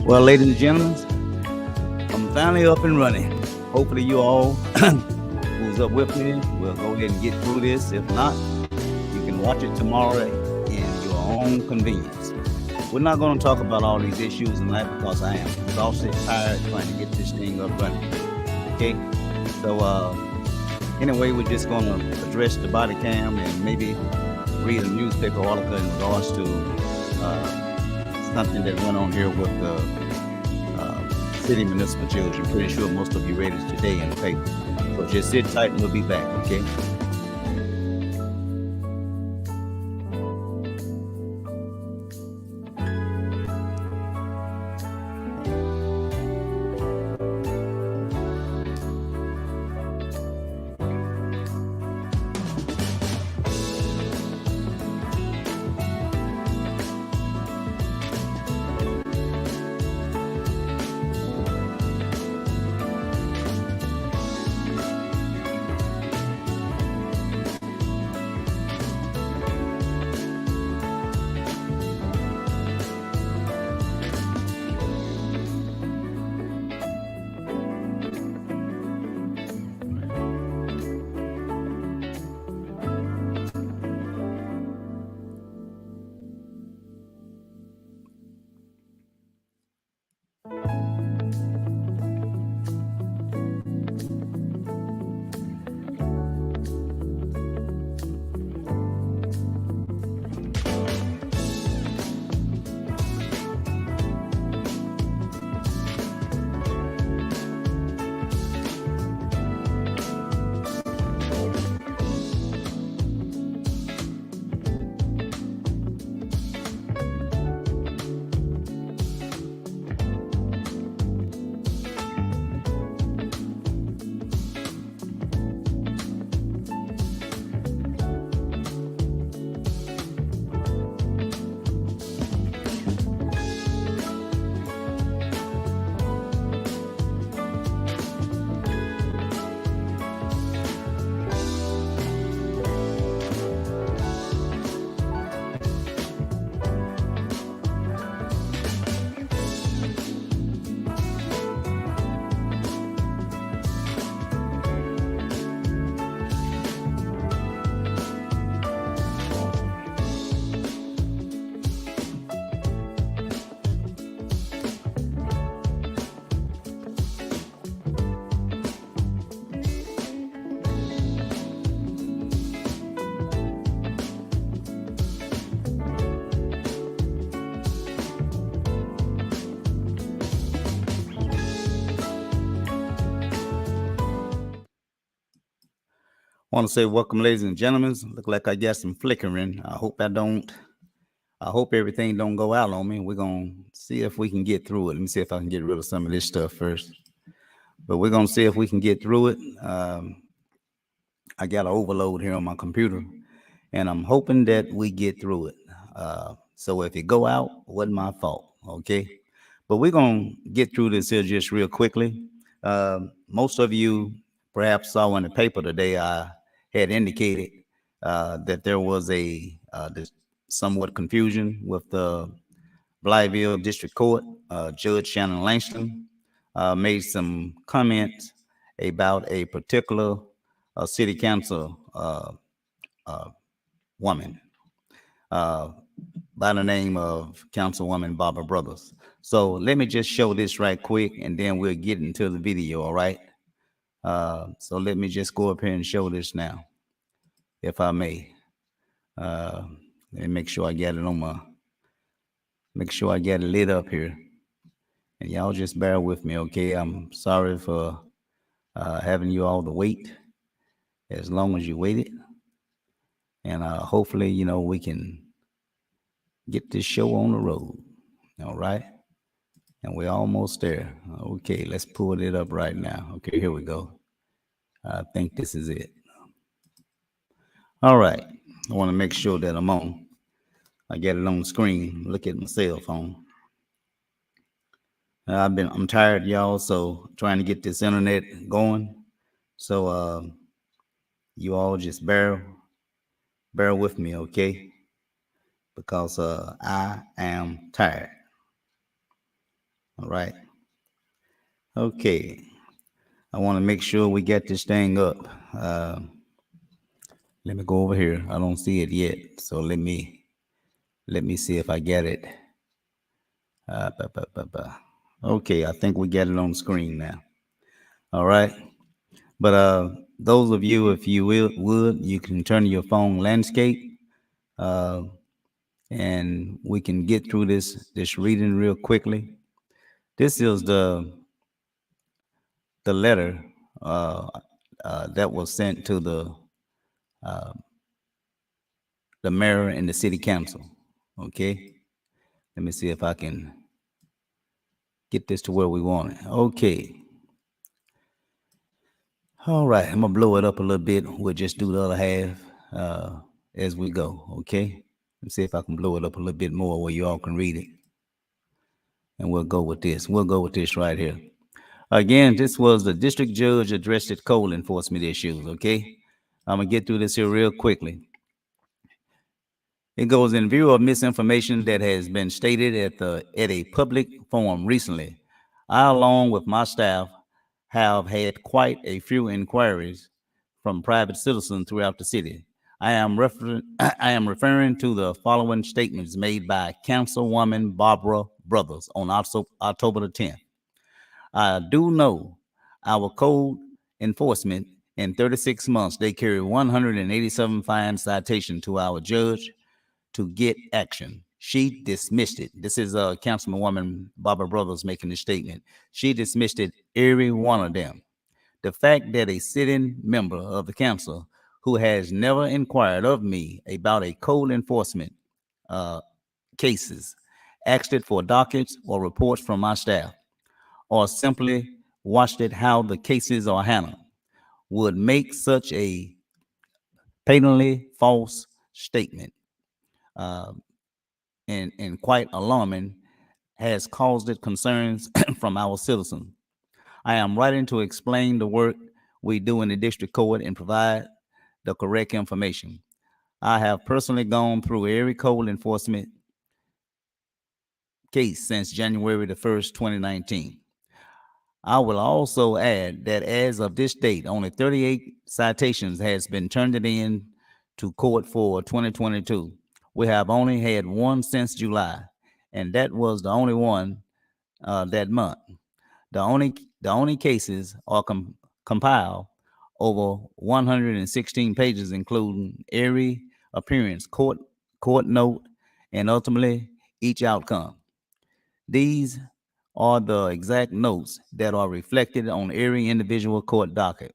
Well, ladies and gentlemen, I'm finally up and running. Hopefully you all who's up with me will go ahead and get through this. If not, you can watch it tomorrow in your own convenience. We're not going to talk about all these issues tonight because I am exhausted, tired, trying to get this thing up running. Okay? So, anyway, we're just going to address the body cam and maybe read a newspaper article in regards to something that went on here with the city municipal judge. I'm pretty sure most of you read it today in the paper. So just sit tight and we'll be back, okay? I want to say welcome, ladies and gentlemen. Look like I got some flickering. I hope everything don't go out on me. We're going to see if we can get through it. Let me see if I can get rid of some of this stuff first. But we're going to see if we can get through it. I got an overload here on my computer, and I'm hoping that we get through it. So if it go out, it wasn't my fault, okay? But we're going to get through this here just real quickly. Most of you perhaps saw in the paper today, I had indicated that there was a somewhat confusion with the Blytheville District Court. Judge Shannon Langston made some comments about a particular city council woman by the name of Councilwoman Barbara Brothers. So let me just show this right quick, and then we'll get into the video, all right? So let me just go up here and show this now, if I may. Let me make sure I get it lit up here. And y'all just bear with me, okay? I'm sorry for having you all to wait as long as you waited. And hopefully, you know, we can get this show on the road, all right? And we're almost there. Okay, let's pull it up right now. Okay, here we go. I think this is it. All right. I want to make sure that I'm on. I get it on the screen. Look at my cell phone. I'm tired, y'all. So trying to get this internet going. So you all just bear with me, okay? Because I am tired. All right. Okay. I want to make sure we get this thing up. Uh, Let me go over here. I don't see it yet. So let me see if I get it. Ba, ba, ba, ba. Okay, I think we get it on the screen now. All right. But those of you, if you would, you can turn to your phone landscape, uh, and we can get through this reading real quickly. This is the letter uh, that was sent to the mayor and the city council. Okay. Let me see if I can get this to where we want it. Okay. All right. I'm gonna blow it up a little bit. We'll just do the other half uh, as we go. Okay. Let's see if I can blow it up a little bit more where you all can read it. And we'll go with this. We'll go with this right here. Again, this was the district judge addressed at code enforcement issues. Okay. I'm gonna get through this here real quickly. It goes in view of misinformation that has been stated at a public forum recently. I, along with my staff, have had quite a few inquiries from private citizens throughout the city. I am referring to the following statements made by Councilwoman Barbara Brothers on October the 10th. I do know our code enforcement in 36 months, they carry 187 fine citations to our judge to get action. She dismissed it. This is Councilwoman Barbara Brothers making this statement. She dismissed it, every one of them. The fact that a sitting member of the council who has never inquired of me about a code enforcement uh, cases, asked it for dockets or reports from my staff, or simply watched it how the cases are handled, would make such a patently false statement. Uh, and quite alarming, has caused it concerns from our citizens. I am writing to explain the work we do in the district court and provide the correct information. I have personally gone through every code enforcement case since January the 1st, 2019. I will also add that as of this date, only 38 citations has been turned in to court for 2022. We have only had one since July, and that was the only one that month. The only the only cases are compiled over 116 pages, including every appearance, court note, and ultimately each outcome. These are the exact notes that are reflected on every individual court docket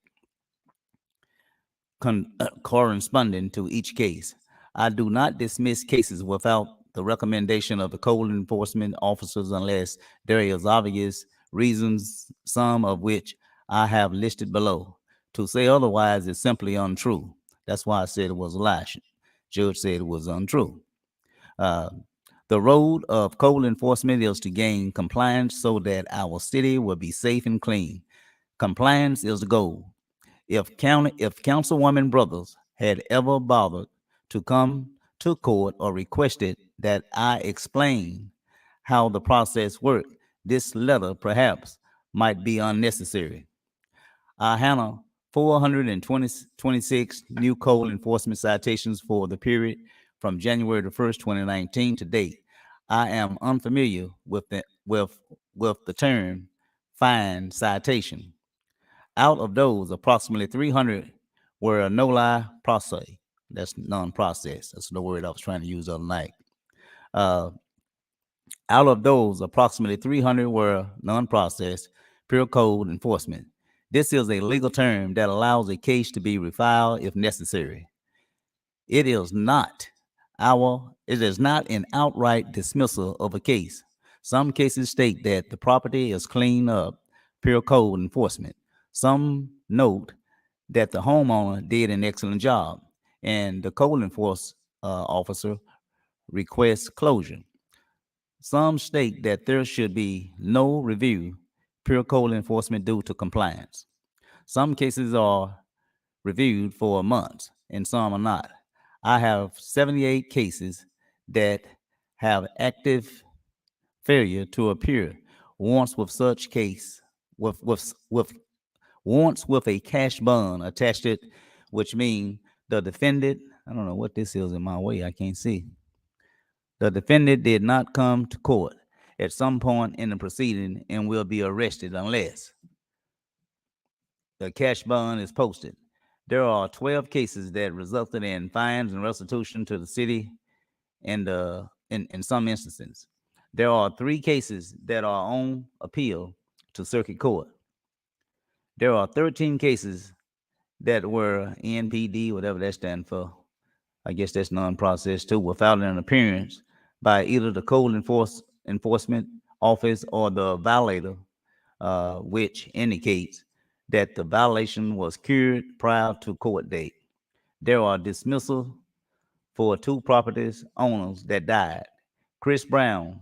corresponding to each case. I do not dismiss cases without the recommendation of the code enforcement officers unless there is obvious reasons, some of which I have listed below. To say otherwise is simply untrue. That's why I said it was a lie. Judge said it was untrue. Uh, the road of code enforcement is to gain compliance so that our city will be safe and clean. Compliance is the goal. If Councilwoman Brothers had ever bothered to come to court or requested that I explain how the process worked, this letter perhaps might be unnecessary. I handle 426 new code enforcement citations for the period from January the 1st, 2019 to date. I am unfamiliar with the term fine citation. Out of those, approximately 300 were a no-lie process. That's non-process. That's the word I was trying to use the other night. Uh, Out of those, approximately 300 were non-process, pure code enforcement. This is a legal term that allows a case to be refiled if necessary. It is not it is not an outright dismissal of a case. Some cases state that the property is cleaned up, pure code enforcement. Some note that the homeowner did an excellent job, and the code enforcement officer requests closure. Some state that there should be no review, pure code enforcement due to compliance. Some cases are reviewed for months and some are not. I have 78 cases that have active failure to appear warrants with such case with warrants with a cash bond attached to it, which means the defendant, I don't know what this is in my way, I can't see. The defendant did not come to court at some point in the proceeding and will be arrested unless the cash bond is posted. There are 12 cases that resulted in fines and restitution to the city and in some instances. There are 3 cases that are on appeal to circuit court. There are 13 cases that were NPD, whatever that stands for. I guess that's non-processed too, without an appearance by either the code enforcement office or the violator, which indicates that the violation was cured prior to court date. There are dismissals for 2 properties owners that died. Chris Brown,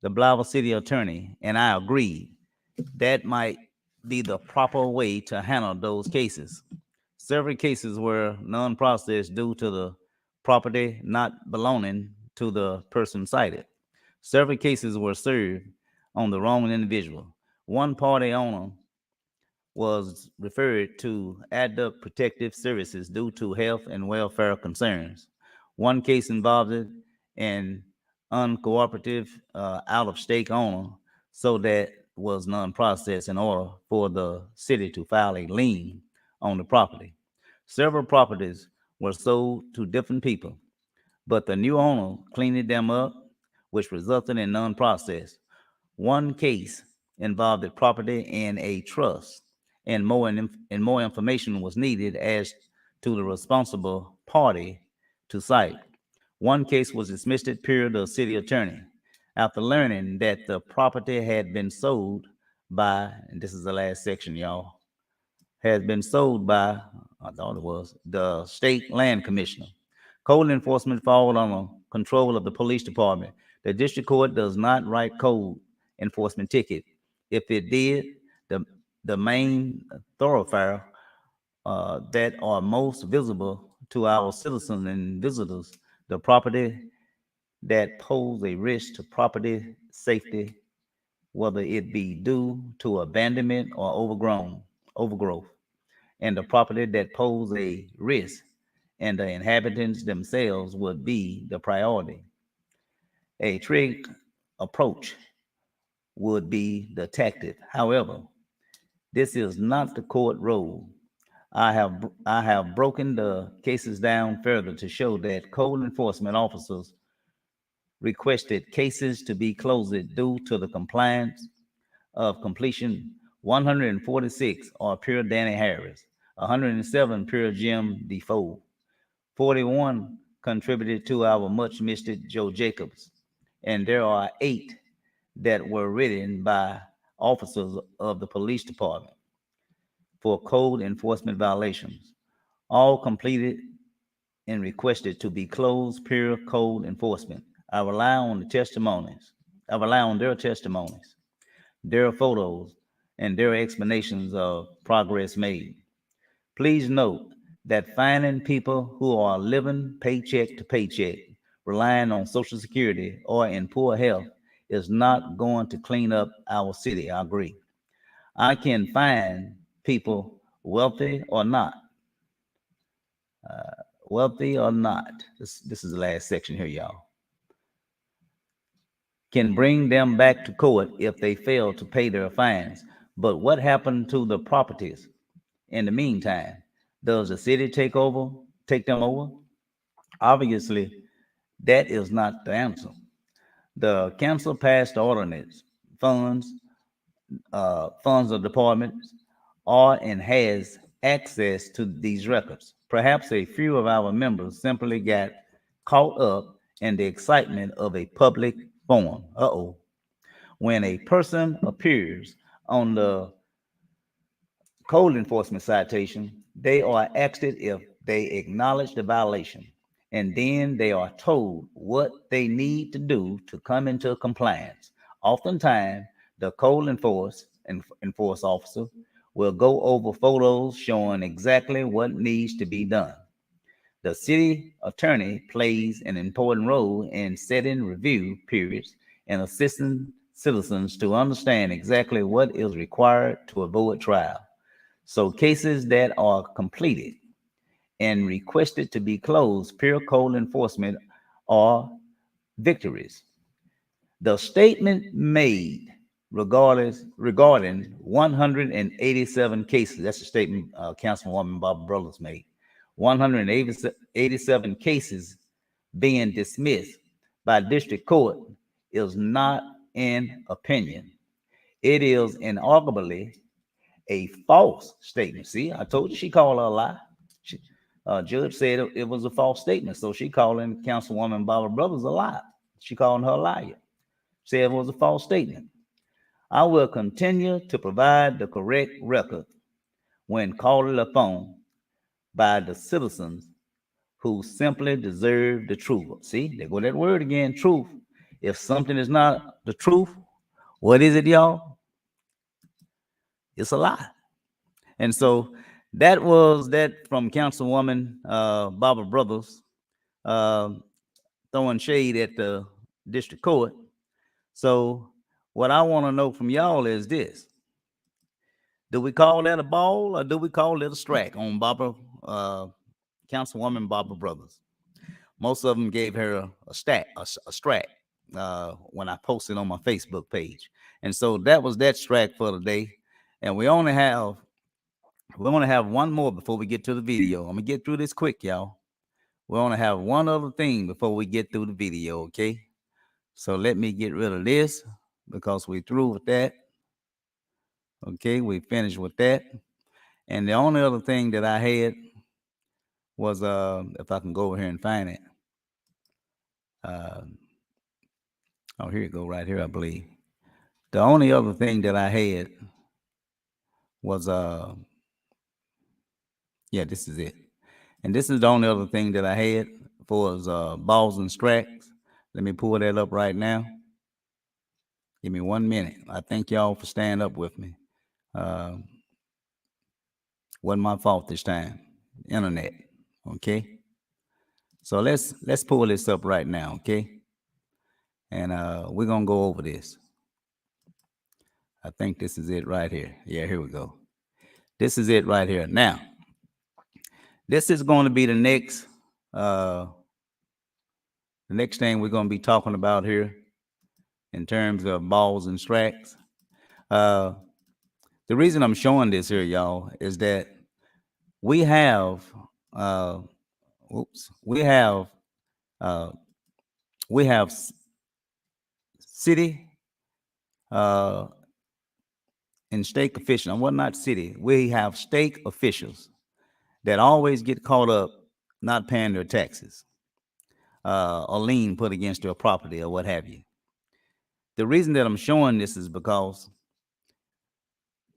the Blythe City attorney, and I agreed that might be the proper way to handle those cases. Several cases were non-processed due to the property not belonging to the person cited. Several cases were served on the wrong individual. One party owner was referred to Adult Protective Services due to health and welfare concerns. One case involved an uncooperative out-of-state owner, so that was non-processed in order for the city to file a lien on the property. Several properties were sold to different people, but the new owner cleaned them up, which resulted in non-process. One case involved the property in a trust, and more information was needed as to the responsible party to cite. One case was dismissed at period of city attorney after learning that the property had been sold by, and this is the last section, y'all, has been sold by, I thought it was, the state land commissioner. Code enforcement falls under control of the police department. The district court does not write code enforcement ticket. If it did, the main thoroughfare that are most visible to our citizens and visitors, the property that pose a risk to property safety, whether it be due to abandonment or overgrowth, and the property that pose a risk and the inhabitants themselves would be the priority. A trick approach would be the tactic. However, this is not the court role. I have broken the cases down further to show that code enforcement officers requested cases to be closed due to the compliance of completion. 146 are pure Danny Harris, 107 pure Jim Defoe, 41 contributed to our much missed Joe Jacobs, and there are 8 that were written by officers of the police department for code enforcement violations, all completed and requested to be closed pure code enforcement. I rely on the testimonies. I rely on their testimonies, their photos, and their explanations of progress made. Please note that finding people who are living paycheck to paycheck, relying on Social Security, or in poor health is not going to clean up our city. I agree. I can find people wealthy or not. Wealthy or not. This is the last section here, y'all. Can bring them back to court if they fail to pay their fines. But what happened to the properties in the meantime? Does the city take them over? Obviously, that is not the answer. The council passed ordinance, funds, funds of departments are and has access to these records. Perhaps a few of our members simply got caught up in the excitement of a public forum. When a person appears on the code enforcement citation, they are asked if they acknowledge the violation. and then they are told what they need to do to come into compliance. Oftentimes, the code enforce officer will go over photos showing exactly what needs to be done. The city attorney plays an important role in setting review periods and assisting citizens to understand exactly what is required to avoid trial. So cases that are completed and requested to be closed per code enforcement are victories. The statement made regarding 187 cases, that's the statement Councilwoman Barbara Brothers made, 187 cases being dismissed by district court is not an opinion. It is inarguably a false statement. See, I told you she called her a lie. Judge said it was a false statement, so she calling Councilwoman Barbara Brothers a lie. She calling her a liar. Said it was a false statement. I will continue to provide the correct record when called upon by the citizens who simply deserve the truth. See, there go that word again, truth. If something is not the truth, what is it, y'all? It's a lie. And so that was that from Councilwoman Barbara Brothers uh, throwing shade at the district court. So what I want to know from y'all is this: do we call that a ball or do we call it a strike on Councilwoman Barbara Brothers? Most of them gave her a strike when I posted on my Facebook page, and so that was that strike for today. And we only have one more before we get to the video. I'm gonna get through this quick, y'all. We only have one other thing before we get through the video, okay? So let me get rid of this because we through with that. Okay, we finished with that. And the only other thing that I had was if I can go over here and find it. Oh, here you go, right here, I believe. The only other thing that I had was yeah, this is it. And this is the only other thing that I had for balls and strikes. Let me pull that up right now. Give me 1 minute. I thank y'all for staying up with me. Wasn't my fault this time. Internet. Okay. So let's pull this up right now, okay? And we're gonna go over this. I think this is it right here. Yeah, here we go. This is it right here. Now, this is going to be the next thing we're going to be talking about here in terms of balls and strikes. The reason I'm showing this here, y'all, is that we have city and state officials. Well, not city. We have state officials that always get caught up not paying their taxes, a lien put against their property or what have you. The reason that I'm showing this is because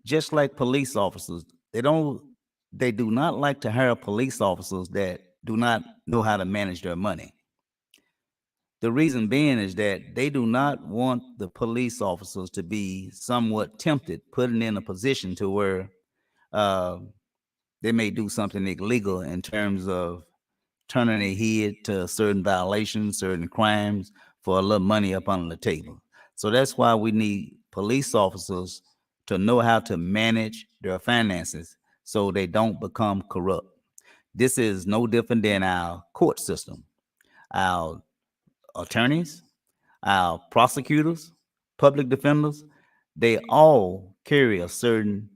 just like police officers, they do not like to hire police officers that do not know how to manage their money. The reason being is that they do not want the police officers to be somewhat tempted, putting in a position to where they may do something illegal in terms of turning their head to certain violations, certain crimes for a little money up on the table. So that's why we need police officers to know how to manage their finances so they don't become corrupt. This is no different than our court system. Our attorneys, our prosecutors, public defenders, they all carry a certain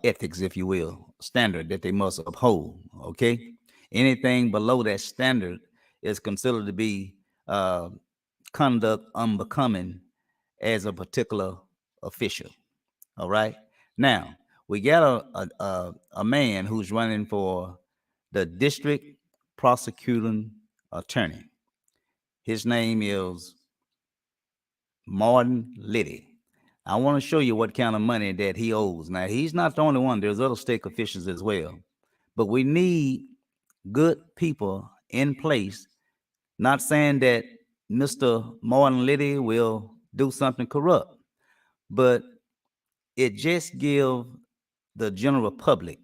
ethics, if you will, standard that they must uphold. Okay, anything below that standard is considered to be conduct unbecoming as a particular official. All right. Now we got a man who's running for the district prosecuting attorney. His name is Martin Liddy. I want to show you what kind of money that he owes. Now, he's not the only one. There's other state officials as well. But we need good people in place. Not saying that Mr. Martin Liddy will do something corrupt, but it just give the general public,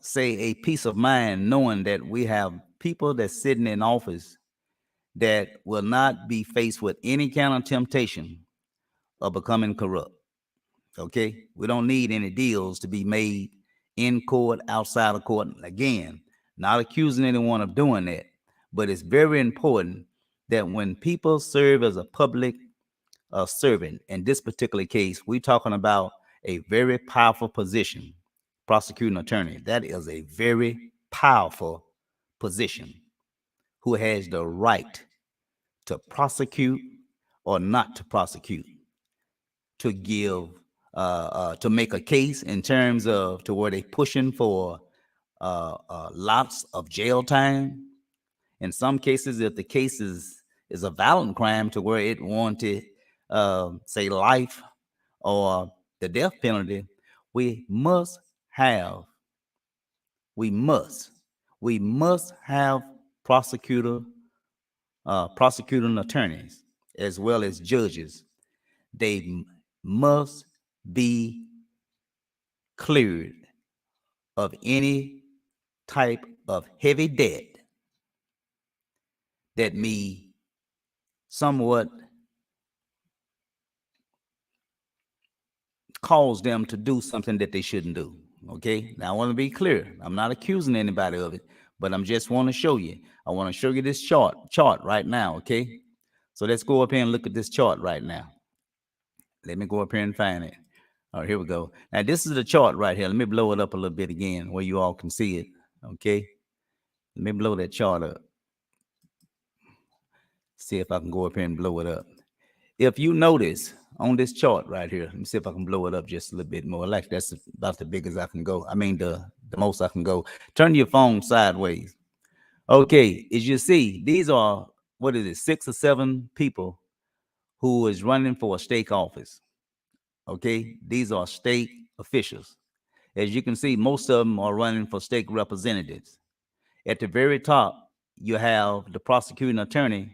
say, a peace of mind knowing that we have people that's sitting in office that will not be faced with any kind of temptation of becoming corrupt. Okay, we don't need any deals to be made in court, outside of court. Again, not accusing anyone of doing that, but it's very important that when people serve as a public servant, in this particular case, we're talking about a very powerful position, prosecuting attorney. That is a very powerful position who has the right to prosecute or not to prosecute, to give, to make a case in terms of to where they pushing for lots of jail time. In some cases, if the case is a violent crime to where it wanted, say, life or the death penalty, we must have, we must, we must have prosecutor, prosecuting attorneys as well as judges. They must be cleared of any type of heavy debt that may somewhat cause them to do something that they shouldn't do. Okay, now I want to be clear. I'm not accusing anybody of it, but I'm just want to show you. I want to show you this chart right now. Okay, so let's go up here and look at this chart right now. Let me go up here and find it. All right, here we go. Now this is the chart right here. Let me blow it up a little bit again where you all can see it. Okay, let me blow that chart up. See if I can go up here and blow it up. If you notice on this chart right here, let me see if I can blow it up just a little bit more. Like that's about the biggest I can go. I mean, the most I can go. Turn your phone sideways. Okay, as you see, these are, what is it, 6 or 7 people who is running for a state office. Okay, these are state officials. As you can see, most of them are running for state representatives. At the very top, you have the prosecuting attorney,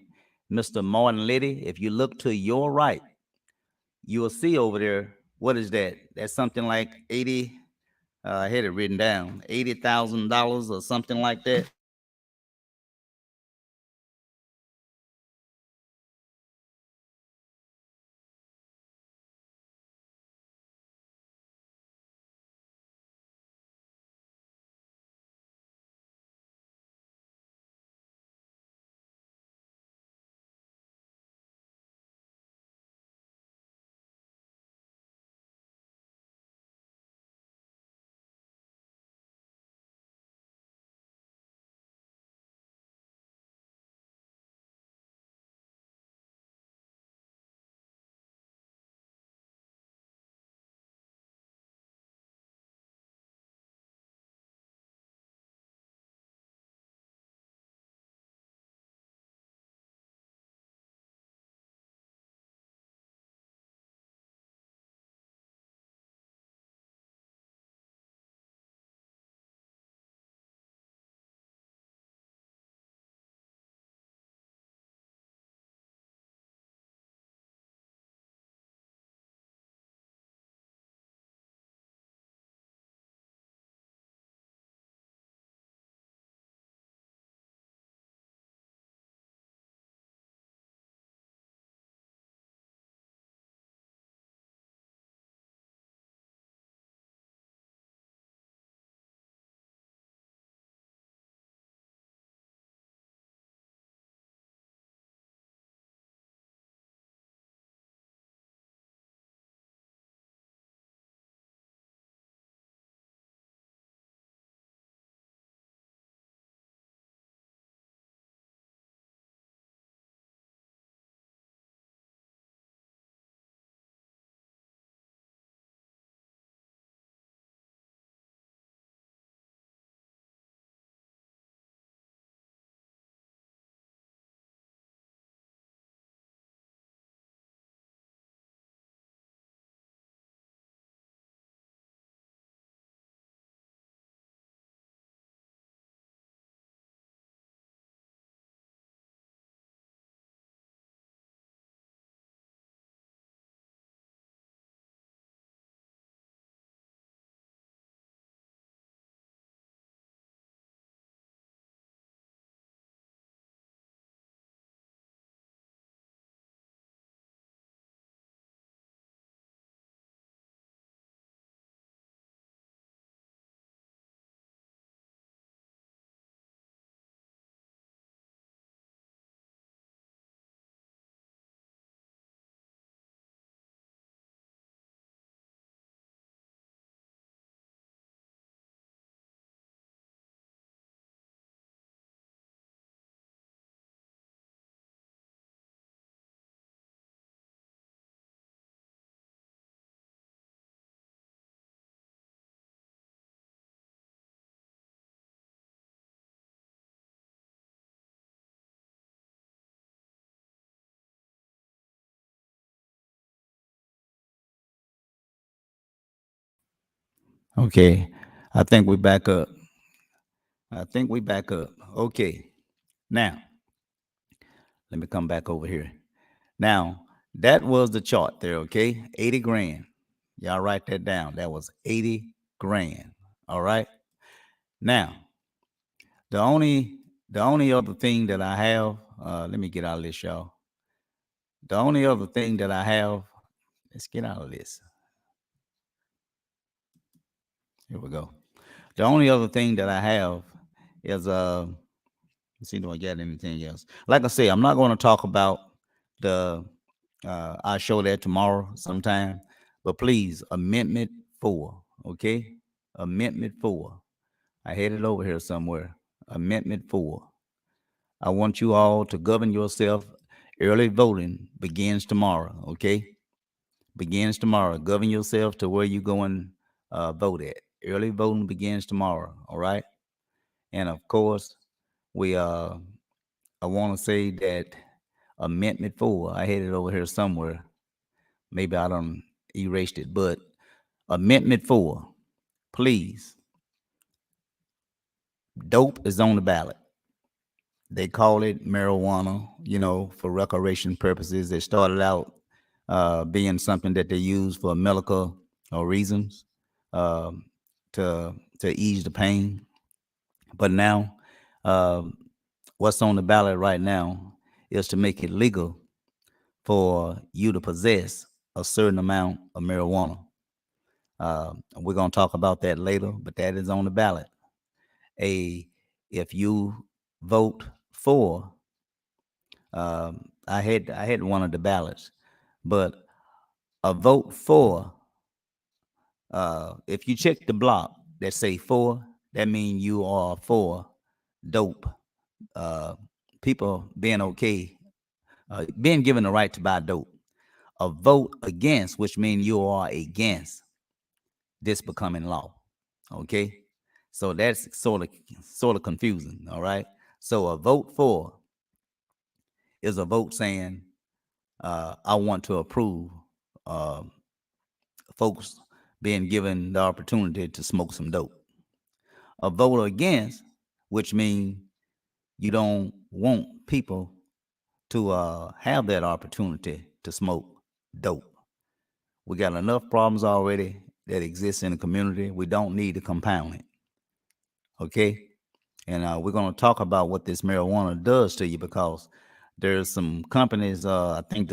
Mr. Martin Liddy. If you look to your right, you will see over there, what is that? That's something like 80, I had it written down, $80,000 or something like that. Okay, I think we back up. I think we back up. Okay, now let me come back over here. Now that was the chart there. Okay, 80 grand. Y'all write that down. That was 80 grand. All right. Now the only the only other thing that I have. Let me get out of this, y'all. The only other thing that I have. Let's get out of this. Here we go. The only other thing that I have is let's see, do I get anything else? Like I say, I'm not going to talk about the I'll show that tomorrow sometime. But please, Amendment 4, okay? Amendment 4. I had it over here somewhere. Amendment 4. I want you all to govern yourself. Early voting begins tomorrow, okay? Begins tomorrow. Govern yourself to where you go and vote at. Early voting begins tomorrow, all right? And of course, we I want to say that Amendment 4, I had it over here somewhere. Maybe I don't erased it, but Amendment 4, please. Dope is on the ballot. They call it marijuana, for recreation purposes. They started out being something that they use for medical reasons, um, to ease the pain. But now, um, what's on the ballot right now is to make it legal for you to possess a certain amount of marijuana. We're gonna talk about that later, but that is on the ballot. A If you vote for, I had one of the ballots, but a vote for, if you check the block that say for, that means you are for dope. Uh, People being okay, being given the right to buy dope. A vote against, which means you are against this becoming law. Okay, so that's sort of confusing. All right, so a vote for is a vote saying I want to approve uh, folks being given the opportunity to smoke some dope. A vote against, which means you don't want people to have that opportunity to smoke dope. We got enough problems already that exist in the community. We don't need to compound it. Okay. And we're going to talk about what this marijuana does to you, because there's some companies, I think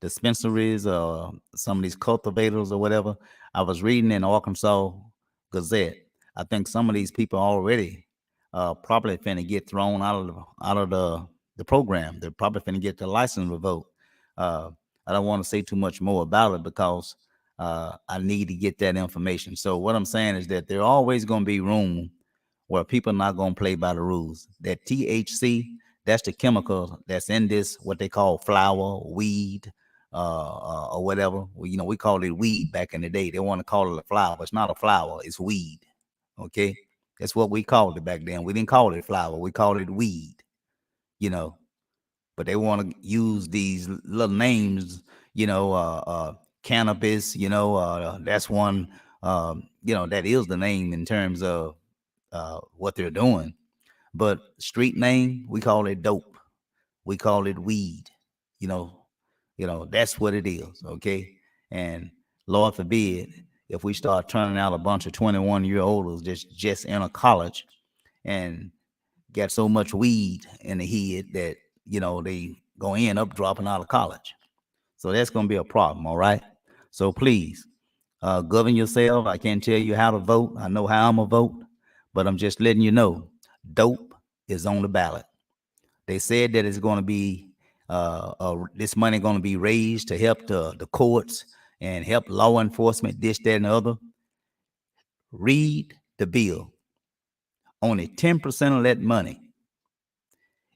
dispensaries, some of these cultivators or whatever. I was reading in Arkansas Gazette. I think some of these people already probably finna get thrown out of the program. They're probably finna get their license revoked. Uh, I don't want to say too much more about it because I need to get that information. So what I'm saying is that there always going to be room where people not going to play by the rules. That THC, that's the chemical that's in this, what they call flower, weed, or whatever. We called it weed back in the day. They want to call it a flower. It's not a flower, it's weed. Okay? That's what we called it back then. We didn't call it flower, we called it weed, you know. But they want to use these little names, cannabis, that's one, that is the name in terms of what they're doing. But street name, we call it dope. We call it weed. You know, that's what it is. Okay. And Lord forbid if we start turning out a bunch of 21-year-olds just in a college and got so much weed in the head that, they gonna end up dropping out of college. So that's gonna be a problem. All right. So please govern yourself. I can't tell you how to vote. I know how I'm gonna vote, but I'm just letting you know dope is on the ballot. They said that it's going to be this money going to be raised to help the courts and help law enforcement, this, that, and the other. Read the bill. Only 10% of that money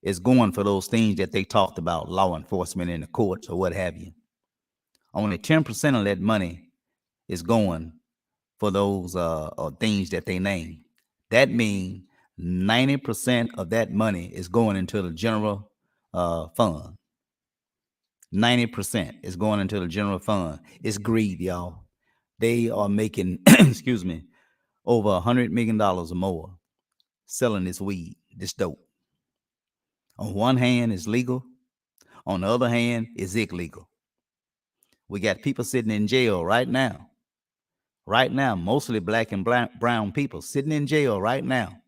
is going for those things that they talked about, law enforcement in the courts or what have you. Only 10% of that money is going for those things that they name. That means 90% of that money is going into the general fund. 90% is going into the general fund. It's greed, y'all. They are making, excuse me, over $100 million or more selling this weed, this dope. On one hand, it's legal. On the other hand, it's illegal. We got people sitting in jail right now. Right now, mostly black and brown people sitting in jail right now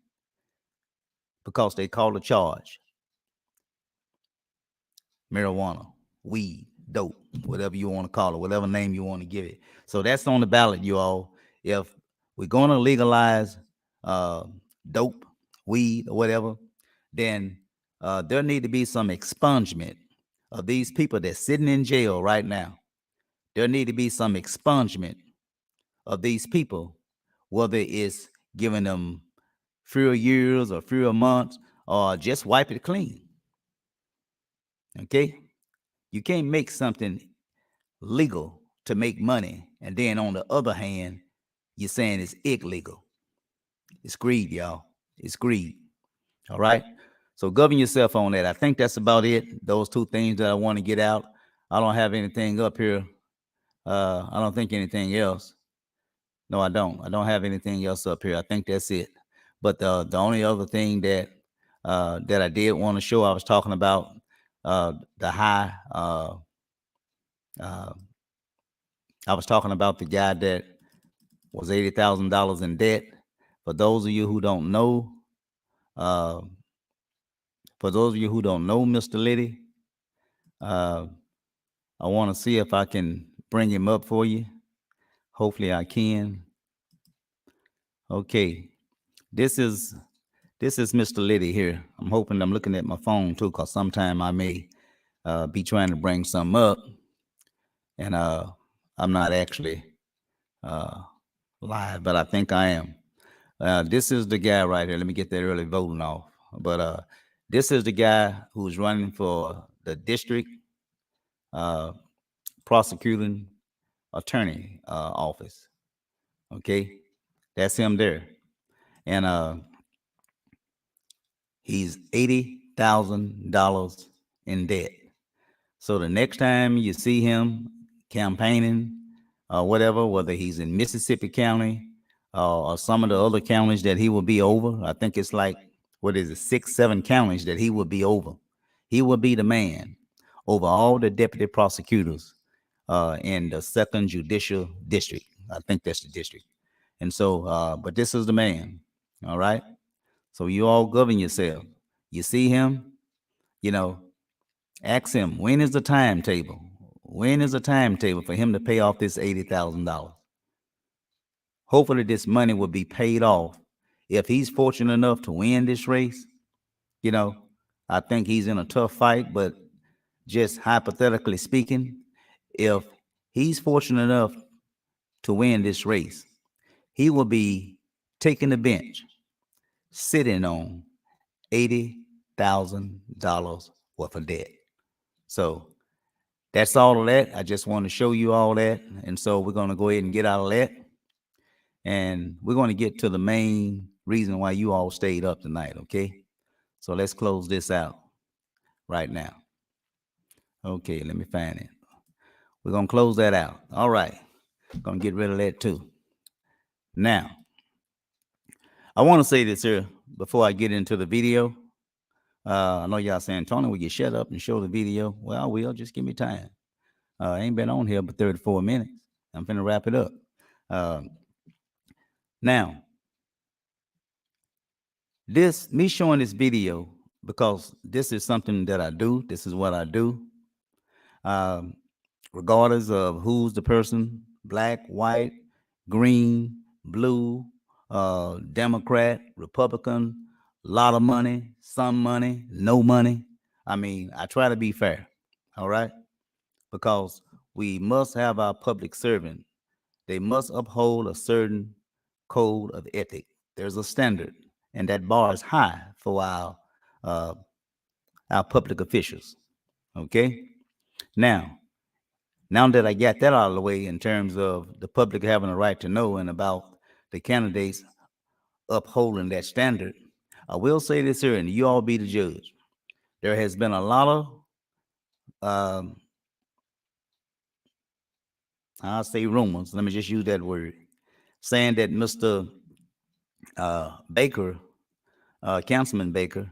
because they called a charge. Marijuana, weed, dope, whatever you want to call it, whatever name you want to give it. So that's on the ballot, you all. If we're going to legalize dope, weed, or whatever, then there need to be some expungement of these people that's sitting in jail right now. There need to be some expungement of these people, whether it's giving them fewer years or fewer months or just wipe it clean. Okay? You can't make something legal to make money, and then on the other hand, you're saying it's illegal. It's greed, y'all. It's greed. All right? So govern yourself on that. I think that's about it. Those two things that I want to get out. I don't have anything up here. I don't think anything else. No, I don't. I don't have anything else up here. I think that's it. But the only other thing that that I did want to show, I was talking about the high. I was talking about the guy that was $80,000 in debt. For those of you who don't know, Mr. Liddy, I want to see if I can bring him up for you. Hopefully I can. Okay, this is Mr. Liddy here. I'm looking at my phone too, because sometime I may be trying to bring something up, and I'm not actually live, but I think I am. This is the guy right here. Let me get that early voting off. But this is the guy who's running for the district prosecuting attorney office. Okay, that's him there, and he's $80,000 in debt. So the next time you see him campaigning or whatever, whether he's in Mississippi County or some of the other counties that he will be over, I think it's like, 6, 7 counties that he will be over. He will be the man over all the deputy prosecutors in the 2nd Judicial District. I think that's the district. And so, but this is the man, all right? So you all govern yourself. You see him, ask him, when is the timetable? When is the timetable for him to pay off this $80,000? Hopefully this money will be paid off. If he's fortunate enough to win this race, I think he's in a tough fight, but just hypothetically speaking, if he's fortunate enough to win this race, he will be taking the bench, sitting on $80,000 worth of debt. So that's all of that. I just want to show you all that. And so we're going to go ahead and get out of that. And we're going to get to the main reason why you all stayed up tonight, okay? So let's close this out right now. Okay, let me find it. We're going to close that out. All right. Going to get rid of that too. Now, I want to say this here before I get into the video. I know y'all saying, Tony, will you shut up and show the video? Well, I will. Just give me time. I ain't been on here but 34 minutes. I'm finna wrap it up. Now, me showing this video, because this is something that I do. This is what I do. Regardless of who's the person, black, white, green, blue, Democrat, Republican, lot of money, some money, no money. I mean, I try to be fair, all right? Because we must have our public servant. They must uphold a certain code of ethic. There's a standard, and that bar is high for our public officials. Okay? Now that I got that out of the way in terms of the public having a right to know and about the candidates upholding that standard, I will say this here, and you all be the judge. There has been a lot of, I'll say rumors, let me just use that word, saying that Mr. Baker, Councilman Baker,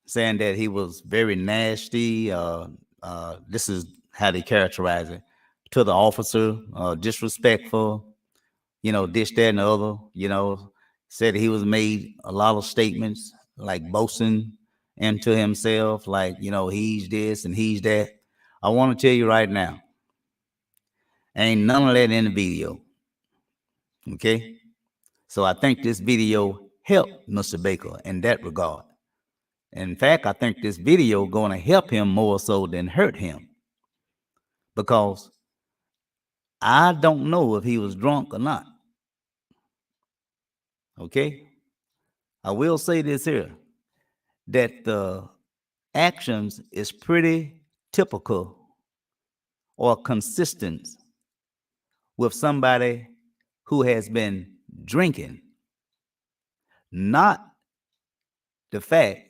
saying that he was very nasty. This is how they characterize it to the officer, disrespectful, this, that, and the other, said he was made a lot of statements like boasting into himself, like, he's this and he's that. I want to tell you right now, ain't none of that in the video. Okay. So I think this video helped Mr. Baker in that regard. In fact, I think this video going to help him more so than hurt him, because I don't know if he was drunk or not. Okay. I will say this here, that the actions is pretty typical or consistent with somebody who has been drinking, not the fact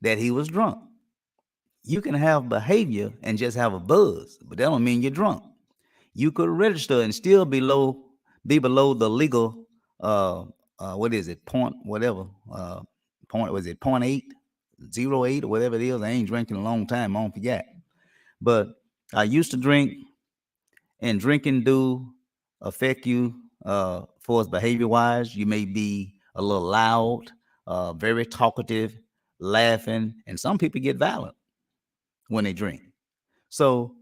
that he was drunk. You can have behavior and just have a buzz, but that don't mean you're drunk. You could register and still be below the legal what is it, point whatever, point, was it 0.808 or whatever it is? I ain't drinking a long time, I don't forget. But I used to drink, and drinking do affect you for as behavior wise. You may be a little loud, very talkative, laughing, and some people get violent when they drink. So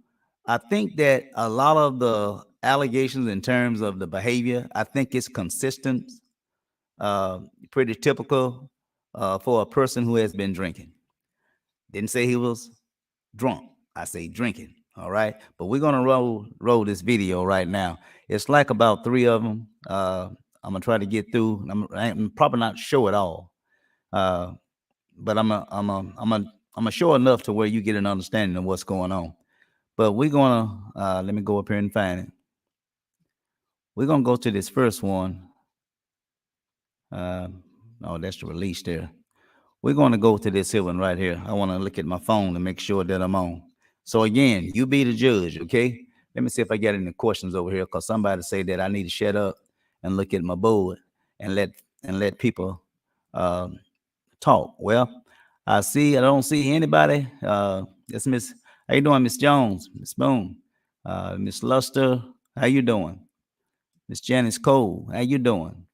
I think that a lot of the allegations in terms of the behavior, I think it's consistent, pretty typical for a person who has been drinking. Didn't say he was drunk. I say drinking. All right. But we're gonna roll this video right now. It's like about 3 of them. I'm gonna try to get through. I'm probably not show it all, but I'm a show enough to where you get an understanding of what's going on. But we're gonna let me go up here and find it. We're gonna go to this first one. Oh, that's the release there. We're gonna go to this here one right here. I want to look at my phone to make sure that I'm on. So again, you be the judge, okay? Let me see if I got any questions over here, because somebody say that I need to shut up and look at my board and let people talk. Well, I don't see anybody. That's Miss. How you doing, Miss Jones? Miss Boone. Miss Luster. How you doing? Miss Janice Cole. How you doing?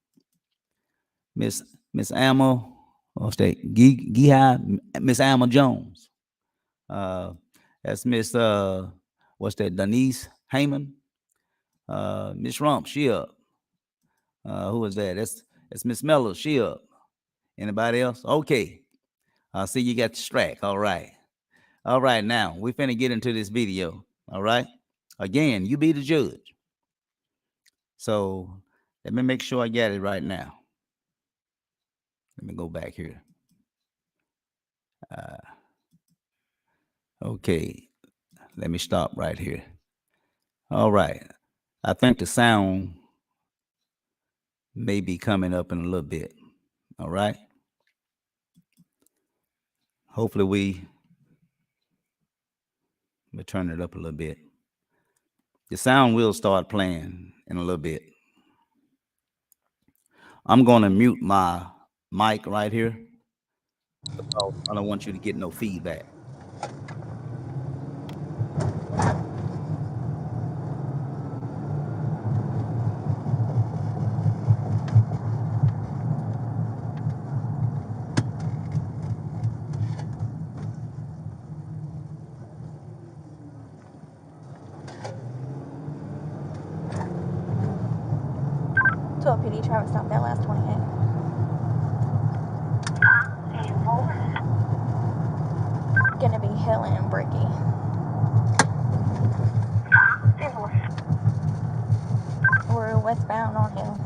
Miss Alma. What's that? Miss Alma Jones. That's Miss what's that? Denise Heyman. Miss Rump, she up. Who is that? That's Miss Mello, she up. Anybody else? Okay. I see you got the strike. All right. All right, now we finna get into this video. All right. Again, you be the judge. So let me make sure I got it right now. Let me go back here. Okay. Let me stop right here. All right. I think the sound may be coming up in a little bit. All right. Hopefully we turn it up a little bit. The sound will start playing in a little bit. I'm going to mute my mic right here, because I don't want you to get no feedback. To a PD traffic stop that last 28. Gonna be hilly and bricky. We're westbound on Hill.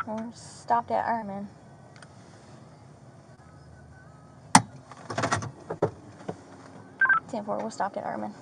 We're stopped at Ironman. We're stopped at Ironman.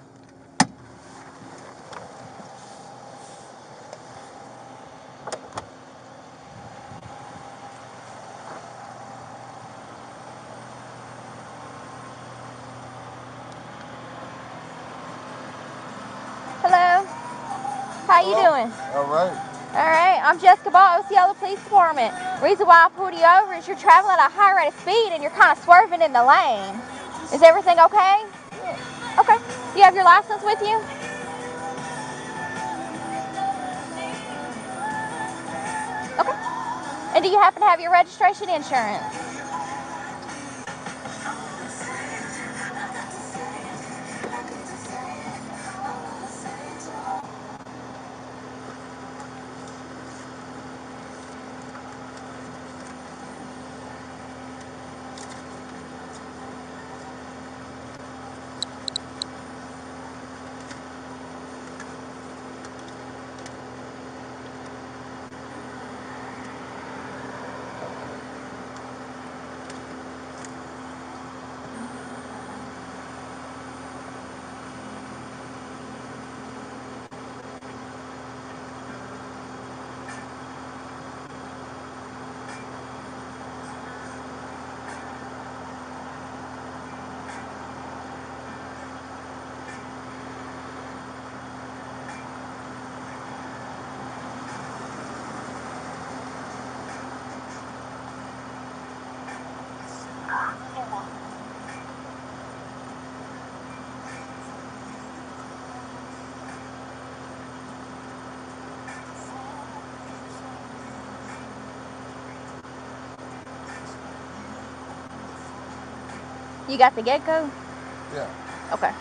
How you doing? All right. All right, I'm Jessica Ball, Osceola Police Department. Reason why I pulled you over is you're traveling at a high rate of speed and you're kind of swerving in the lane. Is everything okay? Yeah. Okay. Do you have your license with you? Okay. And do you happen to have your registration insurance? You got the gecko? Yeah. Okay.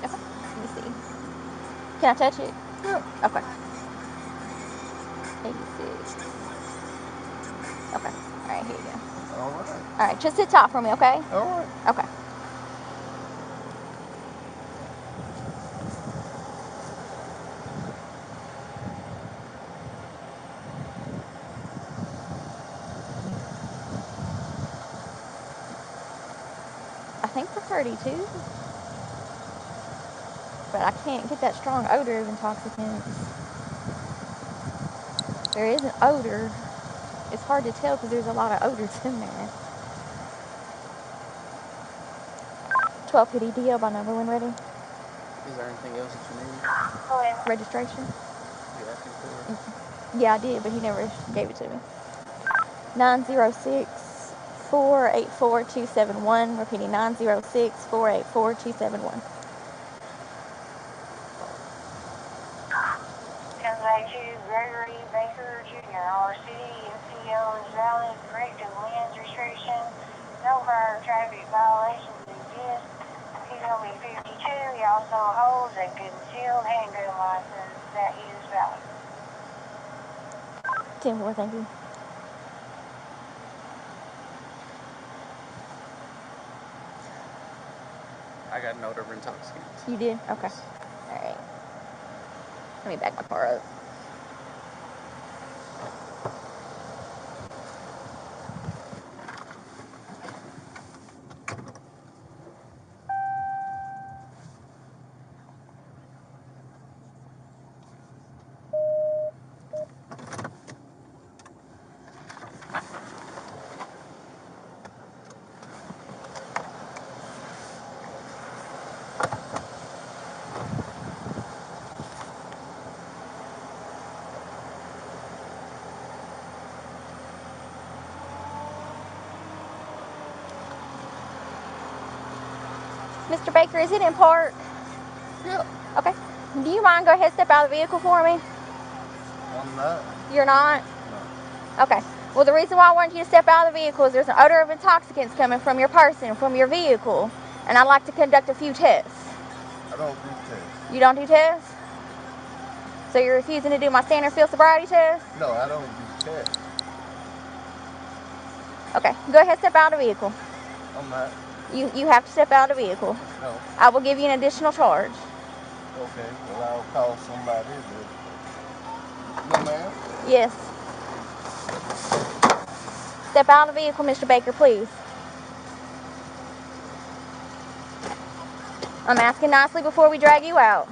Okay. Let me see. Can I touch it? Yeah. Okay. 86. Okay. All right, here you go. All right. All right, just sit tight for me, okay? All right. Okay. I think for 32, but I can't get that strong odor of intoxicants. There is an odor. It's hard to tell because there's a lot of odors in there. 12 PD DL by number when ready. Is there anything else that you need? Registration? You asking for it? Yeah, I did, but he never gave it to me. 906-484-271. Repeating, 906-484-271. Gregory Baker Jr. RC MCL is valid, correct and lens restriction. No prior traffic violations exist. He's only 52. He also holds a concealed handgun license that is valid. 10-4, thank you. I got an odor of intoxicants. You did? Okay. Yes. All right. Let me back my car up. Mr. Baker, is it in park? Yeah. Okay. Do you mind go ahead and step out of the vehicle for me? I'm not. You're not? No. Okay. Well, the reason why I wanted you to step out of the vehicle is there's an odor of intoxicants coming from your person, from your vehicle, and I'd like to conduct a few tests. I don't do tests. You don't do tests? So you're refusing to do my standard field sobriety test? No, I don't do tests. Okay. Go ahead and step out of the vehicle. I'm not. You have to step out of the vehicle. No. I will give you an additional charge. Okay. Well, I'll call somebody. No, ma'am. Yes. Step out of the vehicle, Mr. Baker, please. I'm asking nicely before we drag you out.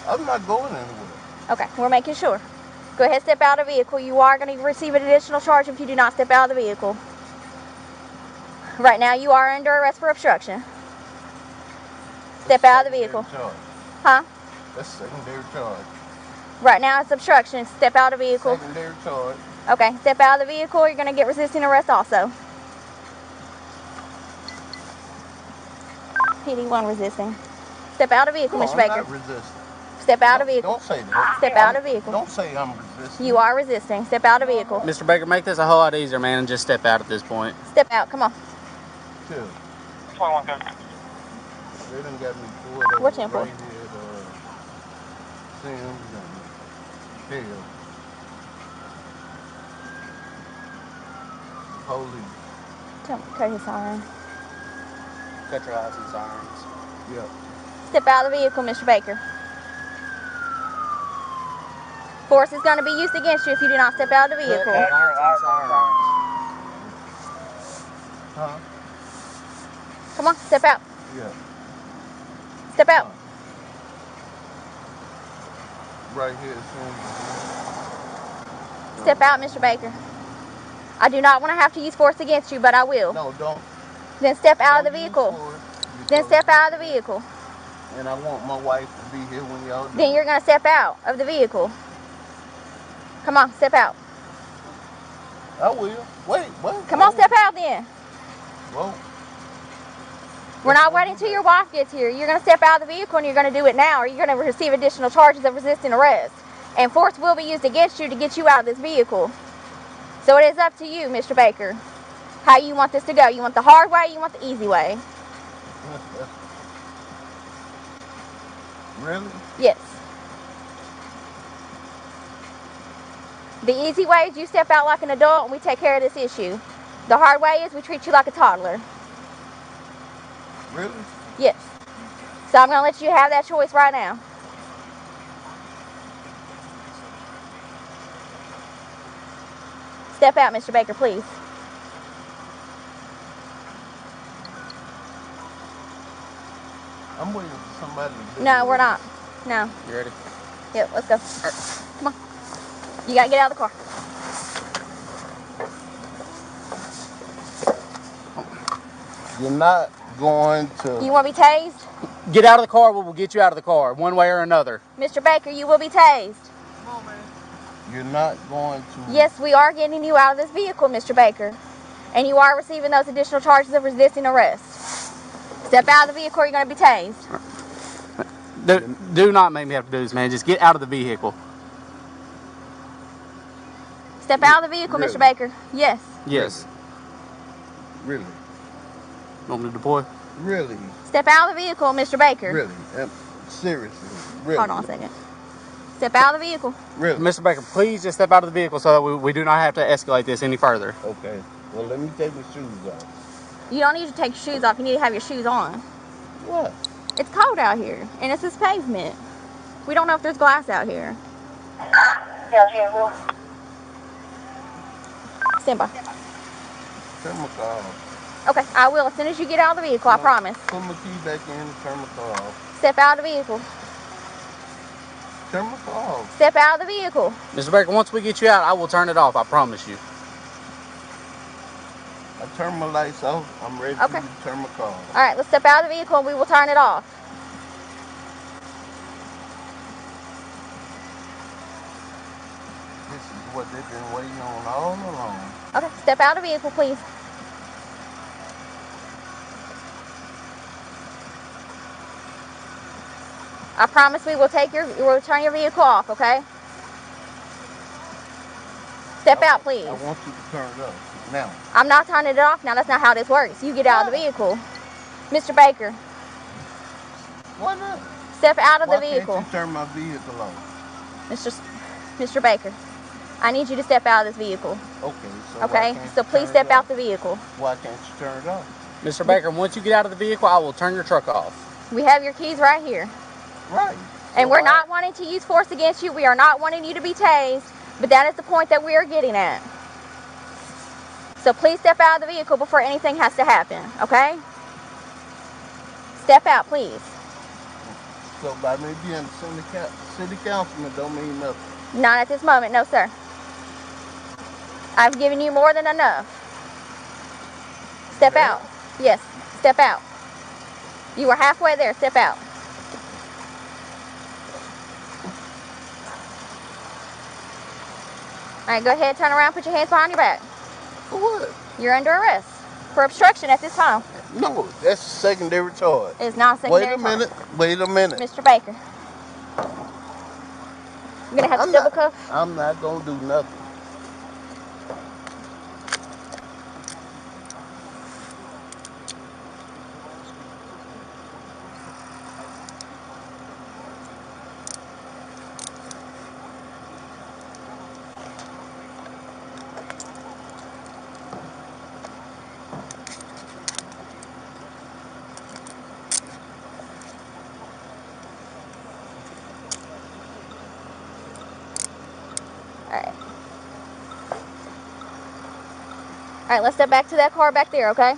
I'm not going anywhere. Okay, we're making sure. Go ahead, step out of the vehicle. You are going to receive an additional charge if you do not step out of the vehicle. Right now, you are under arrest for obstruction. Step out of the vehicle. Charge. Huh? That's secondary charge. Right now, it's obstruction. Step out of the vehicle. Secondary charge. Okay, step out of the vehicle. You're going to get resisting arrest also. PD1 resisting. Step out of the vehicle, No, Mr. I'm Baker. not resisting. Step out of the vehicle. Don't say that. Step out of the vehicle. Don't say I'm resisting. You are resisting. Step out of the vehicle. Mr. Baker, make this a whole lot easier, man, and just step out at this point. Step out. Come on. Chill. 21 code. They done got me pulled over What's in for? right here at Sims and Hill. Police. Tell me, cut his siren. Cut your eyes and sirens. Yeah. Step out of the vehicle, Mr. Baker. Force is going to be used against you if you do not step out of the vehicle. Lights and sirens. Huh? Come on, step out. Yeah. Step out. Right here at Sims. Step out, Mr. Baker. I do not want to have to use force against you, but I will. No, don't. Then step out of the Don't use vehicle. force. Then step out of the vehicle. And I want my wife to be here when y'all do. Then you're going to step out of the vehicle. Come on, step out. I will. Wait, what? Come on, step out then. Whoa. We're not waiting till your wife gets here. You're going to step out of the vehicle and you're going to do it now, or you're going to receive additional charges of resisting arrest. And force will be used against you to get you out of this vehicle. So it is up to you, Mr. Baker, how you want this to go. You want the hard way, you want the easy way? Really? Yes. The easy way is you step out like an adult and we take care of this issue. The hard way is we treat you like a toddler. Really? Yes. So I'm going to let you have that choice right now. Step out, Mr. Baker, please. I'm waiting for somebody to do No, this. we're not. No. You ready? Yep, let's go. Come on. You got to get out of the car. You're not going to. You want to be tased? Get out of the car, we'll get you out of the car, one way or another. Mr. Baker, you will be tased. You're not going to. Yes, we are getting you out of this vehicle, Mr. Baker. And you are receiving those additional charges of resisting arrest. Step out of the vehicle or you're going to be tased. Do not make me have to do this, man. Just get out of the vehicle. Step out of the vehicle, Really? Mr. Baker. Yes. Yes. Really? Want me to deploy? Really? Step out of the vehicle, Mr. Baker. Really? Seriously? Really? Hold on a second. Step out of the vehicle. Really? Mr. Baker, please just step out of the vehicle so that we do not have to escalate this any further. Okay. Well, let me take my shoes off. You don't need to take your shoes off. You need to have your shoes on. What? It's cold out here, and it's this pavement. We don't know if there's glass out here. Stand by. Turn my car off. Okay, I will as soon as you get out of the vehicle, I promise. Put my key back in and turn my car off. Step out of the vehicle. Turn my car off. Step out of the vehicle. Mr. Baker, once we get you out, I will turn it off. I promise you. I turn my lights off. I'm ready Okay. to turn my car off. All right, let's step out of the vehicle and we will turn it off. This is what they've been waiting on all along. Okay, step out of the vehicle, please. I promise we'll turn your vehicle off, okay? Step out, please. I want you to turn it off now. I'm not turning it off now. That's not how this works. You get out of the vehicle. Mr. Baker, Why not? step out of Why the vehicle. can't you turn my vehicle off? Mr. Baker, I need you to step out of this vehicle, Okay. So okay? why can't So you please turn step it out off? the vehicle. Why can't you turn it off? Mr. Baker, once you get out of the vehicle, I will turn your truck off. We have your keys right here. Right. And So we're not wanting to use force against you. We are not wanting you to be tased. But that is the point that we are getting at. So please step out of the vehicle before anything has to happen, okay? Step out, please. So by me being the city councilman don't mean nothing. Not at this moment, no, sir. I've given you more than enough. Step Yeah. out. Yes, step out. You were halfway there. Step out. All right, go ahead, turn around, put your hands behind your back. For what? You're under arrest for obstruction at this time. No, that's a secondary charge. It's not a secondary Wait a minute. Mr. Baker. You're gonna have to double cuff. I'm not gonna do nothing. All right, let's step back to that car back there, okay?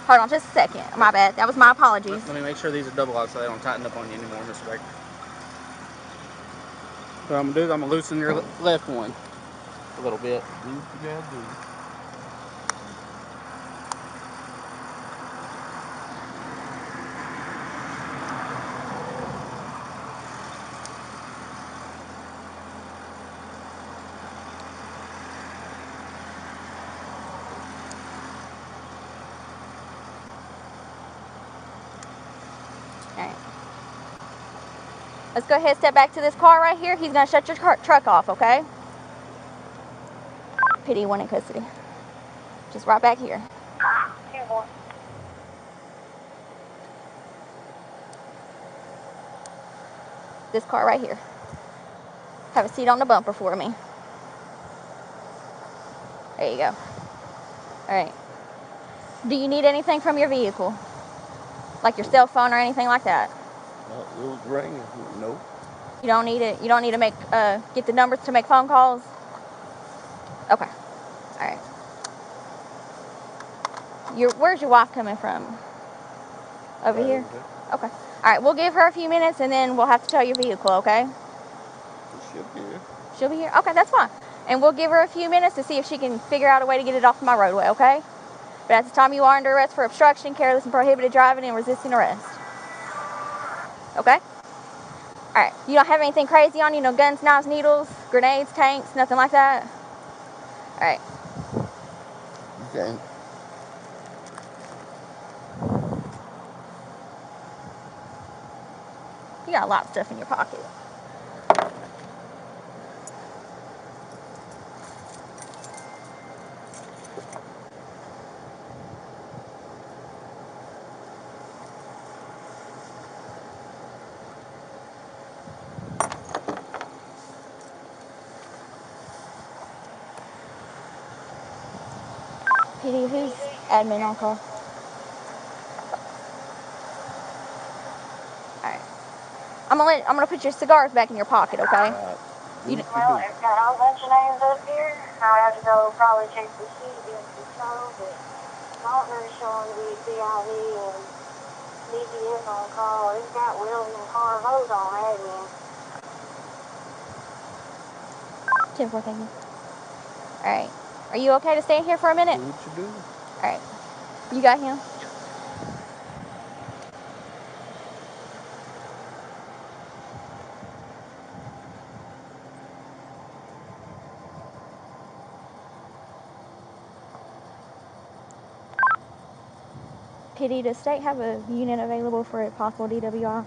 Hold on just a second. My bad. That was my apologies. Let me make sure these are double locked so they don't tighten up on you anymore, Mr. Baker. What I'm gonna do is I'm gonna loosen your left one a little bit. Do what you gotta do. All right. Let's go ahead and step back to this car right here. He's gonna shut your truck off, okay? PD one in custody. Just right back here. This car right here. Have a seat on the bumper for me. There you go. All right. Do you need anything from your vehicle? Like your cell phone or anything like that? It was ringing. No. You don't need it? You don't need to make get the numbers to make phone calls? Okay. All right. Where's your wife coming from? Over here? Okay. All right, we'll give her a few minutes and then we'll have to tow your vehicle, okay? She'll be here. She'll be here? Okay, that's fine. And we'll give her a few minutes to see if she can figure out a way to get it off my roadway, okay? But at this time, you are under arrest for obstruction, careless and prohibited driving, and resisting arrest. Okay? All right. You don't have anything crazy on you? No guns, knives, needles, grenades, tanks, nothing like that? All right. Okay. You got a lot of stuff in your pocket. PD, who's admin on call? Alright. I'm gonna put your cigars back in your pocket, okay? Well, it's got a whole bunch of names up here. I'll have to go probably check the sheet against the tow, but Faulkner's showing to be CIV and DPS on call. It's got Wills and Carvos on admin. 10-4, thank you. Alright. Are you okay to stay here for a minute? Do what you do. Alright. You got him? PD, does state have a unit available for a possible DWI?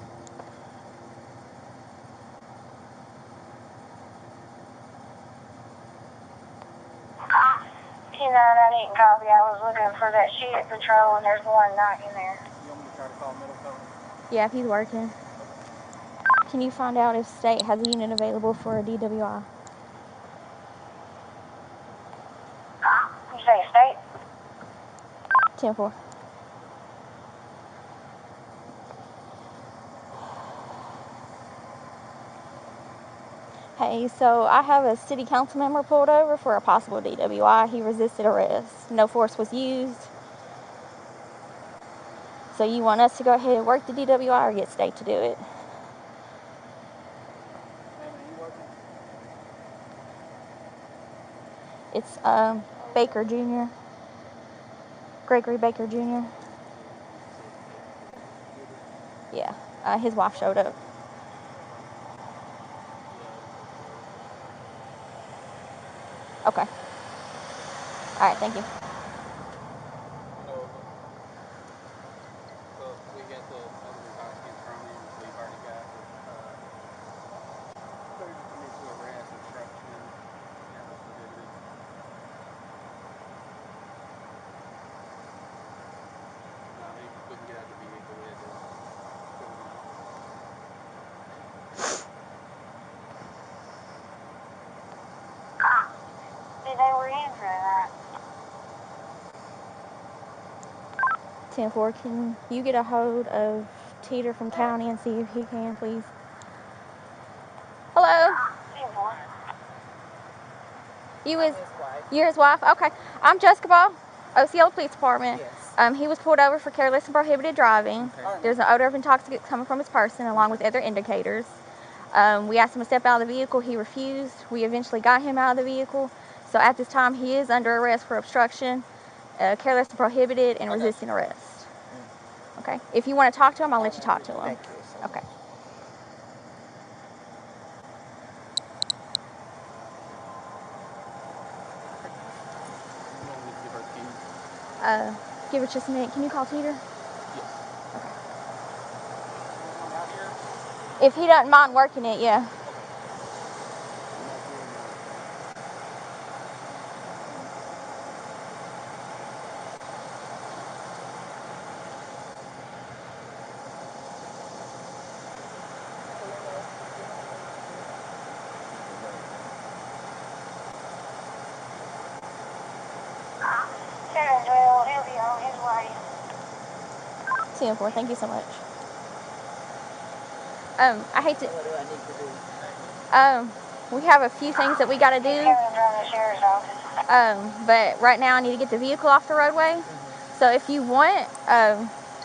T998 copy. I was looking for that sheet at patrol and there's one not in there. You want me to try to call middle cover? Yeah, if he's working. Can you find out if state has a unit available for a DWI? You say state? 10-4. Okay, so I have a city council member pulled over for a possible DWI. He resisted arrest. No force was used. So you want us to go ahead and work the DWI or get state to do it? It's Baker Jr. Gregory Baker Jr. Yeah, his wife showed up. Okay. All right, thank you. We got the other documents from him. We've already got commit to arrest, obstruction, and prohibited. No, he couldn't get out the vehicle. We had to pull him out. They were in for that. 10-4, can you get a hold of Teeter from county and see if he can, please? Hello? 10-4. You're his wife? Okay. I'm Jessica Ball, Osceola Police Department. Yes. He was pulled over for careless and prohibited driving. Okay. There's an odor of intoxicants coming from his person along with other indicators. We asked him to step out of the vehicle. He refused. We eventually got him out of the vehicle. So at this time, he is under arrest for obstruction, careless and prohibited, and resisting arrest. Okay. If you want to talk to him, I'll let you talk to him. Thank you so much. Okay. You want me to give her the keys? Give it just a minute. Can you call Teeter? Yes. If he doesn't mind working it, yeah. He'll be on his way. 10-4, thank you so much. I hate to. What do I need to do? We have a few things that we got to do. He's coming from the sheriff's office. But right now I need to get the vehicle off the roadway. So if you want,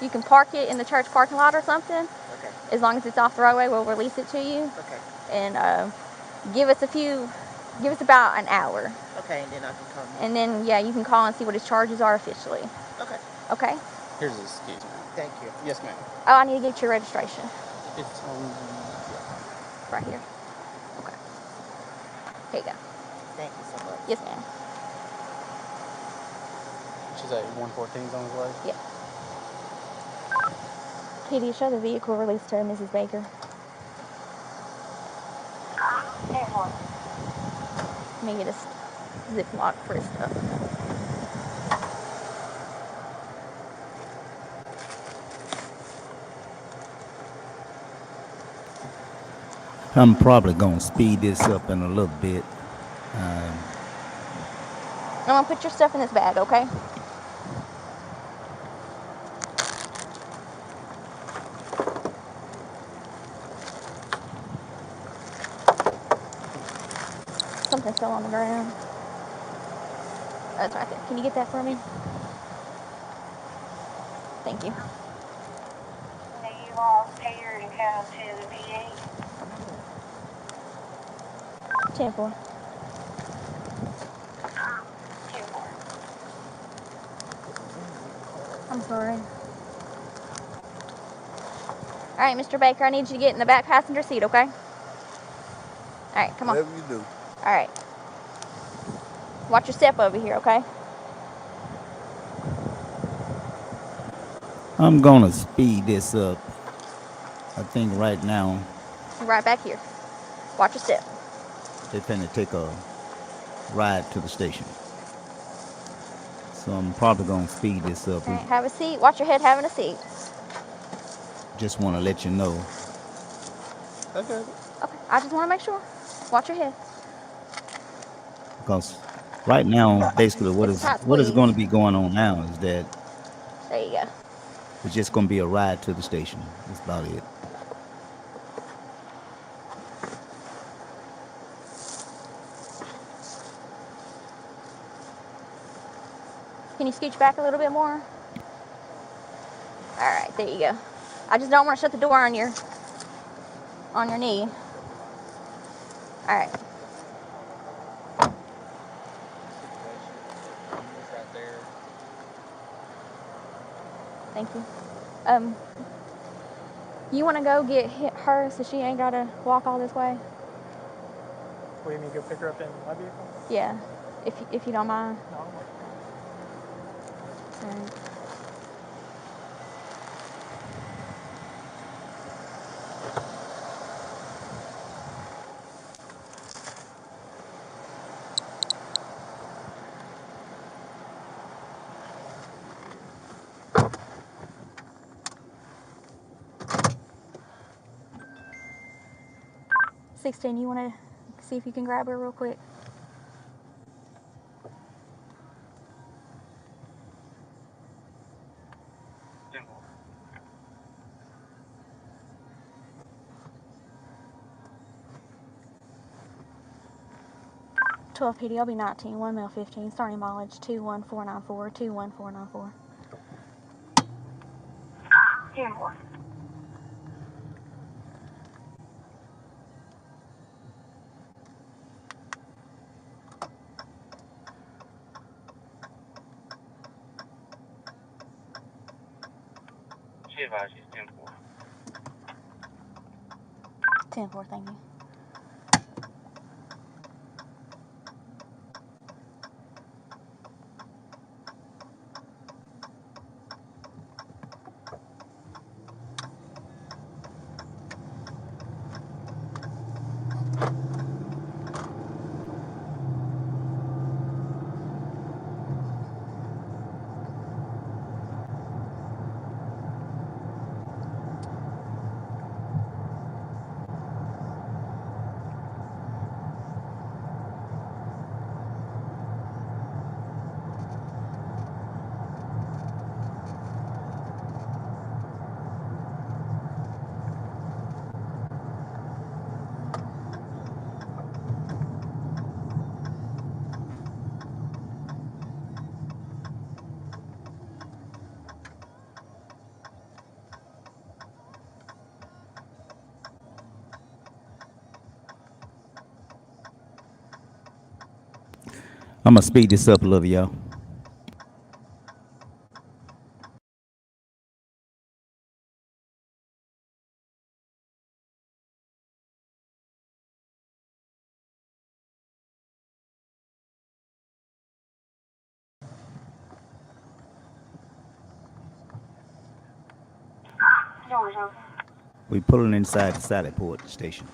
you can park it in the church parking lot or something. Okay. As long as it's off the roadway, we'll release it to you. Okay. And give us about an hour. Okay, and then I can come. And then, yeah, you can call and see what his charges are officially. Okay. Okay? Here's his keys, ma'am. Thank you. Yes, ma'am. Oh, I need to get your registration. It's on. Right here. Okay. Here you go. Thank you so much. Yes, ma'am. She's at 114's on his way. Yeah. Katie, show the vehicle released to Mrs. Baker. 10-4. Let me get a Ziploc for his stuff. I'm probably gonna speed this up in a little bit. I'm gonna put your stuff in this bag, okay? Something fell on the ground. That's right there. Can you get that for me? Thank you. Now you all here to come to the VA. 10-4. 10-4. I'm sorry. All right, Mr. Baker, I need you to get in the back passenger seat, okay? All right, come on. Whatever you do. All right. Watch your step over here, okay? I'm gonna speed this up. I think right now Right back here. Watch your step. they're finna take a ride to the station. So I'm probably gonna speed this up. All right, have a seat. Watch your head having a seat. Just wanna let you know. Okay. Okay, I just want to make sure. Watch your head. Because right now, basically what is going to be going on now is that There you go. it's just going to be a ride to the station. That's about it. Can you scooch back a little bit more? All right, there you go. I just don't want to shut the door on your knee. All right. Right there. Thank you. You want to go get her so she ain't got to walk all this way? We need to go pick her up in my vehicle? Yeah, if you don't mind. No, I'm like, Sorry. $16, you want to see if you can grab her real quick? $12 PD, I'll be 19, 1 mil 15, starting mileage 21494, 21494. 10-4. She advised she's 10-4. 10-4, thank you. I'm gonna speed this up a little, y'all. Doors open. We pulling inside the Sally Port station.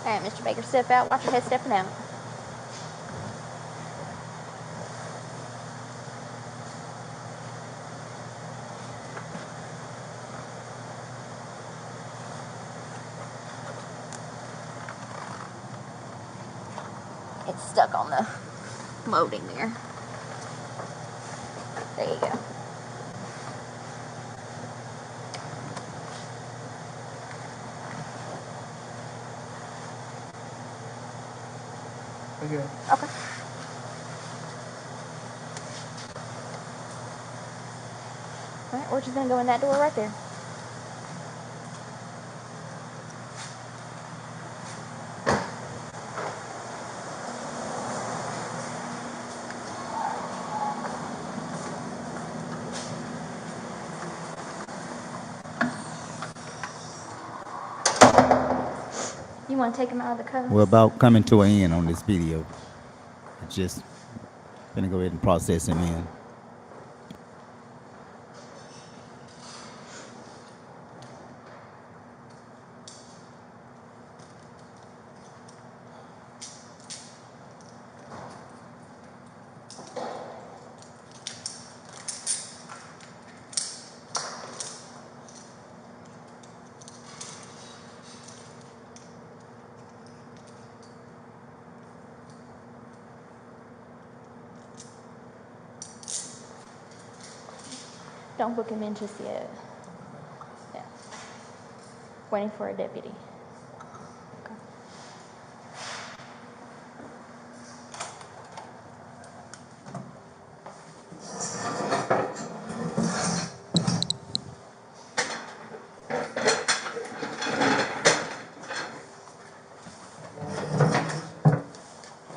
All right, Mr. Baker, step out. Watch your head stepping out. It's stuck on the molding there. There you go. Okay. Okay. All right, we're just gonna go in that door right there. You want to take them out of the cuffs? We're about coming to an end on this video. It's just gonna go ahead and process him in. Don't book him in just yet. Yeah. Waiting for a deputy. Okay.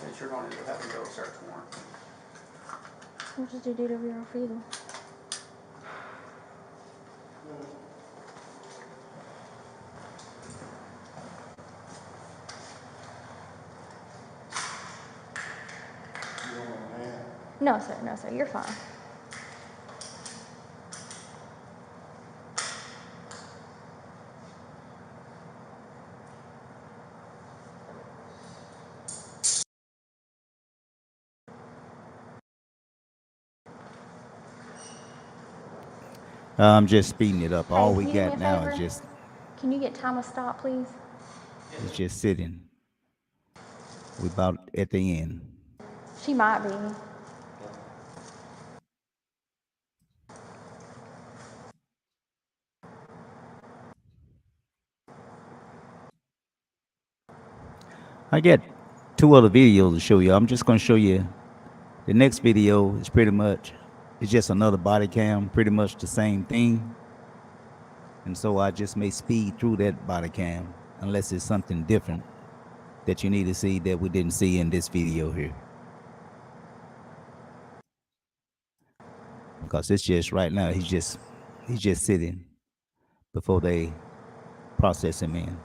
That you're going to have to go search warrant. We'll just do DWI for you. No, sir. No, sir. You're fine. I'm just speeding it up. All Hey, we can you do me got a now favor? is just Can you get time of stop, please? it's just sitting. We about at the end. She might be. I got 2 other videos to show you. I'm just going to show you the next video is pretty much, it's just another body cam, pretty much the same thing. And so I just may speed through that body cam unless it's something different that you need to see that we didn't see in this video here. Because it's just right now, he's just sitting before they process him in.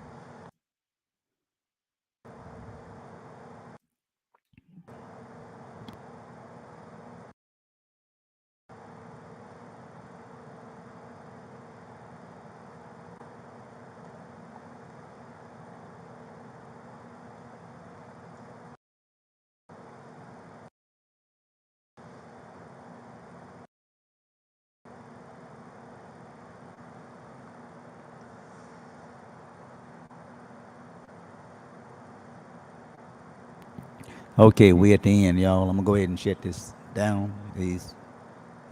Okay, we at the end, y'all. I'm gonna go ahead and shut this down. He's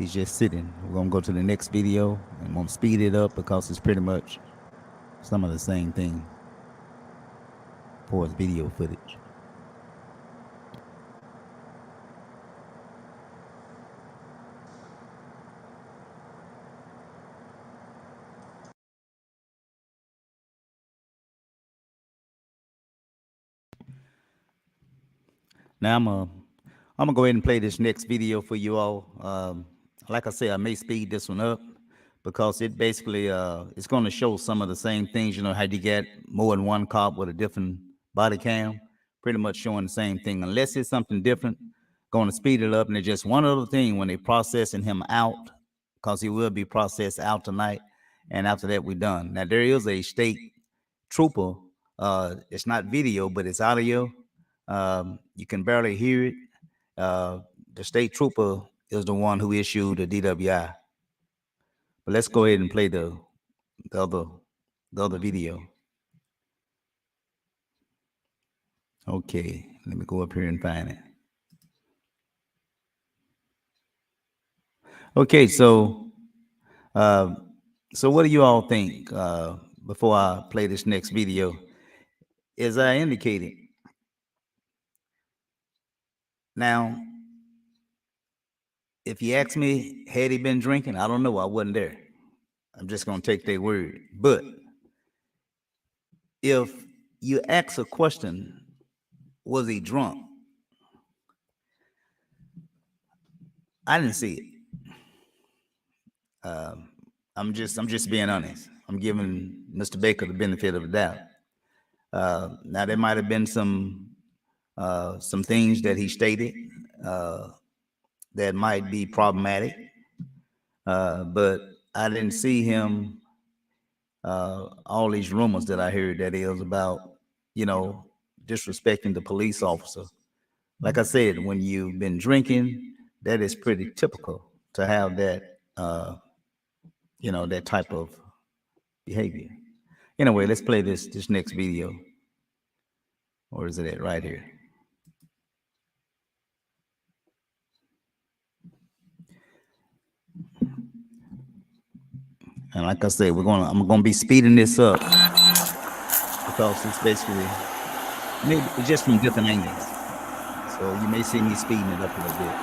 just sitting. We're gonna go to the next video and I'm gonna speed it up because it's pretty much some of the same thing for his video footage. Now I'm gonna go ahead and play this next video for you all. Like I said, I may speed this one up because it basically it's going to show some of the same things. You know how you get more than one cop with a different body cam, pretty much showing the same thing. Unless it's something different, going to speed it up. And it's just one other thing when they processing him out, because he will be processed out tonight. And after that, we're done. Now there is a state trooper. It's not video, but it's audio. You can barely hear it. The state trooper is the one who issued the DWI. But let's go ahead and play the other video. Okay, let me go up here and find it. Okay, so what do you all think before I play this next video? As I indicated, now, if you ask me, had he been drinking, I don't know. I wasn't there. I'm just going to take their word. But if you ask a question, was he drunk? I didn't see it. I'm just being honest. I'm giving Mr. Baker the benefit of the doubt. Now there might have been some things that he stated that might be problematic, but I didn't see him. All these rumors that I heard that is about, disrespecting the police officer. Like I said, when you've been drinking, that is pretty typical to have that, that type of behavior. Anyway, let's play this next video. Or is it right here? And like I said, I'm gonna be speeding this up because it's basically maybe it's just from different angles. So you may see me speeding it up a little bit.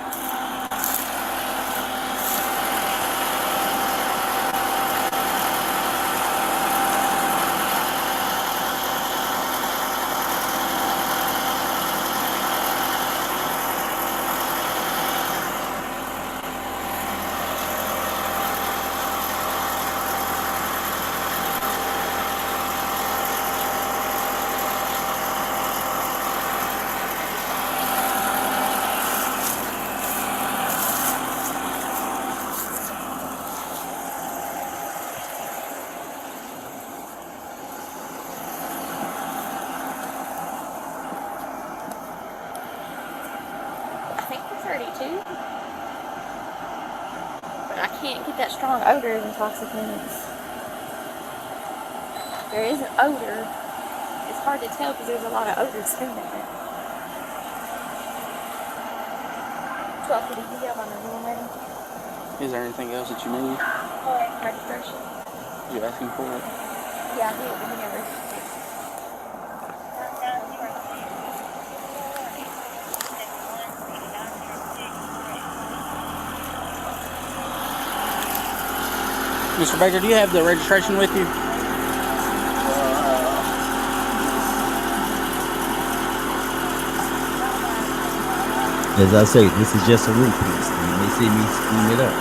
But I can't get that strong odor of intoxicants. There is an odor. It's hard to tell because there's a lot of odors in there. 12:50, you got my number one ready? Is there anything else that you need? Registration. You asking for it? Yeah, I did, but he never. Mr. Baker, do you have the registration with you? As I say, this is just a root piece. You may see me speeding it up.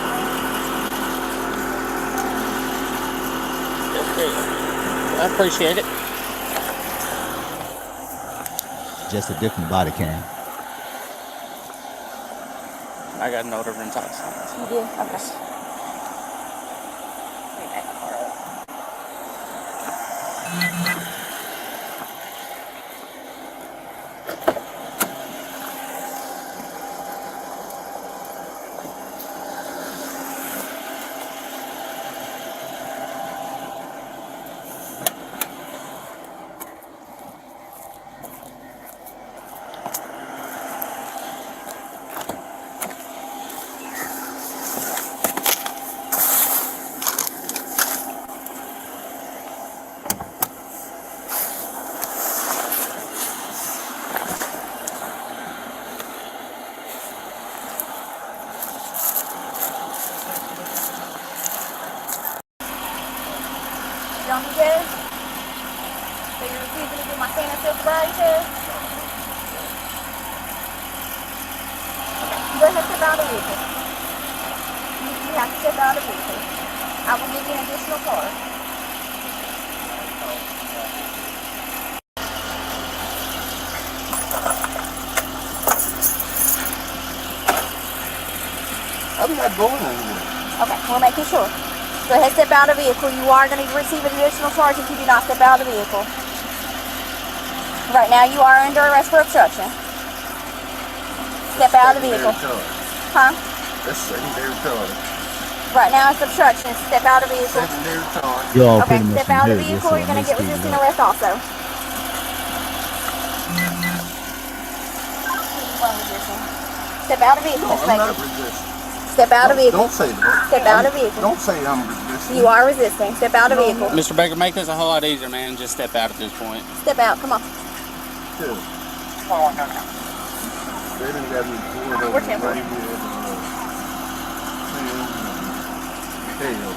I appreciate it. Just a different body cam. I got an odor of intoxicants. You did? Okay. Wait, back up. On me, Judge? So you're refusing to do my standard sobriety test? Okay. Go ahead and step out of the vehicle. You have to step out of the vehicle. I will give you an additional card. I'm not going anywhere. Okay, we're making sure. Go ahead and step out of the vehicle. You are going to receive an additional charge if you do not step out of the vehicle. Right now, you are under arrest for obstruction. Step out of the vehicle. Huh? That's secondary charge. Right now, it's obstruction. Step out of the vehicle. Secondary charge. You all Okay, pretty much step out of the inherit this, vehicle. so You're going to I may get speed it resisting up. arrest also. Step out of the vehicle, No, Mr. I'm not Baker. resisting. Step out of the vehicle. Don't say that. Step out of the vehicle. Don't say I'm resisting. You are resisting. Step out of the vehicle. Mr. Baker, make this a whole lot easier, man. Just step out at this point. Step out. Come on. They done got me pulled over We're temporary. right here. Hell.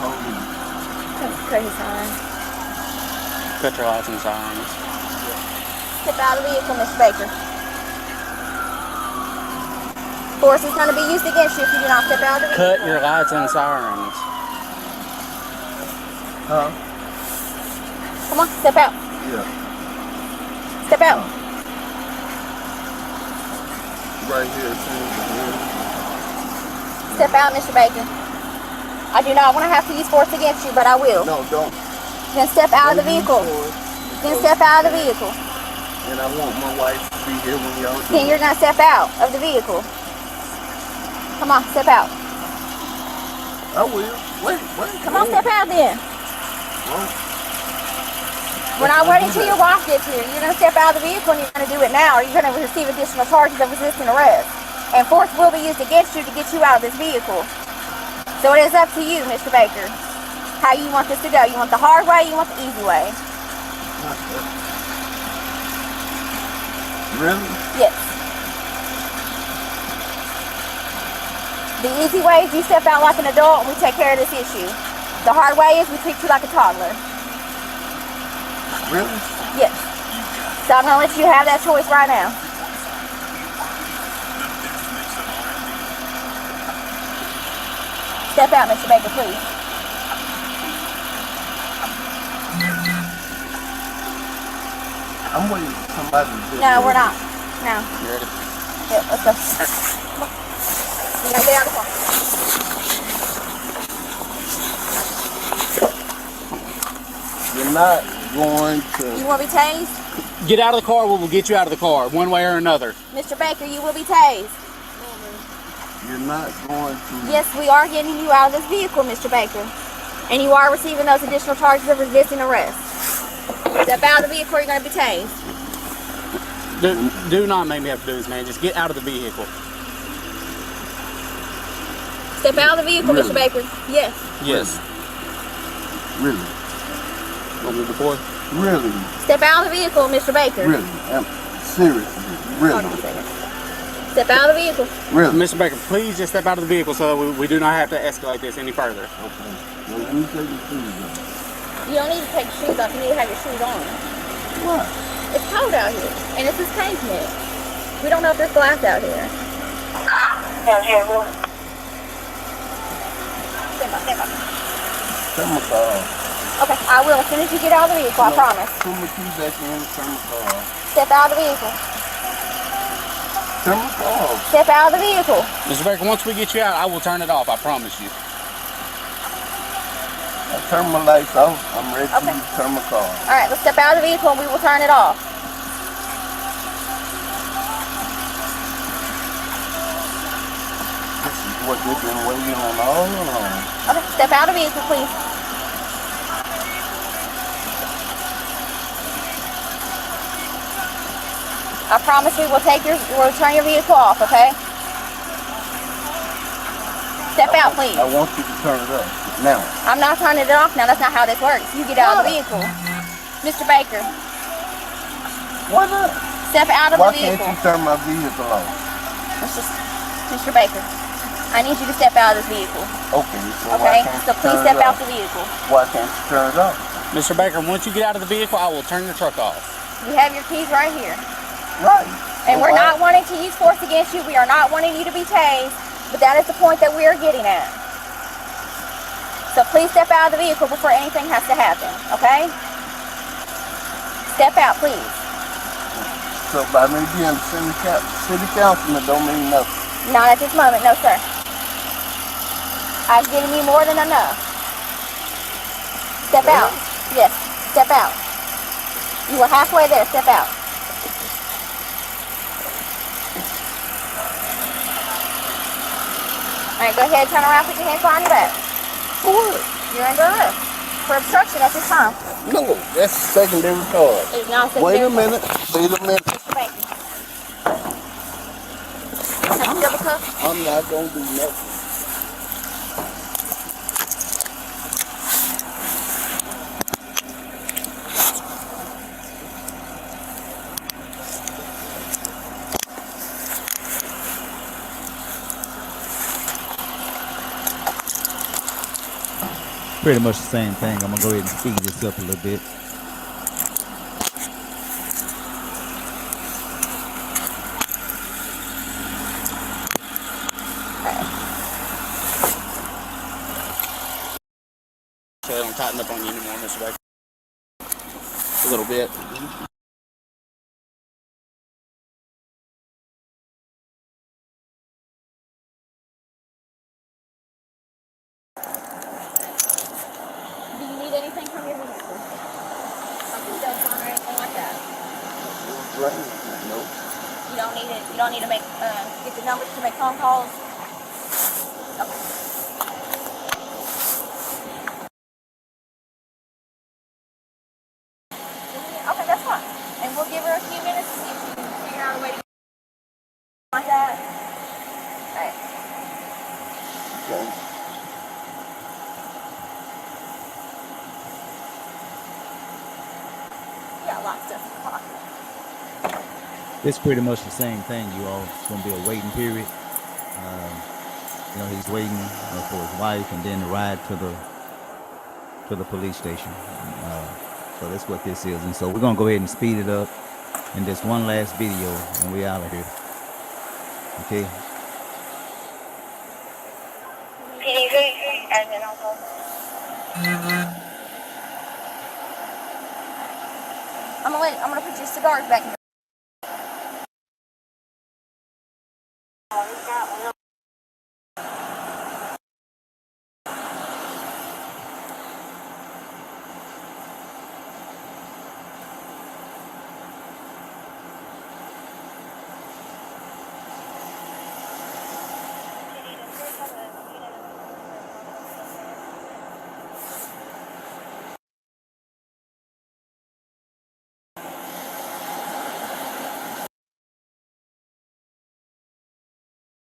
Holy. Cut his sign. Cut your lights and sirens. Step out of the vehicle, Mr. Baker. Force is going to be used against you if you do not step out of the vehicle. Cut your lights and sirens. Huh? Come on, step out. Yeah. Step out. Right here. Step out, Mr. Baker. I do not want to have to use force against you, but I will. No, don't. Then step out of the vehicle. Then step out of the vehicle. And I want my wife to be here when y'all do Then it. you're going to step out of the vehicle. Come on, step out. I will. Wait. Come on, step out then. Well, We're not waiting until your wife gets here. You're going to step out of the vehicle and you're going to do it now, or you're going to receive additional charges of resisting arrest. and force will be used against you to get you out of this vehicle. So it is up to you, Mr. Baker, how you want this to go. You want the hard way, you want the easy way? Really? Yes. The easy way is you step out like an adult and we take care of this issue. The hard way is we treat you like a toddler. Really? Yes. So I'm gonna let you have that choice right now. Step out, Mr. Baker, please. I'm waiting for somebody to do No, we're not. No. You ready? Yep, let's go. You gotta get out of the car. You're not going to. You want to be tased? Get out of the car, we'll get you out of the car, one way or another. Mr. Baker, you will be tased. You're not going to. Yes, we are getting you out of this vehicle, Mr. Baker. And you are receiving those additional charges of resisting arrest. Step out of the vehicle, you're going to be tased. Do not make me have to do this, man. Just get out of the vehicle. Step out of the vehicle, Really? Mr. Baker. Yes. Yes. Really? Want me to deploy? Really? Step out of the vehicle, Mr. Baker. Really? Seriously? Really? Hold on a second. Step out of the vehicle. Really? Mr. Baker, please just step out of the vehicle so we do not have to escalate this any further. Okay. Well, let me take your shoes off. You don't need to take your shoes off. You need to have your shoes on. What? It's cold out here, and it's this pavement. We don't know if there's glass out here. Stand by, stand by. Turn my car off. Okay, I will as soon as you get out of the vehicle, I promise. Put my keys back in, turn my car off. Step out of the vehicle. Turn my car off. Step out of the vehicle. Mr. Baker, once we get you out, I will turn it off, I promise you. I turn my lights off. I'm ready Okay. to turn my car off. All right, let's step out of the vehicle and we will turn it off. This is what they've been waiting on all along. Okay, step out of the vehicle, please. I promise we'll turn your vehicle off, okay? Step out, please. I want you to turn it up. Now. I'm not turning it off now. That's not how this works. You get out of the vehicle. Mr. Baker, Why not? step out of Why the can't vehicle. you turn my vehicle off? Mr. Baker, I need you to step out of this vehicle. Okay, so Okay? why can't So you please turn step it out off? the vehicle. Why can't you turn it off? Mr. Baker, once you get out of the vehicle, I will turn your truck off. You have your keys right here. Right. And So we're why- not wanting to use force against you. We are not wanting you to be tased. But that is the point that we are getting at. So please step out of the vehicle before anything has to happen, okay? Step out, please. So by me being the city councilman don't mean nothing. Not at this moment, no sir. I've given you more than enough. Step out. Yes, step out. You were halfway there, step out. All right, go ahead, turn around, put your hands behind your back. For what? You're under arrest for obstruction at this time. No, that's a secondary card. It's not a Wait a secondary minute. Wait a minute. Mr. Baker. Have you double cuff? I'm not gonna do nothing. Pretty much the same thing. I'm gonna go ahead and speed this up a little bit. So they don't tighten up on you anymore, Mr. Baker. A little bit. Do you need anything from your vehicle? Like a cell phone or anything like that? Right? Nope. You don't need it. You don't need to make get the numbers to make phone calls. Okay. Okay, that's fine. And we'll give her a few minutes to see if she can figure out a way to get like that. Yeah, a lot of stuff in the pocket. It's pretty much the same thing, you all. It's gonna be a waiting period. You know, he's waiting for his wife and then the ride to the police station. So that's what this is. And so we're gonna go ahead and speed it up in this one last video and we out of here. Okay. I'm gonna put your cigars back in.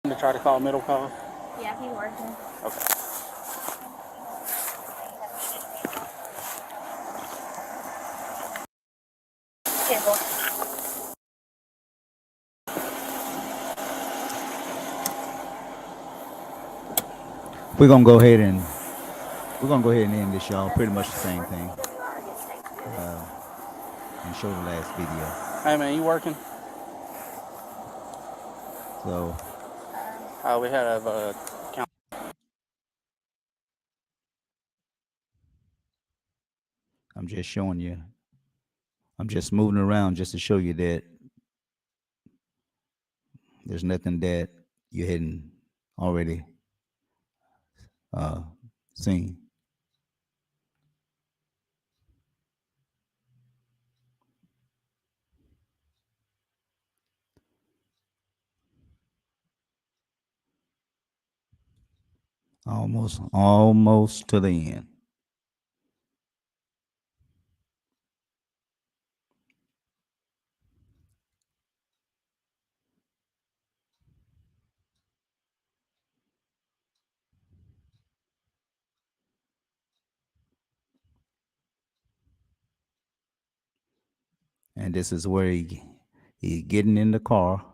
To try to call middle call. Yeah, he's working. Okay. We're gonna go ahead and end this, y'all. Pretty much the same thing. And show the last video. Hey man, you working? So We had a I'm just showing you. I'm just moving around just to show you that there's nothing that you hadn't already seen. Almost to the end. And this is where he getting in the car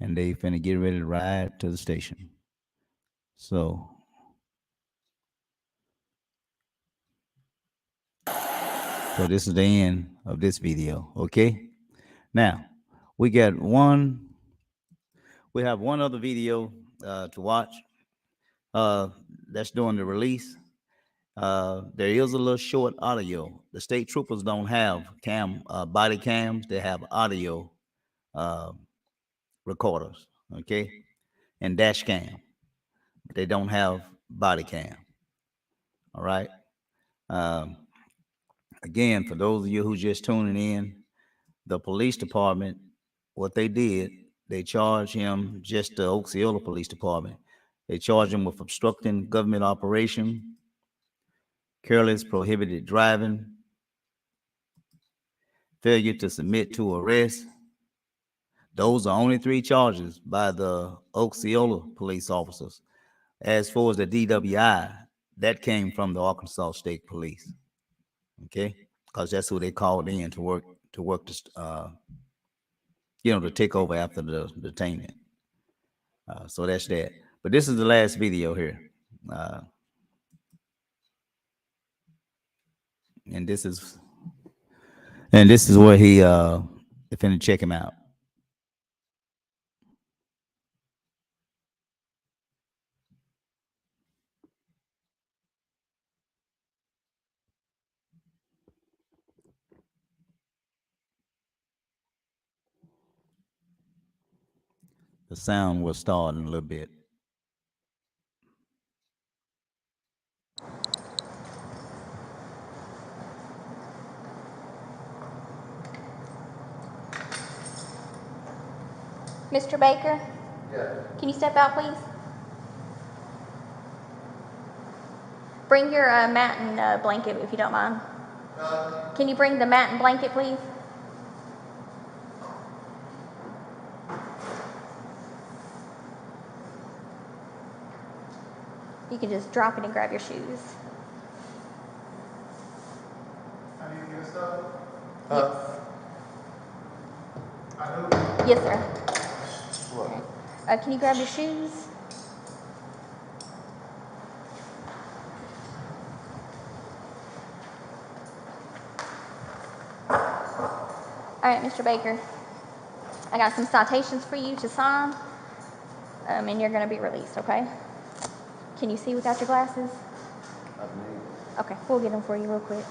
and they finna get ready to ride to the station. So this is the end of this video, okay? Now, we have one other video to watch. That's during the release. There is a little short audio. The state troopers don't have body cams. They have audio recorders, okay, and dash cam. They don't have body cam. All right. Again, for those of you who just tuning in, the police department, what they did, they charged him, just the Osceola Police Department. They charged him with obstructing government operation, careless prohibited driving, failure to submit to arrest. Those are only 3 charges by the Osceola police officers. As far as the DWI, that came from the Arkansas State Police. Okay, because that's who they called in to work this, to take over after the detainment. So that's that. But this is the last video here, and this is where he finna check him out. The sound will start in a little bit. Mr. Baker? Yeah. Can you step out, please? Bring your mat and blanket, if you don't mind. Can you bring the mat and blanket, please? You can just drop it and grab your shoes. I need to get stuff. Yes, sir. What? Can you grab your shoes? All right, Mr. Baker. I got some citations for you to sign, and you're going to be released, okay? Can you see without your glasses? I need. Okay, we'll get them for you real quick.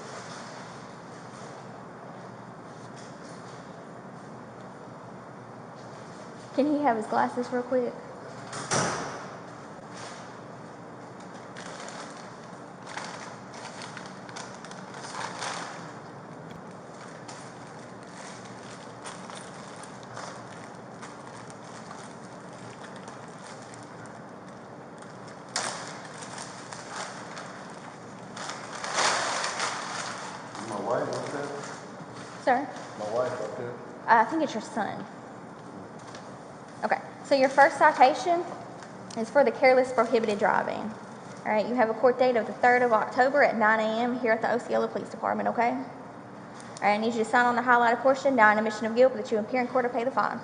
Can he have his glasses real quick? My wife up there? Sir? My wife up there? I think it's your son. Okay, so your first citation is for the careless prohibited driving. All right, you have a court date of the 3rd of October at 9 a.m. here at the Osceola Police Department, okay? All right, I need you to sign on the highlighted portion, now an admission of guilt, that you appear in court or pay the fine.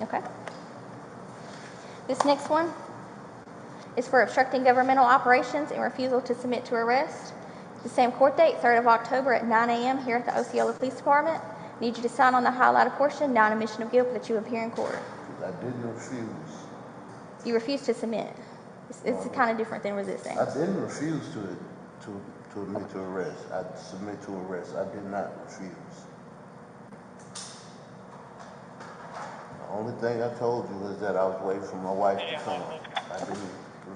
Okay. This next one is for obstructing governmental operations and refusal to submit to arrest. The same court date, 3rd of October at 9 a.m. here at the Osceola Police Department. Need you to sign on the highlighted portion, now an admission of guilt, that you appear in court. I didn't refuse. You refuse to submit. It's kind of different than resisting. I didn't refuse to admit to arrest. I submit to arrest. I did not refuse. The only thing I told you is that I was waiting for my wife to come. I didn't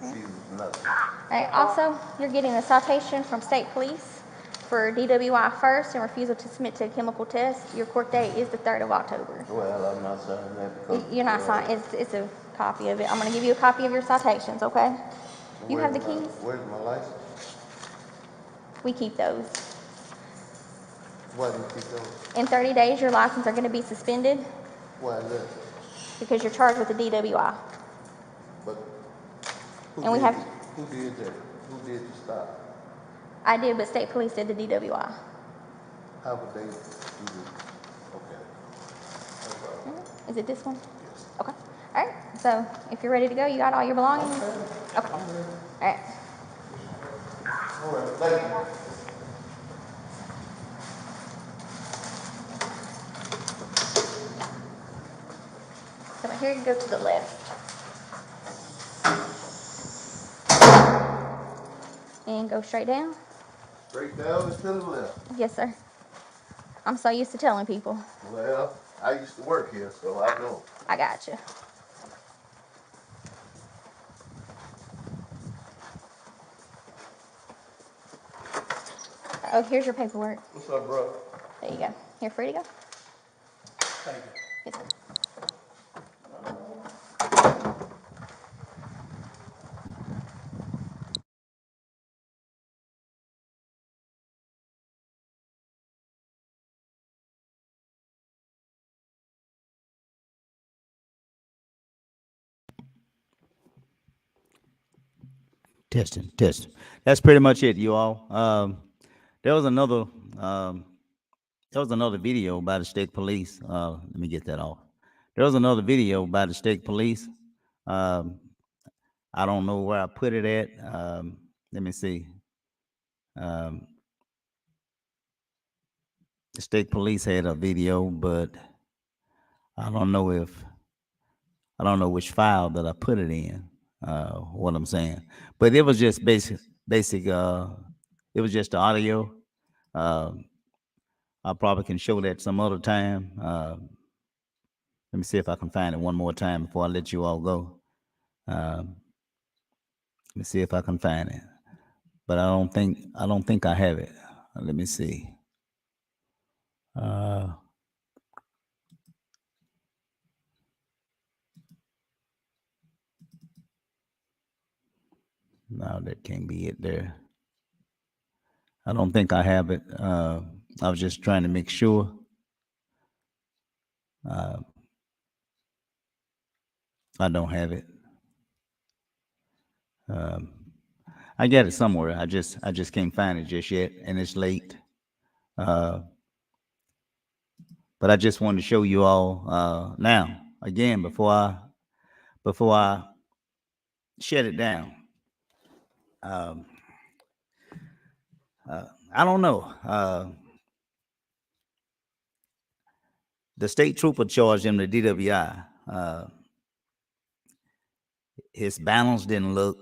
refuse nothing. All right, also, you're getting a citation from state police for DWI first and refusal to submit to a chemical test. Your court date is the 3rd of October. Well, I'm not signing that because... You're not signing, it's a copy of it. I'm gonna give you a copy of your citations, okay? You have the keys? Where's my license? We keep those. Why do you keep those? In 30 days, your license are gonna be suspended Why is that? because you're charged with a DWI. But And we have, who did that? Who did the stop? I did, but state police did the DWI. How would they do this? Okay. No problem. Is it this one? Yes. Okay. All right. So if you're ready to go, you got all your belongings? Okay. All right. All right, thank you. So here you go to the left. And go straight down. Straight down and to the left. Yes, sir. I'm so used to telling people. Well, I used to work here, so I know. I got you. Oh, here's your paperwork. What's up, bro? There you go. You're free to go. Thank you. Yes, sir. Testing, testing. That's pretty much it, you all. There was another video by the state police. Let me get that off. There was another video by the state police. Um, I don't know where I put it at. Let me see. Um, the state police had a video, but I don't know which file that I put it in. What I'm saying, but it was just basic. It was just the audio. I probably can show that some other time. Let me see if I can find it one more time before I let you all go. Let me see if I can find it, but I don't think I have it. Let me see. No, that can't be it there. I don't think I have it. I was just trying to make sure. I don't have it. I got it somewhere. I just can't find it just yet, and it's late. Uh, but I just wanted to show you all now again before I shut it down. Um, I don't know. The state trooper charged him the DWI. His balance didn't look.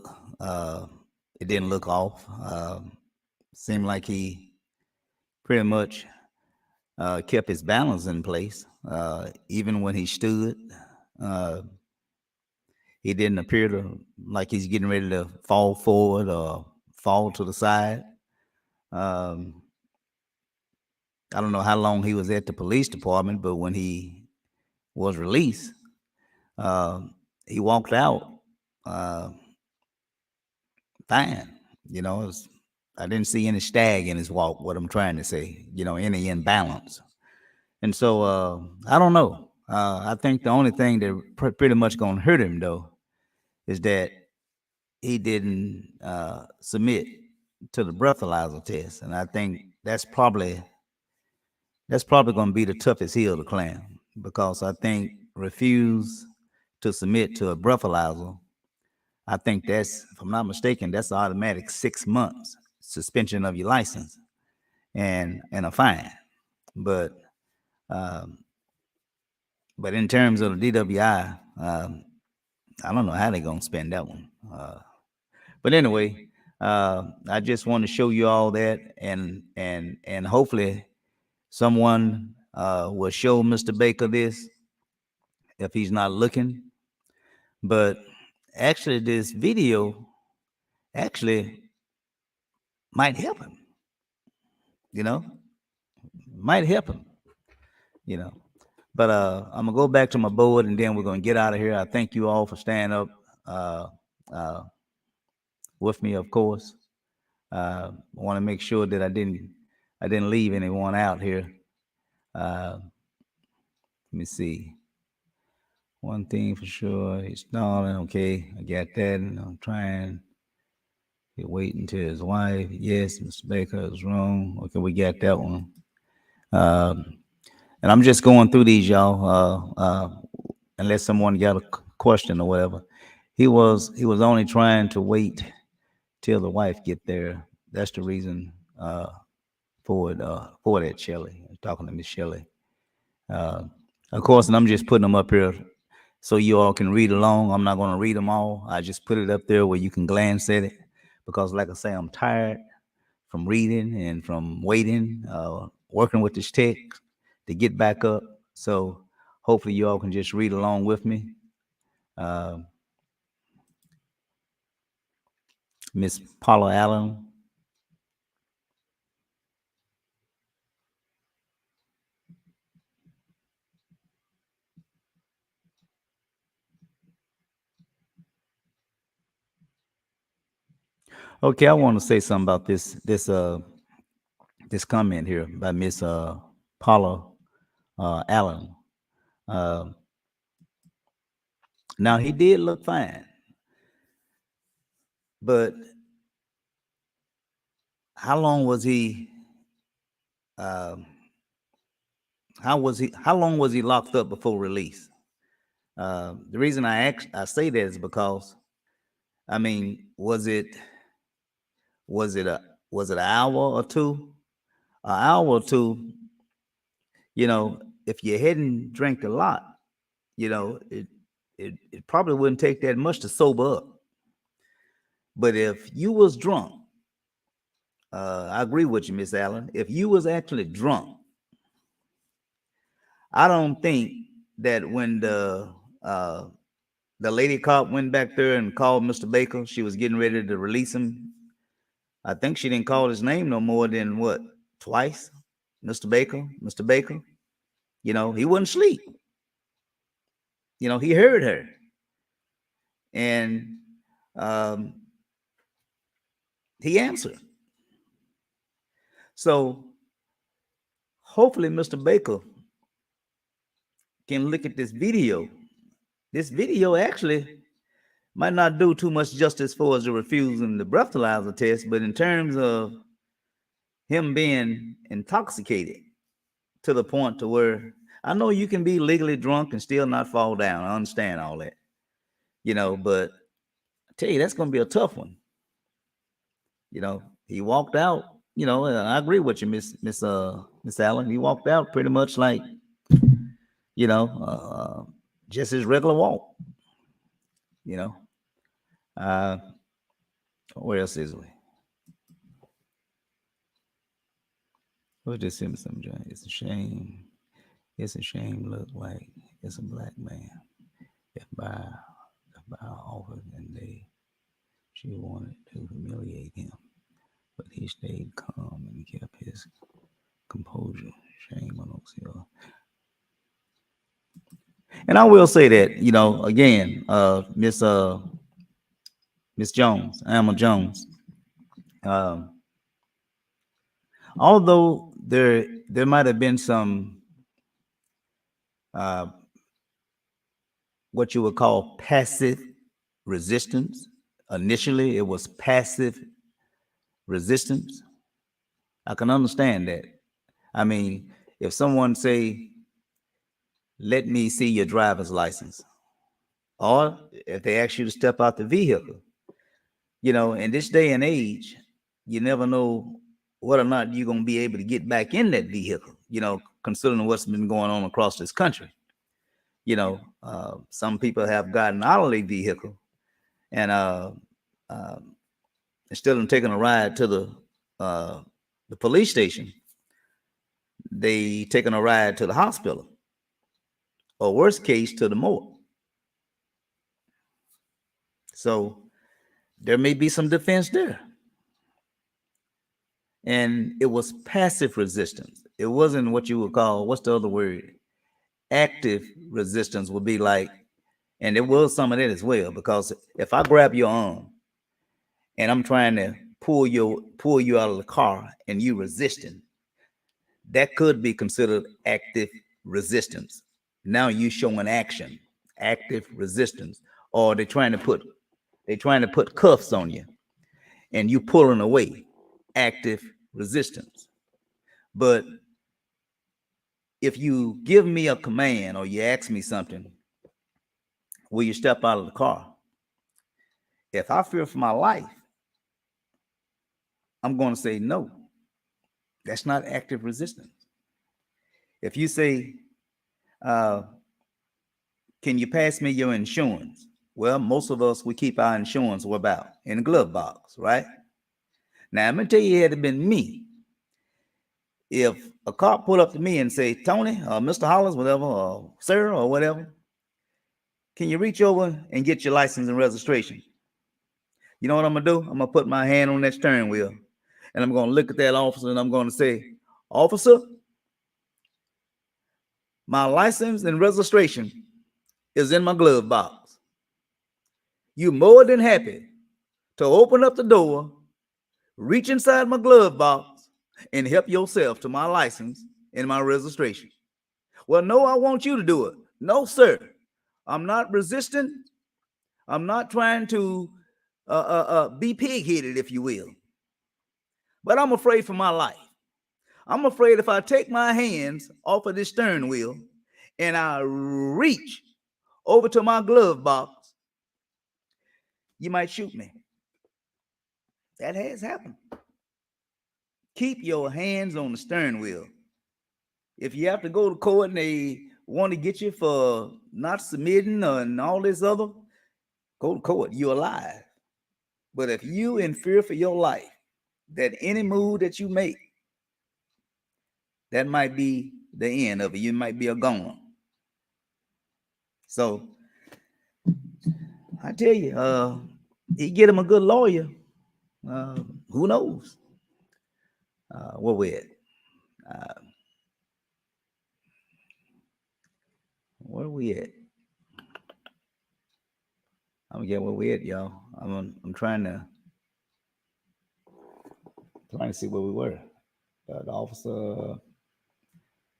It didn't look off. Seemed like he pretty much kept his balance in place, even when he stood. Uh, he didn't appear to like he's getting ready to fall forward or fall to the side. Um, I don't know how long he was at the police department, but when he was released, uh, he walked out uh, fine. You know, I didn't see any stag in his walk. What I'm trying to say, any imbalance. And so I don't know. I think the only thing that pretty much gonna hurt him though is that he didn't submit to the breathalyzer test, and I think that's probably going to be the toughest hill to climb, because I think refuse to submit to a breathalyzer. I think that's, if I'm not mistaken, that's automatic 6 months suspension of your license and a fine. But in terms of the DWI, I don't know how they're gonna spend that one. But anyway, I just want to show you all that, and hopefully someone will show Mr. Baker this if he's not looking. But actually, this video actually might help him. Might help him. But I'm gonna go back to my board, and then we're gonna get out of here. I thank you all for staying up uh, with me, of course. I want to make sure that I didn't leave anyone out here. Let me see. One thing for sure, he's stalling. Okay, I got that. And I'm trying. He's waiting to his wife. Yes, Mr. Baker is wrong. Okay, we got that one. And I'm just going through these, y'all. Unless someone got a question or whatever. He was only trying to wait till the wife get there. That's the reason for that, Shelley. I'm talking to Miss Shelley. Of course, and I'm just putting them up here so you all can read along. I'm not going to read them all. I just put it up there where you can glance at it, because, like I say, I'm tired from reading and from waiting, working with this tech to get back up. So hopefully you all can just read along with me. Miss Paula Allen. Okay, I want to say something about this comment here by Miss Paula Allen. Now, he did look fine, but how long was he? How long was he locked up before release? The reason I say that is because, I mean, was it an hour or two? An hour or two, if you hadn't drank a lot, it probably wouldn't take that much to sober up. But if you was drunk, I agree with you, Miss Allen. If you was actually drunk, I don't think that when the lady cop went back there and called Mr. Baker, she was getting ready to release him. I think she didn't call his name no more than what, twice? Mr. Baker, Mr. Baker. He wouldn't sleep. He heard her. And he answered. So hopefully Mr. Baker can look at this video. This video actually might not do too much justice for us to refusing the breathalyzer test, but in terms of him being intoxicated to the point to where I know you can be legally drunk and still not fall down. I understand all that, but I tell you, that's going to be a tough one. He walked out, and I agree with you, Miss Allen. He walked out pretty much like, just his regular walk, where else is we? What's this him some joint? It's a shame. It's a shame. Look like it's a black man. If by offered and she wanted to humiliate him, but he stayed calm and kept his composure. Shame on Osceola. And I will say that, again, Miss Jones, Alma Jones. Although there might have been some what you would call passive resistance. Initially, it was passive resistance. I can understand that. I mean, if someone say, let me see your driver's license, or if they ask you to step out the vehicle, in this day and age, you never know whether or not you're going to be able to get back in that vehicle, considering what's been going on across this country. Some people have gotten out of their vehicle and instead of taking a ride to the police station, they taking a ride to the hospital, or worst case, to the morgue. So there may be some defense there. And it was passive resistance. It wasn't what you would call, what's the other word? Active resistance would be like, and there was some of that as well, because if I grab your arm and I'm trying to pull you out of the car and you resisting, that could be considered active resistance. Now you showing action, active resistance, or they're trying to put cuffs on you and you pulling away, active resistance. But if you give me a command or you ask me something, will you step out of the car? If I fear for my life, I'm going to say no. That's not active resistance. If you say, can you pass me your insurance? Well, most of us, we keep our insurance about in a glove box, right? Now, I'm going to tell you, it had been me. If a cop pulled up to me and say, Tony, or Mr. Hollins, whatever, or sir, or whatever, can you reach over and get your license and registration? You know what I'm going to do? I'm going to put my hand on that steering wheel, and I'm going to look at that officer, and I'm going to say, officer, my license and registration is in my glove box. You're more than happy to open up the door, reach inside my glove box, and help yourself to my license and my registration. Well, no, I want you to do it. No, sir. I'm not resisting. I'm not trying to be pig-headed, if you will. But I'm afraid for my life. I'm afraid if I take my hands off of this steering wheel and I reach over to my glove box, you might shoot me. That has happened. Keep your hands on the steering wheel. If you have to go to court and they want to get you for not submitting and all this other, go to court. You're alive. But if you in fear for your life, that any move that you make, that might be the end of it. You might be a goner. So I tell you, he get him a good lawyer. Who knows? Where we at? Where we at? I'm gonna get where we at, y'all. I'm trying to see where we were. The officer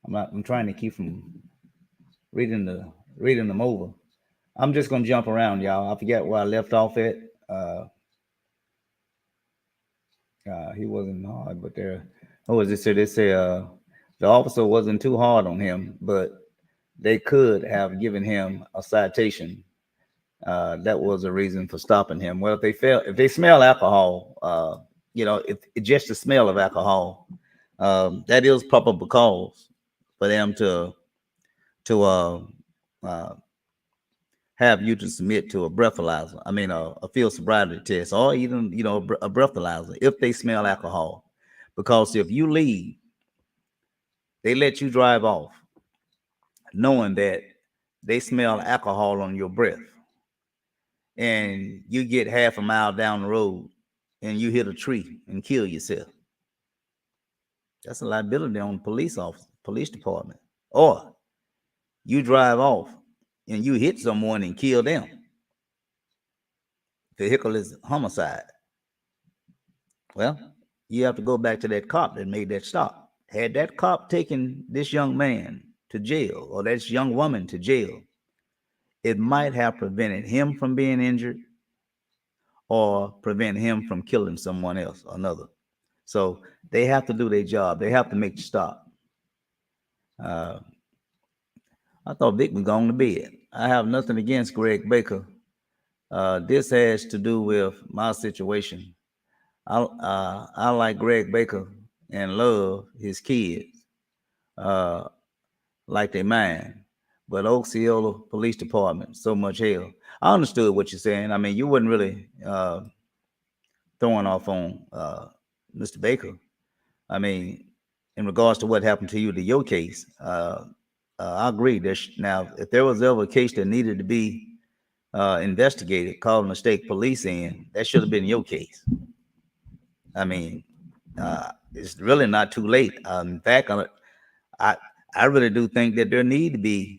I'm trying to keep from reading them over. I'm just gonna jump around, y'all. I forget where I left off at. He wasn't hard, but there. What was it? So they say the officer wasn't too hard on him, but they could have given him a citation. That was a reason for stopping him. Well, if they smell alcohol, if it's just the smell of alcohol, that is probable cause for them to have you to submit to a breathalyzer. I mean, a field sobriety test, or even a breathalyzer if they smell alcohol. Because if you leave, they let you drive off, knowing that they smell alcohol on your breath, and you get half a mile down the road and you hit a tree and kill yourself. That's a liability on the police department. Or you drive off and you hit someone and kill them. Vehicle is homicide. Well, you have to go back to that cop that made that stop. Had that cop taken this young man to jail or this young woman to jail, it might have prevented him from being injured or prevent him from killing someone else or another. So they have to do their job. They have to make the stop. I thought Vic was going to bed. I have nothing against Greg Baker. This has to do with my situation. I like Greg Baker and love his kids like they mine. But Osceola Police Department, so much hell. I understood what you're saying. I mean, you wasn't really throwing off on Mr. Baker. I mean, in regards to what happened to you to your case, I agree. Now, if there was ever a case that needed to be investigated, calling the state police in, that should have been your case. I mean, it's really not too late. In fact, I really do think that there need to be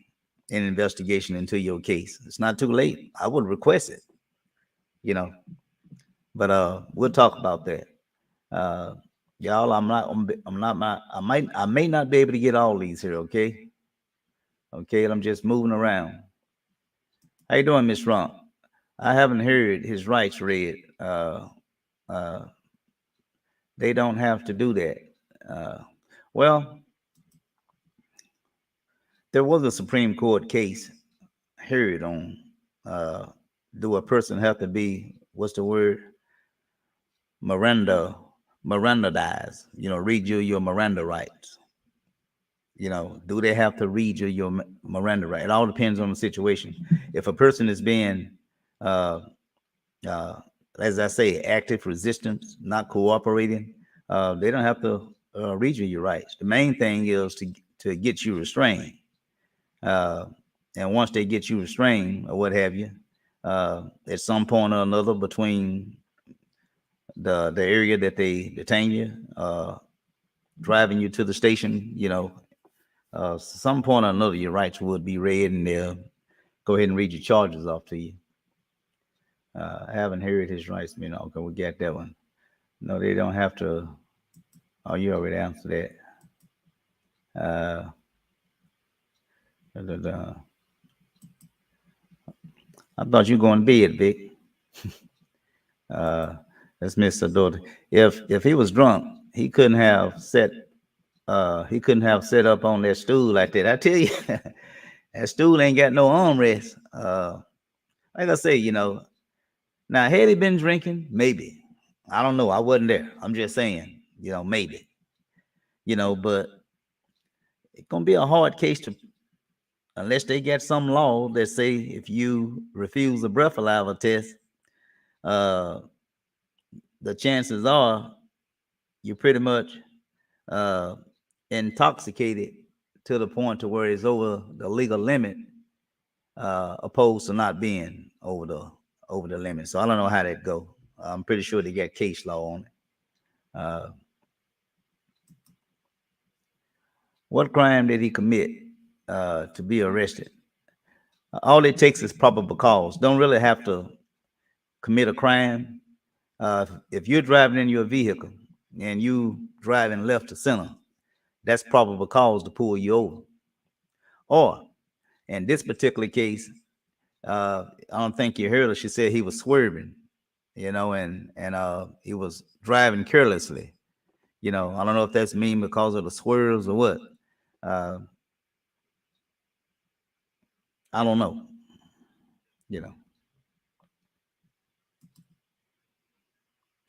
an investigation into your case. It's not too late. I would request it, but we'll talk about that. Y'all, I may not be able to get all these here. Okay. I'm just moving around. How you doing, Miss Rump? I haven't heard his rights read. They don't have to do that. Well, there was a Supreme Court case heard on do a person have to be, what's the word? Mirandized, read you your Miranda rights. Do they have to read you your Miranda right? It all depends on the situation. If a person is being, as I say, active resistance, not cooperating, they don't have to read you your rights. The main thing is to get you restrained. And once they get you restrained or what have you, at some point or another between the area that they detain you, driving you to the station, some point or another, your rights would be read, and they'll go ahead and read your charges off to you. I haven't heard his rights, okay, we got that one. No, they don't have to. Oh, you already answered that. I thought you were going to bed, Vic. That's Mr. Doty. If he was drunk, he couldn't have set up on that stool like that. I tell you, that stool ain't got no armrest. Like I say, now had he been drinking, maybe. I don't know. I wasn't there. I'm just saying, maybe. But it's gonna be a hard case to, unless they get some law that say if you refuse a breathalyzer test, the chances are you're pretty much intoxicated to the point to where it's over the legal limit, opposed to not being over the limit. So I don't know how that go. I'm pretty sure they got case law on it. What crime did he commit to be arrested? All it takes is probable cause. Don't really have to commit a crime. If you're driving in your vehicle and you driving left to center, that's probable cause to pull you over. Or in this particular case, I don't think you heard her. She said he was swerving, and he was driving carelessly. I don't know if that's mean because of the swerves or what. I don't know.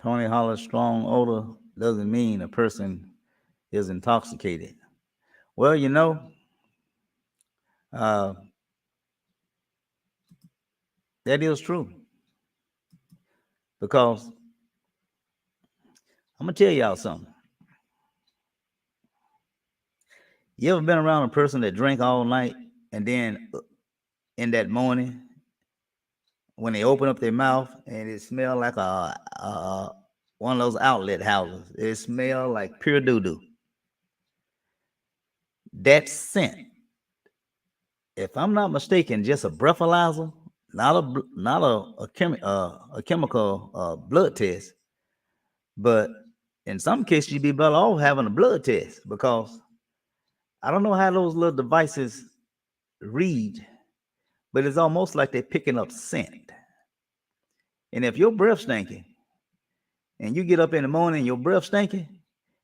Tony Hollis strong odor doesn't mean a person is intoxicated. Well, that is true. Because I'm going to tell y'all something. You ever been around a person that drink all night and then in that morning when they open up their mouth and it smell like one of those outlet houses? It smell like pure doo-doo. That scent, if I'm not mistaken, just a breathalyzer, not a chemical blood test. But in some cases, you'd be better off having a blood test, because I don't know how those little devices read, but it's almost like they're picking up scent. And if your breath stinking and you get up in the morning and your breath stinking,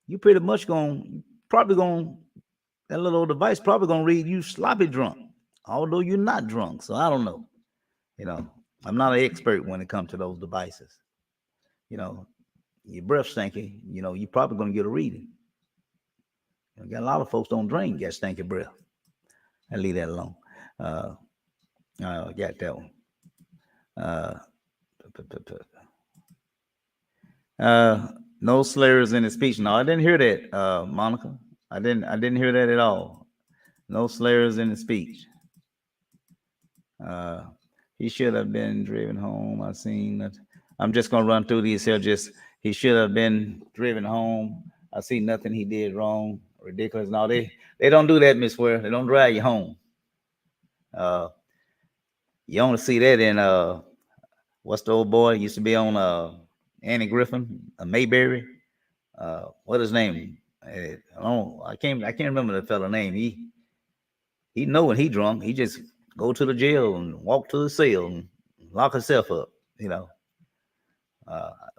you pretty much that little device probably gonna read you sloppy drunk, although you're not drunk. So I don't know. I'm not an expert when it comes to those devices. Your breath stinking, you're probably gonna get a reading. Got a lot of folks don't drink, get stinky breath. I leave that alone. Got that one. No slurs in the speech. No, I didn't hear that, Monica. I didn't hear that at all. No slurs in the speech. He should have been driven home. I seen that. I'm just gonna run through these here. He should have been driven home. I see nothing he did wrong. Ridiculous. No, they don't do that, Miss Ware. They don't drive you home. You only see that in what's the old boy used to be on Annie Griffin, Mayberry. What his name? I can't remember the fella name. He know when he drunk. He just go to the jail and walk to the cell and lock himself up.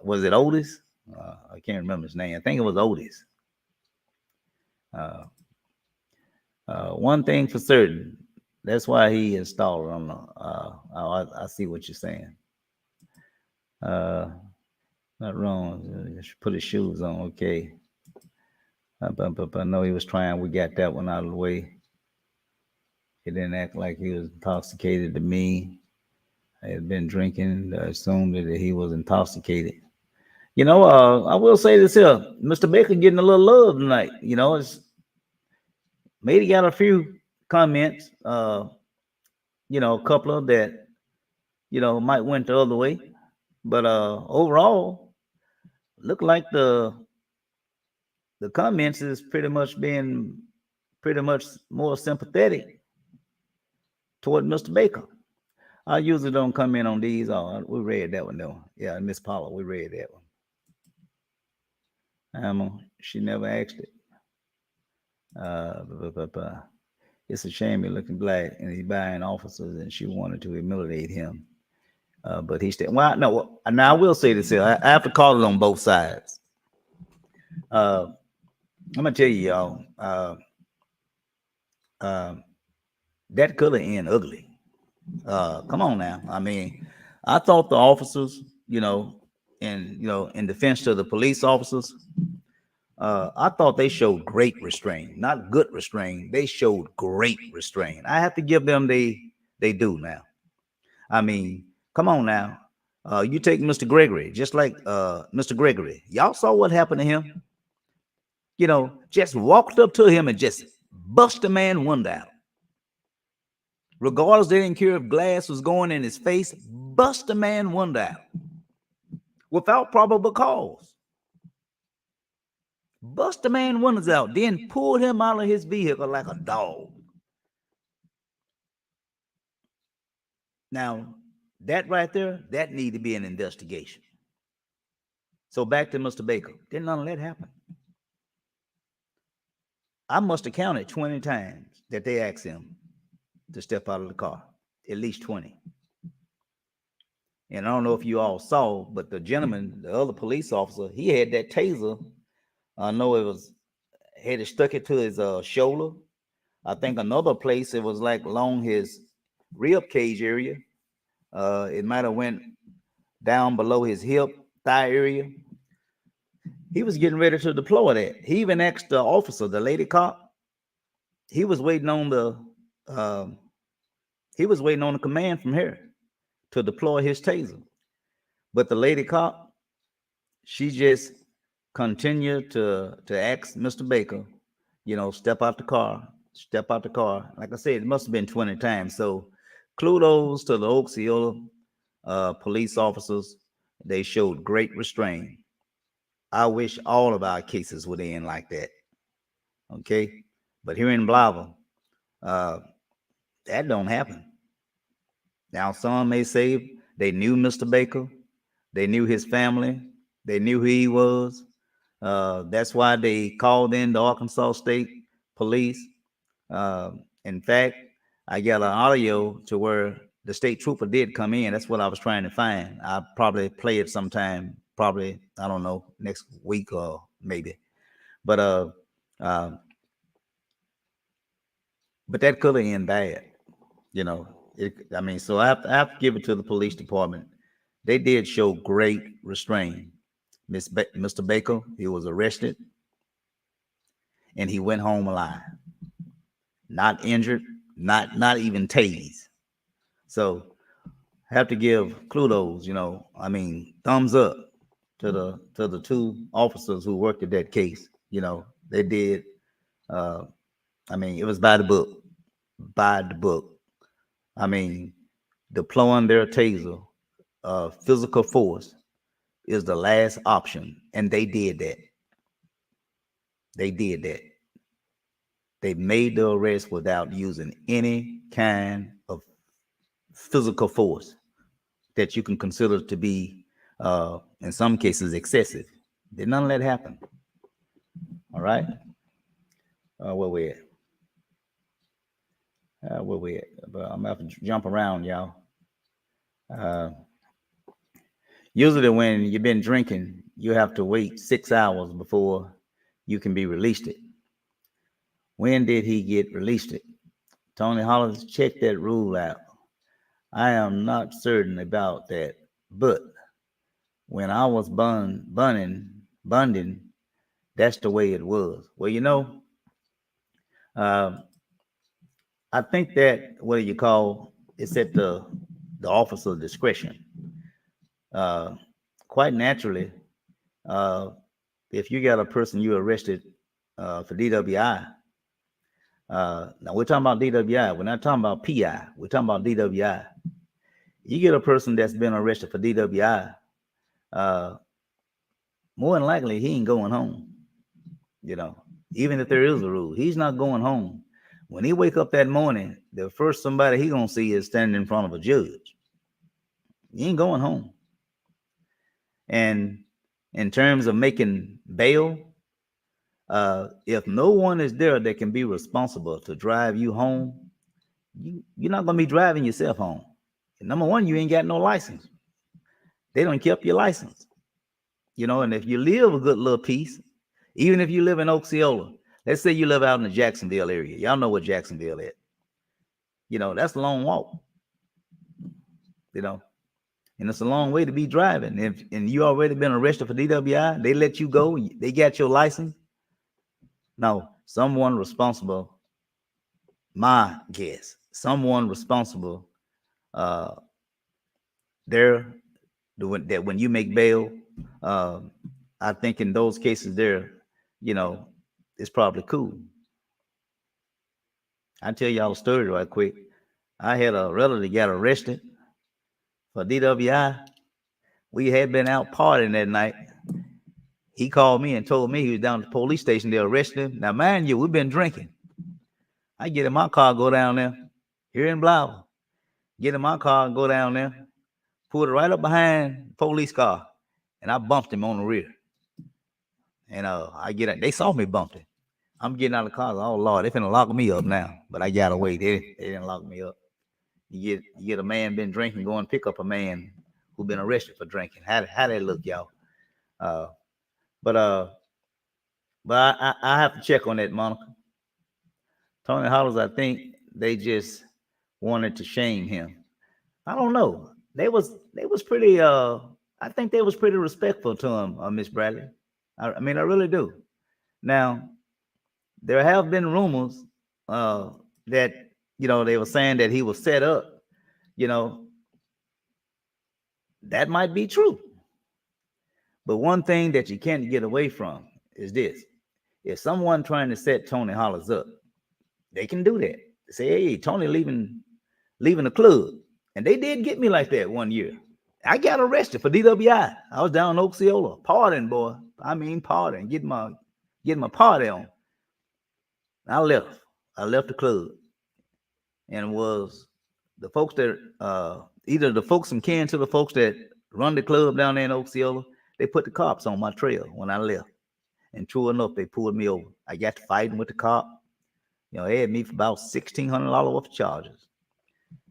Was it Otis? I can't remember his name. I think it was Otis. One thing for certain, that's why he installed it on the. I see what you're saying. Not wrong. Put his shoes on. Okay. But I know he was trying. We got that one out of the way. He didn't act like he was intoxicated to me. I had been drinking. I assumed that he was intoxicated. I will say this here. Mr. Baker getting a little love tonight. It's maybe got a few comments. A couple of that, might went the other way. But overall, look like the comments is pretty much more sympathetic toward Mr. Baker. I usually don't comment on these. We read that one though. Yeah, Miss Paula, we read that one. She never asked it. It's a shame you're looking black and he's buying officers, and she wanted to humiliate him. But he said, well, no, now I will say this here. I have to call it on both sides. I'm going to tell you, y'all, that could have ended ugly. Come on now. I mean, I thought the officers, in defense to the police officers, I thought they showed great restraint, not good restraint. They showed great restraint. I have to give them they do now. I mean, come on now. You take Mr. Gregory, just like Mr. Gregory. Y'all saw what happened to him. Just walked up to him and just bust the man window out. Regardless, they didn't care if glass was going in his face, bust the man window out without probable cause. Bust the man windows out, then pulled him out of his vehicle like a dog. Now, that right there, that need to be an investigation. So back to Mr. Baker. Didn't none of that happen. I must have counted 20 times that they asked him to step out of the car, at least 20. And I don't know if you all saw, but the gentleman, the other police officer, he had that taser. I know had it stuck it to his shoulder. I think another place it was like along his rib cage area. It might have went down below his hip, thigh area. He was getting ready to deploy that. He even asked the officer, the lady cop. He was waiting on the command from her to deploy his taser. But the lady cop, she just continued to ask Mr. Baker, step out the car, step out the car. Like I said, it must have been 20 times. So kudos to the Osceola police officers. They showed great restraint. I wish all of our cases would end like that. Okay. But here in Blythe, that don't happen. Now, some may say they knew Mr. Baker. They knew his family. They knew who he was. That's why they called in the Arkansas State Police. In fact, I got an audio to where the state trooper did come in. That's what I was trying to find. I'll probably play it sometime, probably, I don't know, next week or maybe. But that could have ended bad, so I have to give it to the police department. They did show great restraint. Mr. Baker, he was arrested and he went home alive, not injured, not even tased. So I have to give kudos, thumbs up to the two officers who worked at that case. They did. It was by the book. Deploying their taser, physical force is the last option, and they did that. They made the arrest without using any kind of physical force that you can consider to be, in some cases, excessive. Did none of that happen? All right. Where we at? But I'm gonna have to jump around, y'all. Usually when you've been drinking, you have to wait 6 hours before you can be released. When did he get released? Tony Hollins, check that rule out. I am not certain about that, but when I was bunding, that's the way it was. Well, I think that it's at the officer's discretion. Quite naturally, if you got a person you arrested for DWI, now we're talking about DWI. We're not talking about PI. We're talking about DWI. You get a person that's been arrested for DWI, more than likely he ain't going home. Even if there is a rule, he's not going home. When he wake up that morning, the first somebody he gonna see is standing in front of a judge. He ain't going home. And in terms of making bail, if no one is there that can be responsible to drive you home, you're not gonna be driving yourself home. And number one, you ain't got no license. They don't keep your license. And if you live a good little piece, even if you live in Osceola, let's say you live out in the Jacksonville area. Y'all know what Jacksonville is. That's a long walk. And it's a long way to be driving. And you already been arrested for DWI, they let you go. They got your license. No, someone responsible. My guess, someone responsible. That when you make bail, I think in those cases there, it's probably cool. I'll tell y'all a story right quick. I had a relative got arrested for DWI. We had been out partying that night. He called me and told me he was down at the police station. They arrested him. Now, mind you, we've been drinking. I get in my car, go down there, here in Blythe. Get in my car and go down there, pulled it right up behind the police car, and I bumped him on the rear. And they saw me bumped him. I'm getting out of the car. Oh Lord, they finna lock me up now. But I got away. They didn't lock me up. You get a man been drinking, go and pick up a man who been arrested for drinking. How that look, y'all? Uh, but I have to check on that, Monica. Tony Hollers, I think they just wanted to shame him. I don't know. They was pretty. I think they was pretty respectful to him, Miss Bradley. I mean, I really do. Now, there have been rumors that they were saying that he was set up. That might be true. But one thing that you can't get away from is this: if someone trying to set Tony Hollers up, they can do that. Say, hey, Tony leaving the club. And they did get me like that one year. I got arrested for DWI. I was down in Osceola, partying, boy. I mean, partying, getting my party on. I left the club, and it was the folks that either the folks in Ken to the folks that run the club down there in Osceola. They put the cops on my trail when I left, and true enough, they pulled me over. I got to fighting with the cop. They had me for about $1,600 worth of charges.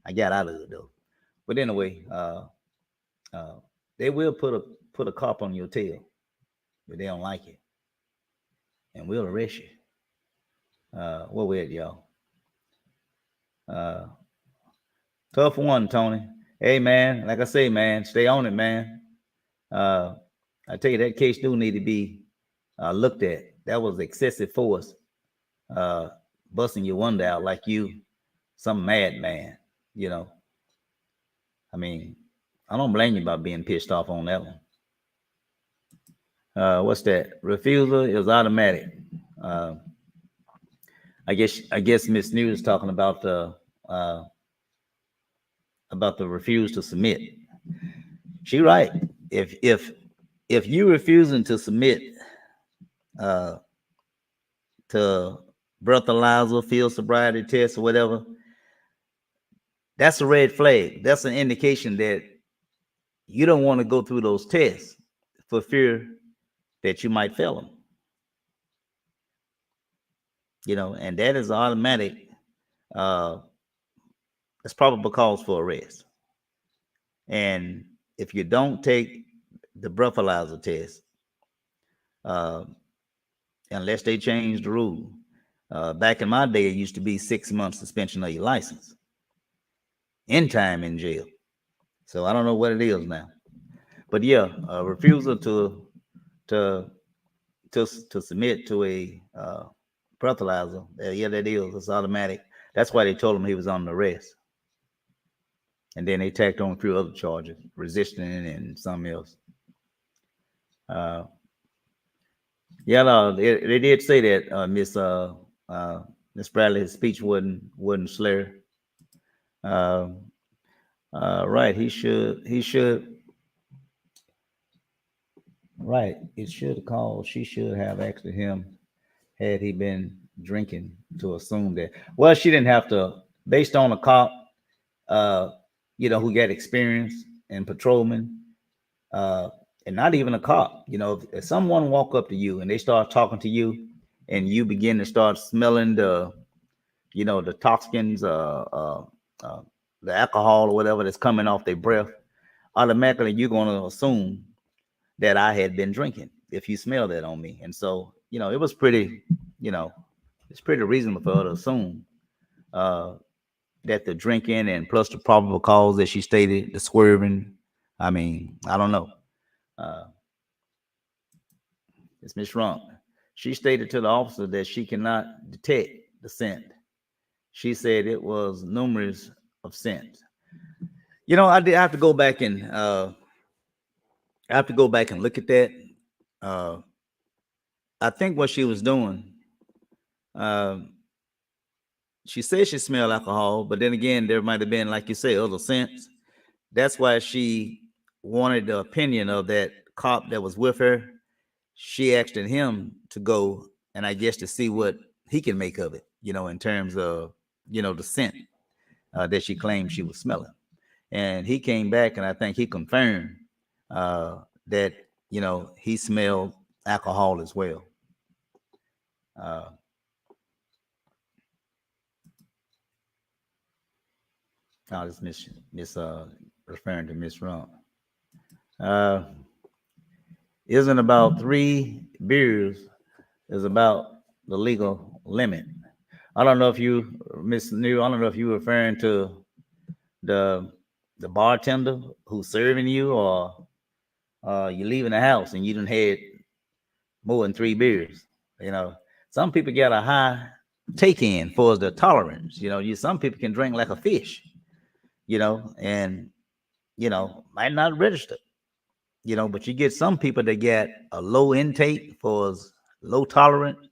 I got out of it though. But anyway, they will put a cop on your tail if they don't like it, and we'll arrest you. Where we at, y'all? Tough one, Tony. Hey man, like I say, man, stay on it, man. I tell you, that case do need to be looked at. That was excessive force, busting your window out like you some madman. I mean, I don't blame you about being pissed off on that one. What's that? Refusal is automatic. I guess Miss News is talking about the refuse to submit. She right. If you refusing to submit to breathalyzer, field sobriety test, or whatever, that's a red flag. That's an indication that you don't want to go through those tests for fear that you might fail them. And that is automatic. It's probable cause for arrest. And if you don't take the breathalyzer test, unless they change the rule, back in my day, it used to be 6 months suspension of your license, in time in jail. So I don't know what it is now, but yeah, refusal to submit to a breathalyzer. Yeah, that is. It's automatic. That's why they told him he was on arrest. And then they tacked on a few other charges, resisting and something else. Yeah, no, they did say that Miss Bradley's speech wasn't slur. Right, he should. Right, it should call. She should have asked him had he been drinking to assume that. Well, she didn't have to, based on a cop, who got experience in patrolman, and not even a cop. If someone walk up to you and they start talking to you, and you begin to start smelling the toxins, the alcohol or whatever that's coming off their breath, automatically you're going to assume that I had been drinking if you smell that on me. And so, it was pretty, it's pretty reasonable for her to assume that the drinking and plus the probable cause that she stated, the swerving. I mean, I don't know. It's Miss Rump. She stated to the officer that she cannot detect the scent. She said it was numerous of scents. I have to go back and look at that. I think what she was doing, she said she smelled alcohol, but then again, there might have been, like you say, other scents. That's why she wanted the opinion of that cop that was with her. She asked him to go, and I guess to see what he can make of it, in terms of, the scent that she claimed she was smelling. And he came back, and I think he confirmed that, he smelled alcohol as well. I was referring to Miss Rump. Isn't about 3 beers is about the legal limit. I don't know if you, Miss New, I don't know if you're referring to the bartender who's serving you, or you're leaving the house and you done had more than 3 beers. You know, some people get a high take in for the tolerance. You know, some people can drink like a fish, you know, and, you know, might not register, you know, but you get some people that get a low intake for low tolerance,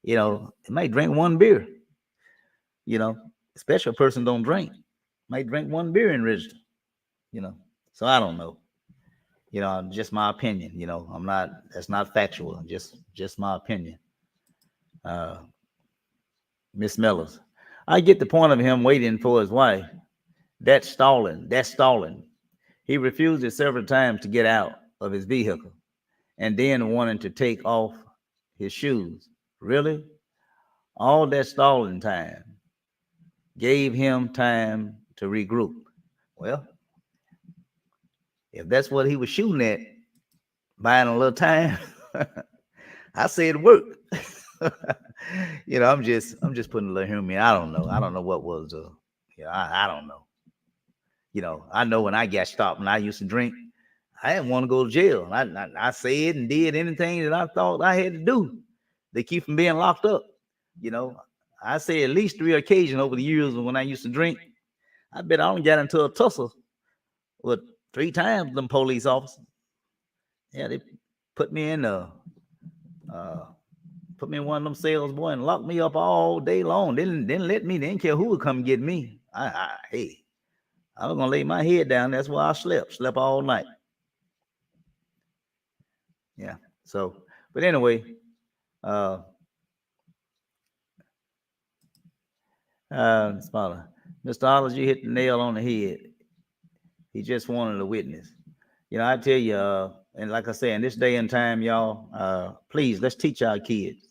you know, they might drink 1 beer, you know, especially a person don't drink, might drink 1 beer and register, you know. So I don't know, you know, just my opinion, you know, that's not factual, just my opinion. Miss Mellors, I get the point of him waiting for his wife. That's stalling. He refused several times to get out of his vehicle and then wanting to take off his shoes. Really? All that stalling time gave him time to regroup. Well, if that's what he was shooting at, buying a little time, I say it worked. You know, I'm just putting a little humor in. I don't know what was you know, I don't know. You know, I know when I got stopped and I used to drink, I didn't want to go to jail. I said and did anything that I thought I had to do to keep from being locked up. You know, I say at least 3 occasions over the years when I used to drink. I bet I only got into a tussle with 3 times them police officers. Yeah, they put me in one of them cells, boy, and locked me up all day long. They didn't care who would come get me. Hey, I was gonna lay my head down. That's why I slept all night. Yeah. So, but anyway, Mr. Hollis, you hit the nail on the head. He just wanted a witness. You know, I tell you, and like I say, in this day and time, y'all, please, let's teach our kids,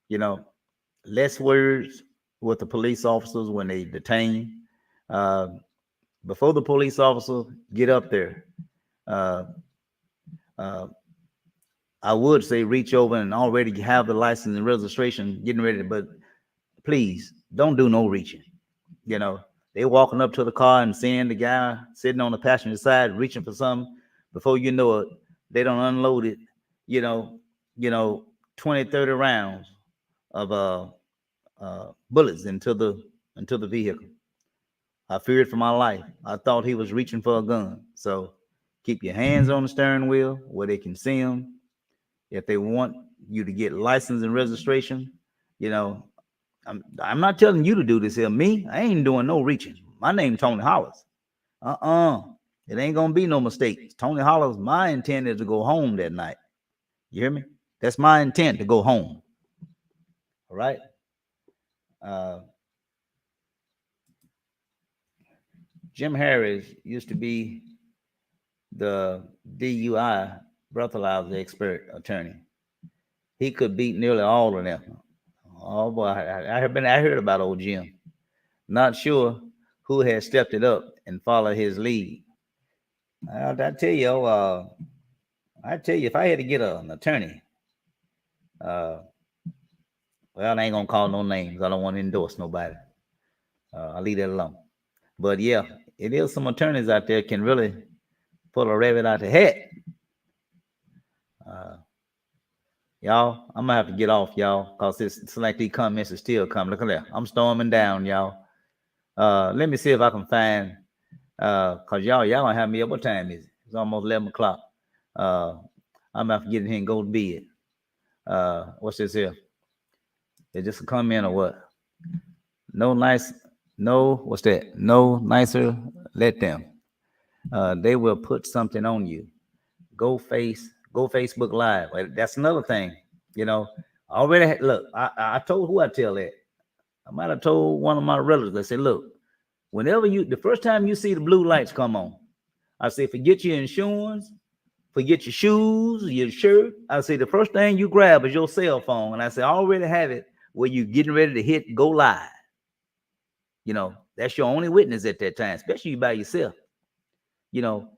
you know, less words with the police officers when they detain. Before the police officer get up there, I would say reach over and already have the license and registration getting ready, but please don't do no reaching. You know, they walking up to the car and seeing the guy sitting on the passenger side reaching for something. Before you know it, they don't unload it, you know, 20, 30 rounds of bullets into the vehicle. I feared for my life. I thought he was reaching for a gun. So keep your hands on the steering wheel where they can see them. If they want you to get license and registration, you know, I'm not telling you to do this here. Me, I ain't doing no reaching. My name's Tony Hollis. It ain't gonna be no mistakes. Tony Hollis, my intent is to go home that night. You hear me? That's my intent, to go home. All right. Jim Harris used to be the DUI breathalyzer expert attorney. He could beat nearly all of them. Oh boy, I heard about old Jim. Not sure who has stepped it up and followed his lead. I tell you, if I had to get an attorney, well, I ain't gonna call no names. I don't want to endorse nobody. I'll leave that alone. But yeah, it is some attorneys out there can really pull a rabbit out the hat. Y'all, I'm gonna have to get off, y'all, because it's like these comments are still coming. Look at that. I'm storming down, y'all. Let me see if I can find, because y'all gonna have me up. What time is it? It's almost 11 o'clock. I'm gonna have to get in here and go to bed. What's this here? Is this a comment or what? What's that? No nicer, let them. They will put something on you. Go Facebook Live. That's another thing. You know, I told who I tell that. I might have told one of my relatives. I said, look, the first time you see the blue lights come on, I say, forget your insurance, forget your shoes, your shirt. I say, the first thing you grab is your cell phone. And I say, I already have it where you're getting ready to hit go live. You know, that's your only witness at that time, especially you by yourself. You know,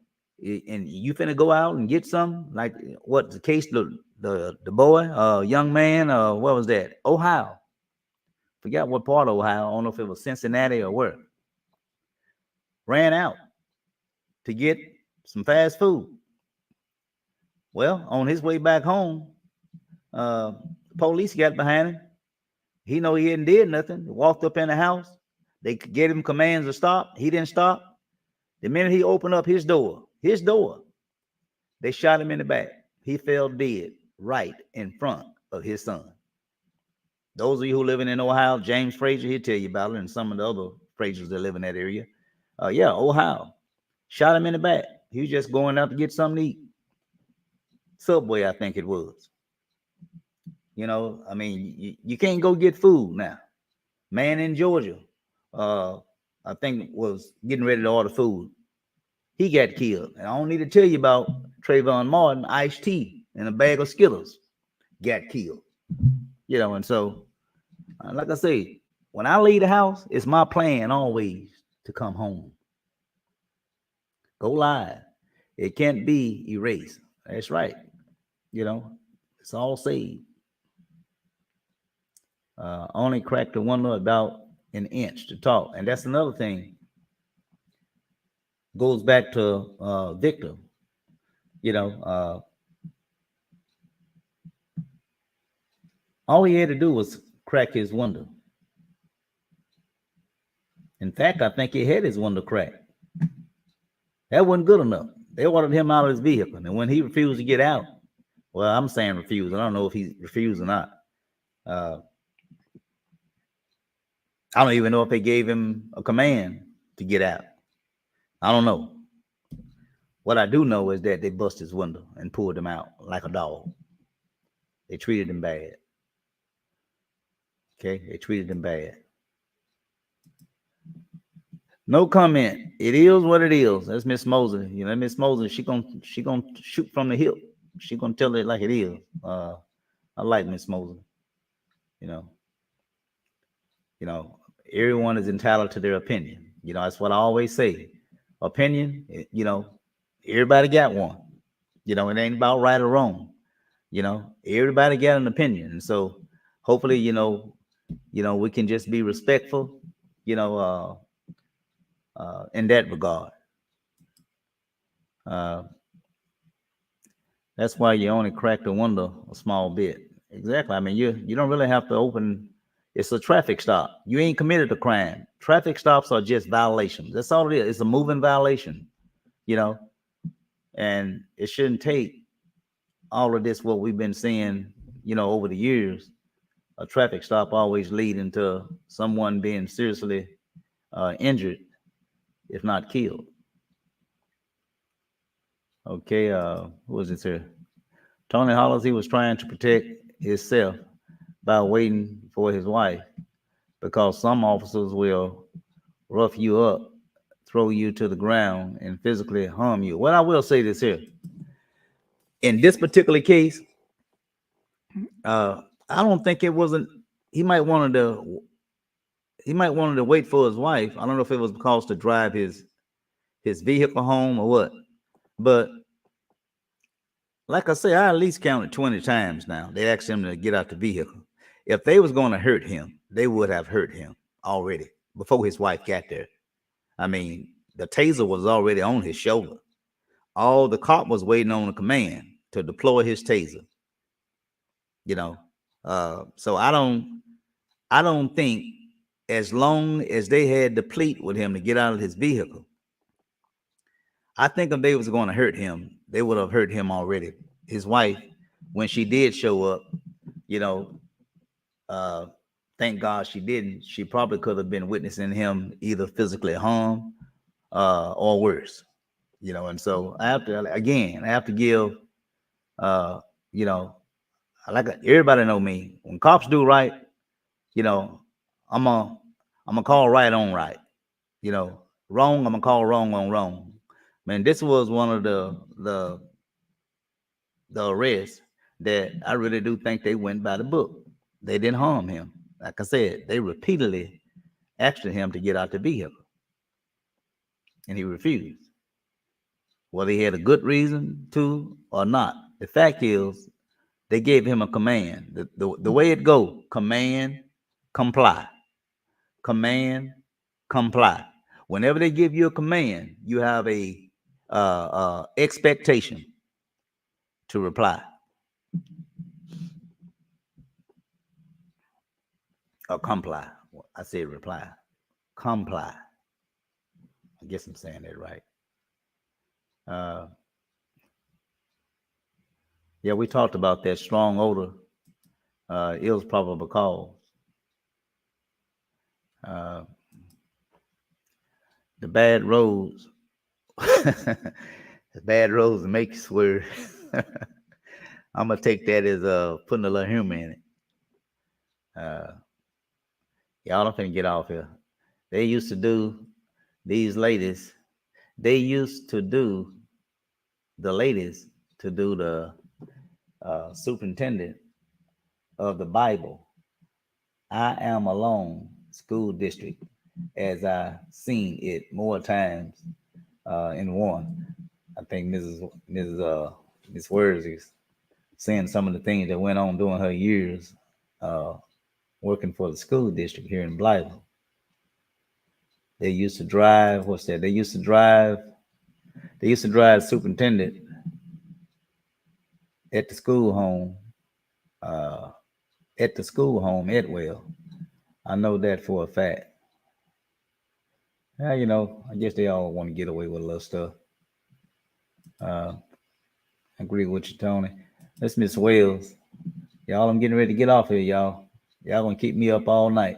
and you finna go out and get some, like what the case, the boy, young man, what was that? Ohio. Forgot what part of Ohio. I don't know if it was Cincinnati or where. Ran out to get some fast food. Well, on his way back home, police got behind him. He know he hadn't did nothing. He walked up in the house. They gave him commands to stop. He didn't stop. The minute he opened up his door, they shot him in the back. He fell dead right in front of his son. Those of you who living in Ohio, James Frazier, he'll tell you about it, and some of the other Fraziers that live in that area. Yeah, Ohio. Shot him in the back. He was just going out to get something to eat. Subway, I think it was. You know, I mean, you can't go get food now. Man in Georgia, I think was getting ready to order food. He got killed. And I don't need to tell you about Trayvon Martin, Ice-T, and a bag of Skittles got killed. You know, and so, like I say, when I leave the house, it's my plan always to come home. Go live. It can't be erased. That's right. You know, it's all saved. Only cracked the window about an inch to talk. And that's another thing. Goes back to Victor. You know, all he had to do was crack his window. In fact, I think he had his window cracked. That wasn't good enough. They ordered him out of his vehicle. And when he refused to get out, well, I'm saying refused. I don't know if he refused or not. I don't even know if they gave him a command to get out. I don't know. What I do know is that they busted his window and pulled him out like a dog. They treated him bad. Okay, they treated him bad. No comment. It is what it is. That's Miss Moser. You know, Miss Moser, she gonna shoot from the hip. She gonna tell it like it is. I like Miss Moser. You know, everyone is entitled to their opinion. You know, that's what I always say. Opinion, you know, everybody got one. You know, it ain't about right or wrong. You know, everybody got an opinion. And so hopefully, you know, we can just be respectful, you know, in that regard. That's why you only crack the window a small bit. Exactly. I mean, you don't really have to open. It's a traffic stop. You ain't committed a crime. Traffic stops are just violations. That's all it is. It's a moving violation, you know, and it shouldn't take all of this, what we've been seeing, you know, over the years. A traffic stop always leading to someone being seriously injured, if not killed. Okay, who was this here? Tony Hollis, he was trying to protect himself by waiting for his wife, because some officers will rough you up, throw you to the ground, and physically harm you. Well, I will say this here. In this particular case, I don't think it wasn't. He might wanted to wait for his wife. I don't know if it was because to drive his vehicle home or what. But like I say, I at least counted 20 times now. They asked him to get out the vehicle. If they was going to hurt him, they would have hurt him already before his wife got there. I mean, the taser was already on his shoulder. All the cop was waiting on a command to deploy his taser. You know, so I don't think, as long as they had to plead with him to get out of his vehicle, I think if they was going to hurt him, they would have hurt him already. His wife, when she did show up, you know, thank God she didn't. She probably could have been witnessing him either physically harm or worse, you know. And so I have to give, you know, like everybody know me. When cops do right, you know, I'm gonna call right on right. You know, wrong, I'm gonna call wrong on wrong. Man, this was one of the arrests that I really do think they went by the book. They didn't harm him. Like I said, they repeatedly asking him to get out the vehicle, and he refused. Whether he had a good reason to or not, the fact is they gave him a command. The way it goes: command, comply, command, comply. Whenever they give you a command, you have a expectation to reply or comply. I said reply, comply. I guess I'm saying that right. Yeah, we talked about that strong odor. Ill's probable cause. The bad roads. The bad roads make you swear. I'm gonna take that as putting a little humor in it. Y'all don't finna get off here. They used to do, these ladies, they used to do, the ladies to do the superintendent of the Bible, I Am Alone school district, as I seen it more times in one. I think Miss Words is saying some of the things that went on during her years working for the school district here in Blythe. They used to drive, what's that? They used to drive superintendent at the school home, Edwell. I know that for a fact. Yeah, you know, I guess they all want to get away with a little stuff. I agree with you, Tony. That's Miss Wells. Y'all, I'm getting ready to get off here, y'all. Y'all gonna keep me up all night.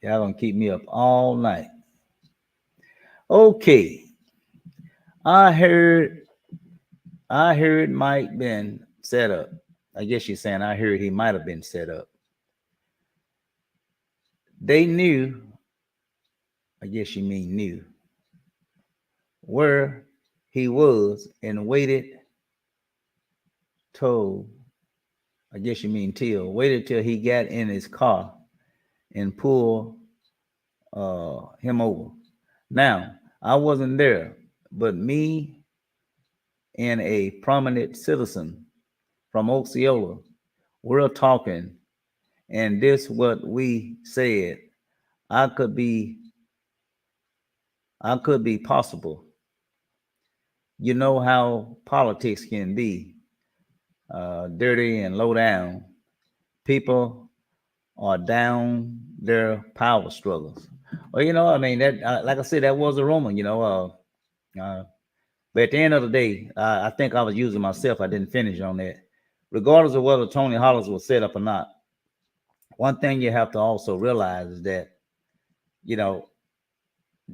Y'all gonna keep me up all night. Okay. I heard Mike been set up. I guess you're saying I heard he might have been set up. They knew, I guess you mean knew, where he was and waited till, I guess you mean waited till he got in his car and pulled him over. Now, I wasn't there, but me and a prominent citizen from Osceola, we're talking, and this what we said. I could be possible. You know how politics can be dirty and low down. People are down their power struggles. Well, you know, I mean, that like I said, that was a rumor, you know. But at the end of the day, I think I was using myself. I didn't finish on that. Regardless of whether Tony Hollis was set up or not, one thing you have to also realize is that, you know,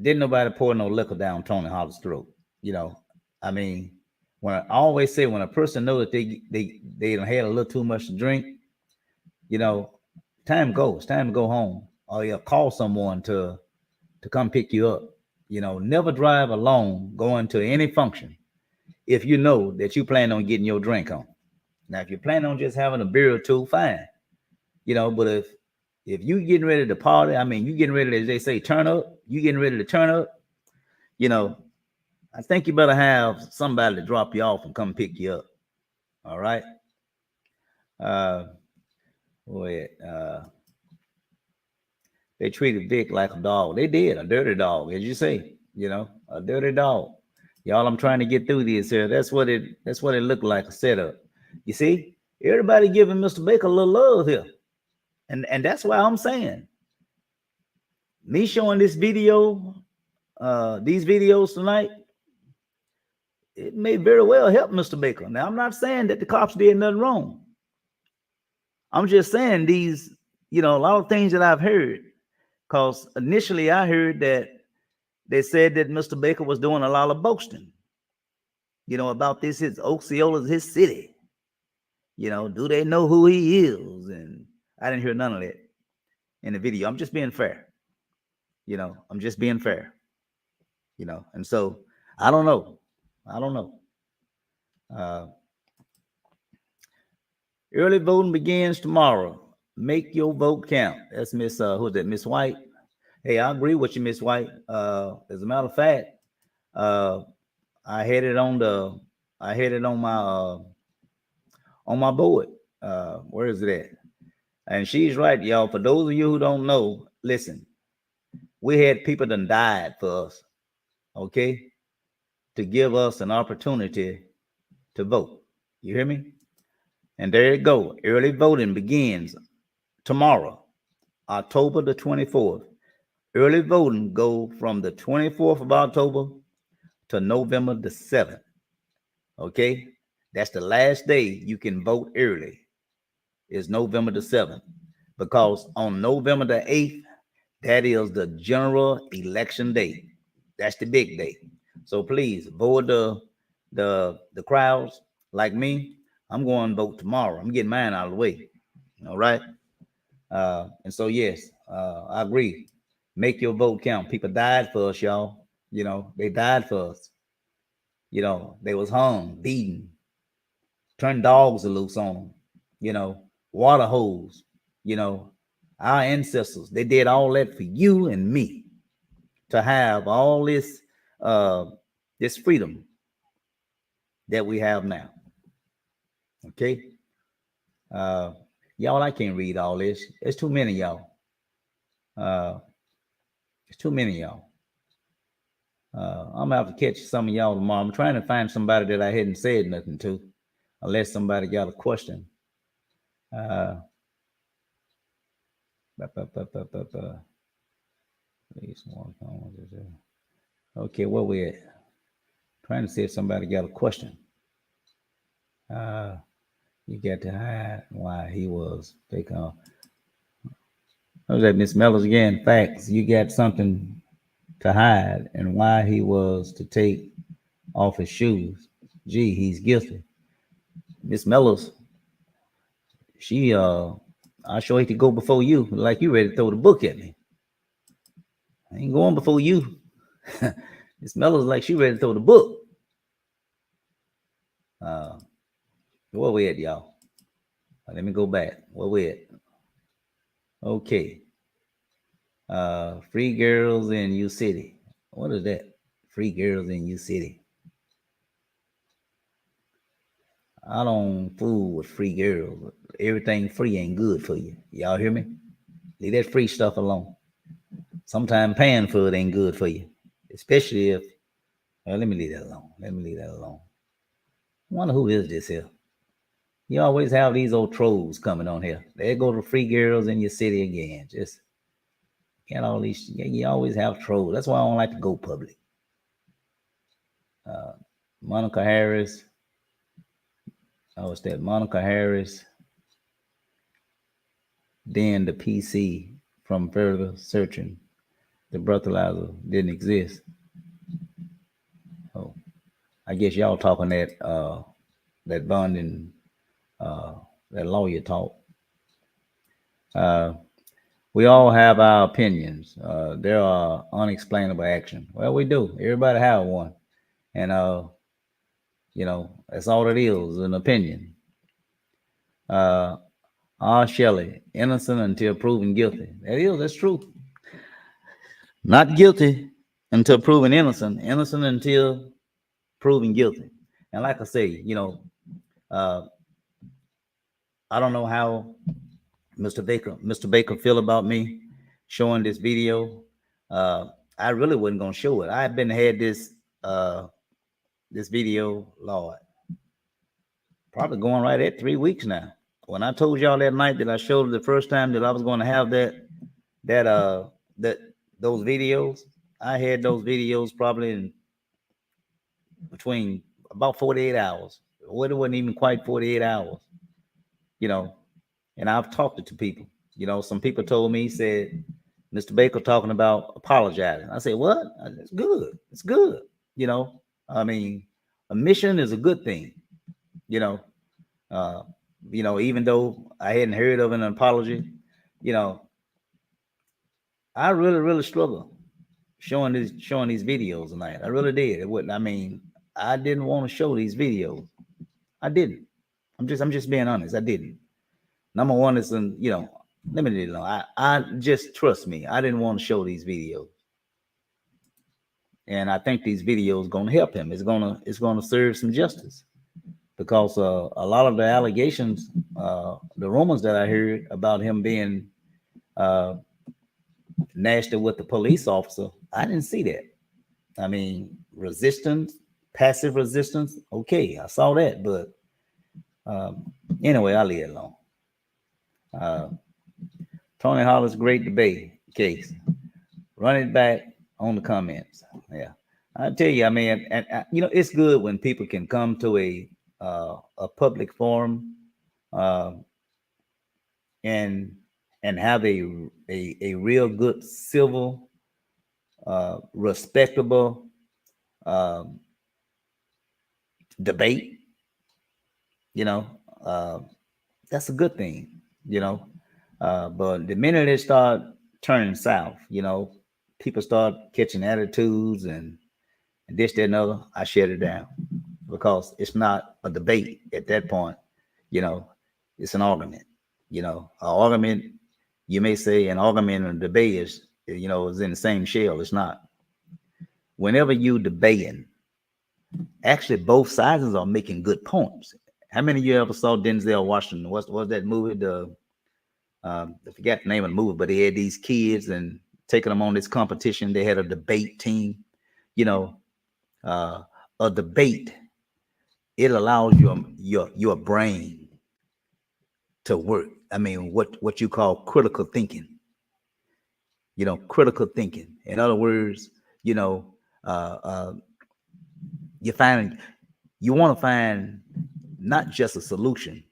didn't nobody pour no liquor down Tony Hollis' throat. You know, I mean, when I always say when a person knows that they done had a little too much to drink, you know, time to go home, or you call someone to come pick you up. You know, never drive alone going to any function if you know that you plan on getting your drink on. Now, if you plan on just having a beer or two, fine. You know, but if you getting ready to party, I mean, you getting ready to, as they say, turn up, you getting ready to turn up, you know, I think you better have somebody to drop you off and come pick you up. All right. They treated Vic like a dog. They did, a dirty dog, as you say, you know, a dirty dog. Y'all, I'm trying to get through this here. That's what it looked like, a setup. You see, everybody giving Mr. Baker a little love here. And that's why I'm saying, me showing this video, these videos tonight, it may very well help Mr. Baker. Now, I'm not saying that the cops did nothing wrong. I'm just saying these, you know, a lot of things that I've heard, because initially I heard that they said that Mr. Baker was doing a lot of boasting, you know, about this, his Osceola's his city. You know, do they know who he is? And I didn't hear none of that in the video. I'm just being fair. You know, I'm just being fair. You know, and so I don't know. Early voting begins tomorrow. Make your vote count. That's Miss who's that? Miss White. Hey, I agree with you, Miss White. As a matter of fact, I had it on my board. Where is it at? And she's right, y'all. For those of you who don't know, listen, we had people that died for us, okay, to give us an opportunity to vote. You hear me? And there you go. Early voting begins tomorrow, October the 24th. Early voting go from the 24th of October to November the 7th. Okay? That's the last day you can vote early. Is November the 7th. Because on November the 8th, that is the general election day. That's the big day. So please vote the crowds like me. I'm going to vote tomorrow. I'm getting mine out of the way. All right. And so yes, I agree. Make your vote count. People died for us, y'all. You know, they died for us. You know, they was hung, beaten, turned dogs loose on them, you know, water hose, you know, our ancestors, they did all that for you and me to have all this this freedom that we have now. Okay. Y'all, I can't read all this. It's too many, y'all. It's too many, y'all. I'm gonna have to catch some of y'all tomorrow. I'm trying to find somebody that I hadn't said nothing to, unless somebody got a question. Okay, where we at? Trying to see if somebody got a question. You got to hide why he was taken off. What was that, Miss Mellors again? Facts. You got something to hide and why he was to take off his shoes. Gee, he's guilty. Miss Mellors, she I sure hate to go before you, like you ready to throw the book at me. I ain't going before you. Miss Mellors like she ready to throw the book. Where we at, y'all? Let me go back. Where we at? Okay. Free girls in U City. What is that? Free girls in U City. I don't fool with free girls. Everything free ain't good for you. Y'all hear me? Leave that free stuff alone. Sometimes paying for it ain't good for you. Especially if, well, let me leave that alone. I wonder who is this here? You always have these old trolls coming on here. There go the free girls in your city again. Just get all these, you always have trolls. That's why I don't like to go public. Monica Harris. Oh, it's that Monica Harris. Then the PC from further searching. The breathalyzer didn't exist. Oh, I guess y'all talking that bonding, that lawyer talk. We all have our opinions. There are unexplainable action. Well, we do. Everybody have one. And, you know, that's all it is, an opinion. R. Shelley, innocent until proven guilty. That's true. Not guilty until proven innocent. Innocent until proven guilty. And like I say, you know, I don't know how Mr. Baker feel about me showing this video. I really wasn't gonna show it. I've been had this video, Lord, probably going right at 3 weeks now. When I told y'all that night that I showed it the first time that I was going to have those videos, I had those videos probably in between about 48 hours. It wasn't even quite 48 hours, you know. And I've talked to people, you know. Some people told me, said, Mr. Baker talking about apologizing. I said, what? It's good. It's good. You know, I mean, a mission is a good thing, you know. Even though I hadn't heard of an apology, you know, I really, really struggle showing these videos tonight. I really did. It wouldn't. I mean, I didn't want to show these videos. I didn't. I'm just being honest. I didn't. Number one is, you know, Let me leave it alone. I just trust me. I didn't want to show these videos. And I think these videos gonna help him. It's gonna serve some justice. Because a lot of the allegations, the rumors that I heard about him being nasty with the police officer, I didn't see that. I mean, resistance, passive resistance, okay, I saw that, but anyway, I'll leave it alone. Tony Hollis, great debate case. Run it back on the comments. Yeah, I tell you, I mean, and you know, it's good when people can come to a public forum and have a real good civil, respectable debate. You know, that's a good thing. You know, but the minute it start turning south, you know, people start catching attitudes and this, that, and other. I shut it down because it's not a debate at that point. You know, it's an argument. You know, an argument, you may say an argument and a debate is, you know, is in the same shell. It's not. Whenever you debating, actually both sides are making good points. How many of you ever saw Denzel Washington? What's that movie? I forgot the name of the movie, but they had these kids and taking them on this competition. They had a debate team. You know, a debate, it allows your brain to work. I mean, what you call critical thinking. You know, critical thinking. In other words, you know, you want to find not just a solution,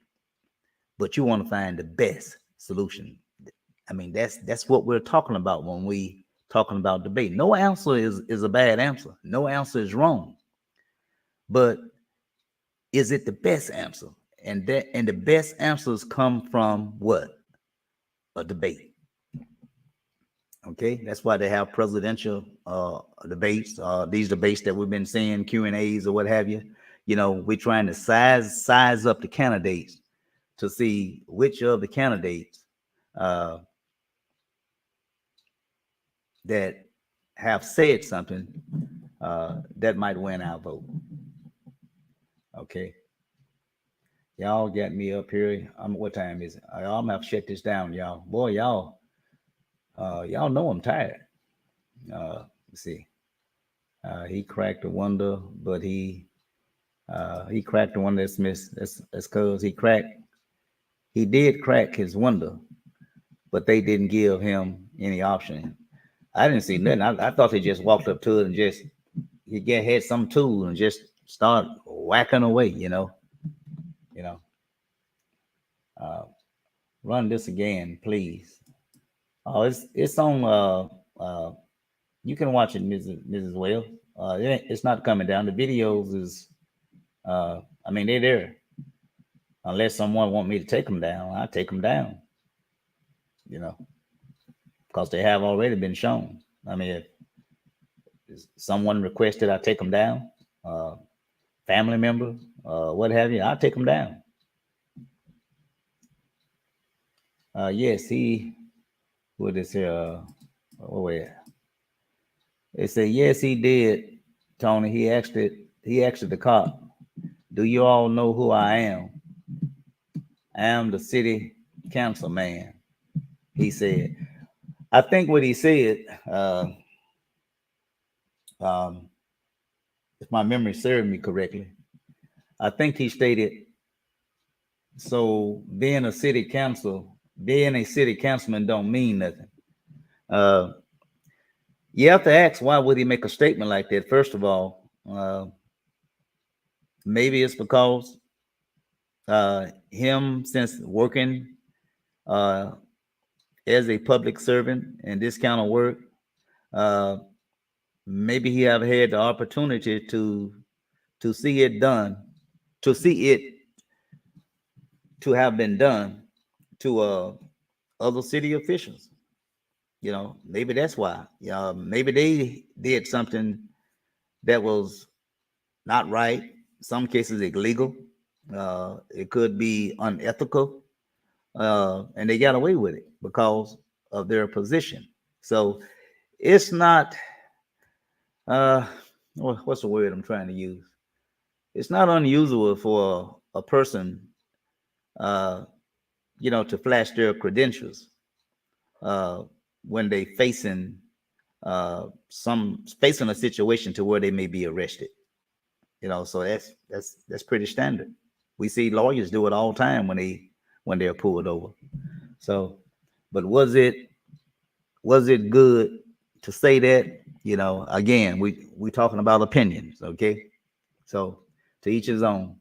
but you want to find the best solution. I mean, that's what we're talking about when we talking about debate. No answer is a bad answer. No answer is wrong. But is it the best answer? And the best answers come from what? A debate. Okay, that's why they have presidential debates. These debates that we've been seeing, Q&As or what have you. You know, we're trying to size up the candidates to see which of the candidates that have said something that might win our vote. Okay. Y'all got me up here. What time is it? I'm gonna have to shut this down, y'all. Boy, y'all know I'm tired. Let's see. He cracked the wonder, but he cracked the one that's missed. That's cause he did crack his window, but they didn't give him any option. I didn't see nothing. I thought they just walked up to it and just had some tool and just start whacking away, you know. Run this again, please. Oh, it's on you can watch it, Mrs. Wells. It's not coming down. The videos is I mean, they're there. Unless someone want me to take them down, I take them down. You know, because they have already been shown. I mean, if someone requested I take them down, family member, what have you, I'll take them down. Yes, what is here? Where? They say yes, he did, Tony. He asked the cop, "Do you all know who I am? I am the city councilman." He said, I think what he said, if my memory serves me correctly, I think he stated, so being a city councilman don't mean nothing. You have to ask, why would he make a statement like that? First of all, maybe it's because him, since working as a public servant and this kind of work, maybe he have had the opportunity to see it done, to have been done to other city officials. You know, maybe that's why. Maybe they did something that was not right. Some cases illegal. It could be unethical. and they got away with it because of their position. So it's not, what's the word I'm trying to use? It's not unusual for a person, to flash their credentials uh, when they facing a situation to where they may be arrested. So that's pretty standard. We see lawyers do it all the time when they're pulled over. So, but was it good to say that? Again, we talking about opinions, okay? So to each his own.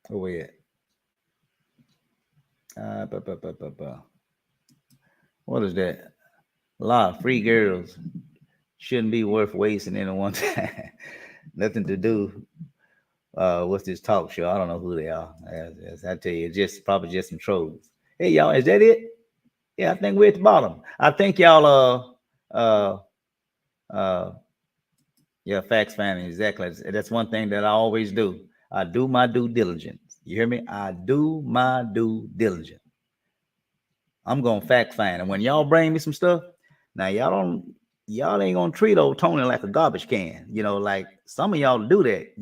Where we at? What is that? A lot of free girls shouldn't be worth wasting anyone's time. Nothing to do with this talk show. I don't know who they are. As I tell you, it's probably just some trolls. Hey y'all, is that it? Yeah, I think we're at the bottom. I think y'all yeah, facts finding, exactly. That's one thing that I always do. I do my due diligence. You hear me? I do my due diligence. I'm gonna fact find, and when y'all bring me some stuff, now y'all ain't gonna treat old Tony like a garbage can. Like some of y'all do that.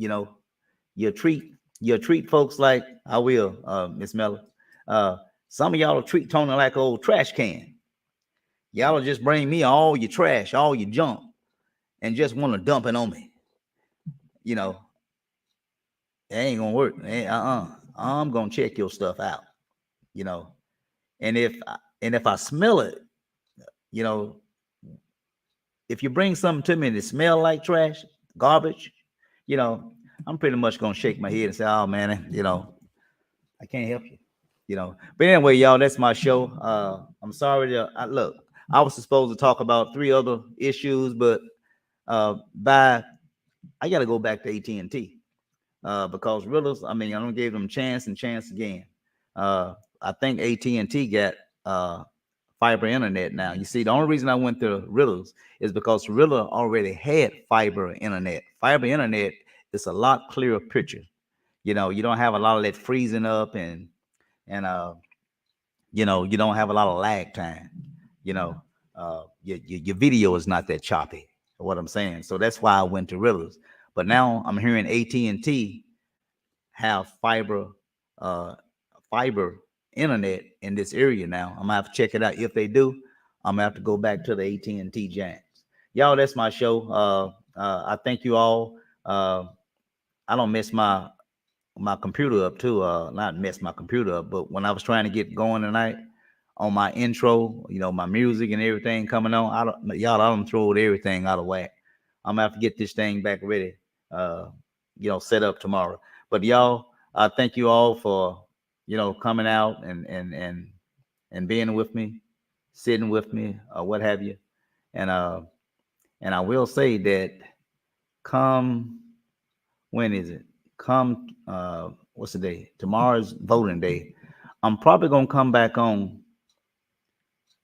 You treat folks like I will, Miss Miller. Some of y'all will treat Tony like an old trash can. Y'all will just bring me all your trash, all your junk, and just want to dump it on me. It ain't gonna work. I'm gonna check your stuff out. And if I smell it, if you bring something to me and it smell like trash, garbage, I'm pretty much gonna shake my head and say, "Oh man, I can't help you." But anyway, y'all, that's my show. I'm sorry look. I was supposed to talk about 3 other issues, but I got to go back to AT&T because Riddles. I don't give them chance and chance again. I think AT&T got fiber internet now. You see, the only reason I went to Riddles is because Riddle already had fiber internet. Fiber internet is a lot clearer picture. You don't have a lot of that freezing up and you don't have a lot of lag time. Your video is not that choppy. What I'm saying. So that's why I went to Riddles. But now I'm hearing AT&T have fiber internet in this area now. I'm gonna have to check it out. If they do, I'm gonna have to go back to the AT&T giants. Y'all, that's my show. I thank you all. I don't mess my computer up too. Not mess my computer up, but when I was trying to get going tonight on my intro, my music and everything coming on, I don't throw everything out of whack. I'm gonna have to get this thing back ready, set up tomorrow. But y'all, I thank you all for coming out and being with me, sitting with me, or what have you. And I will say that when is it? What's the day? Tomorrow's voting day. I'm probably gonna come back on.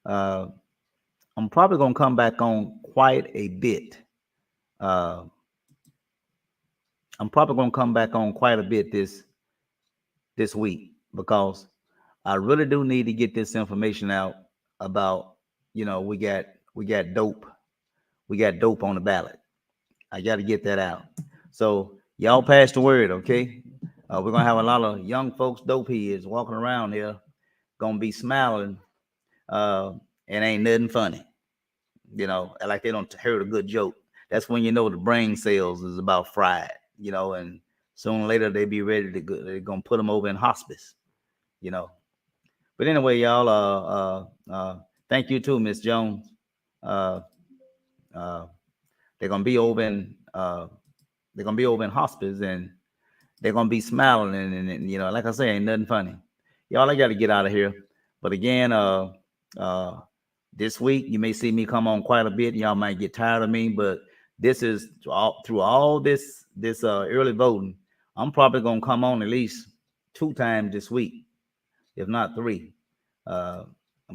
I'm probably gonna come back on quite a bit. I'm probably gonna come back on quite a bit this week because I really do need to get this information out about, we got dope. We got dope on the ballot. I got to get that out. So y'all pass the word, okay? We're gonna have a lot of young folks, dope heads walking around here, gonna be smiling, and ain't nothing funny. Like they don't heard a good joke. That's when the brain cells is about fried. And sooner or later they be ready to go. They're gonna put them over in hospice. But anyway, y'all, thank you too, Miss Jones. They're gonna be over in hospice, and they're gonna be smiling, and like I say, ain't nothing funny. Y'all, I got to get out of here. But again, this week you may see me come on quite a bit. Y'all might get tired of me, but this is through all this early voting. I'm probably gonna come on at least 2 times this week, if not 3,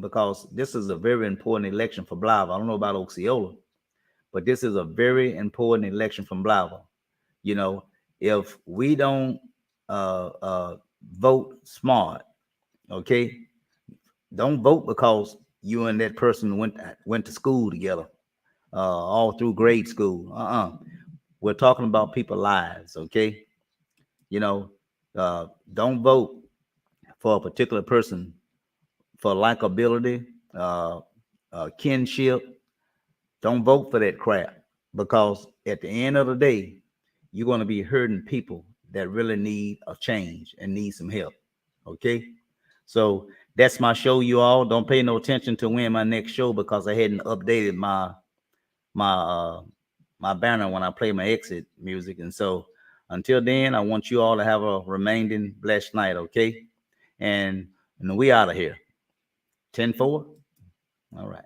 because this is a very important election for Blythe. I don't know about Osceola, but this is a very important election from Blythe. If we don't vote smart. Okay, don't vote because you and that person went to school together, all through grade school. We're talking about people's lives. Okay, don't vote for a particular person for likability, kinship. Don't vote for that crap, because at the end of the day, you're going to be hurting people that really need a change and need some help. Okay, so that's my show, you all. Don't pay no attention to when my next show, because I hadn't updated my banner when I play my exit music. And so until then, I want you all to have a remaining blessed night. Okay, and we out of here. 10-4. All right.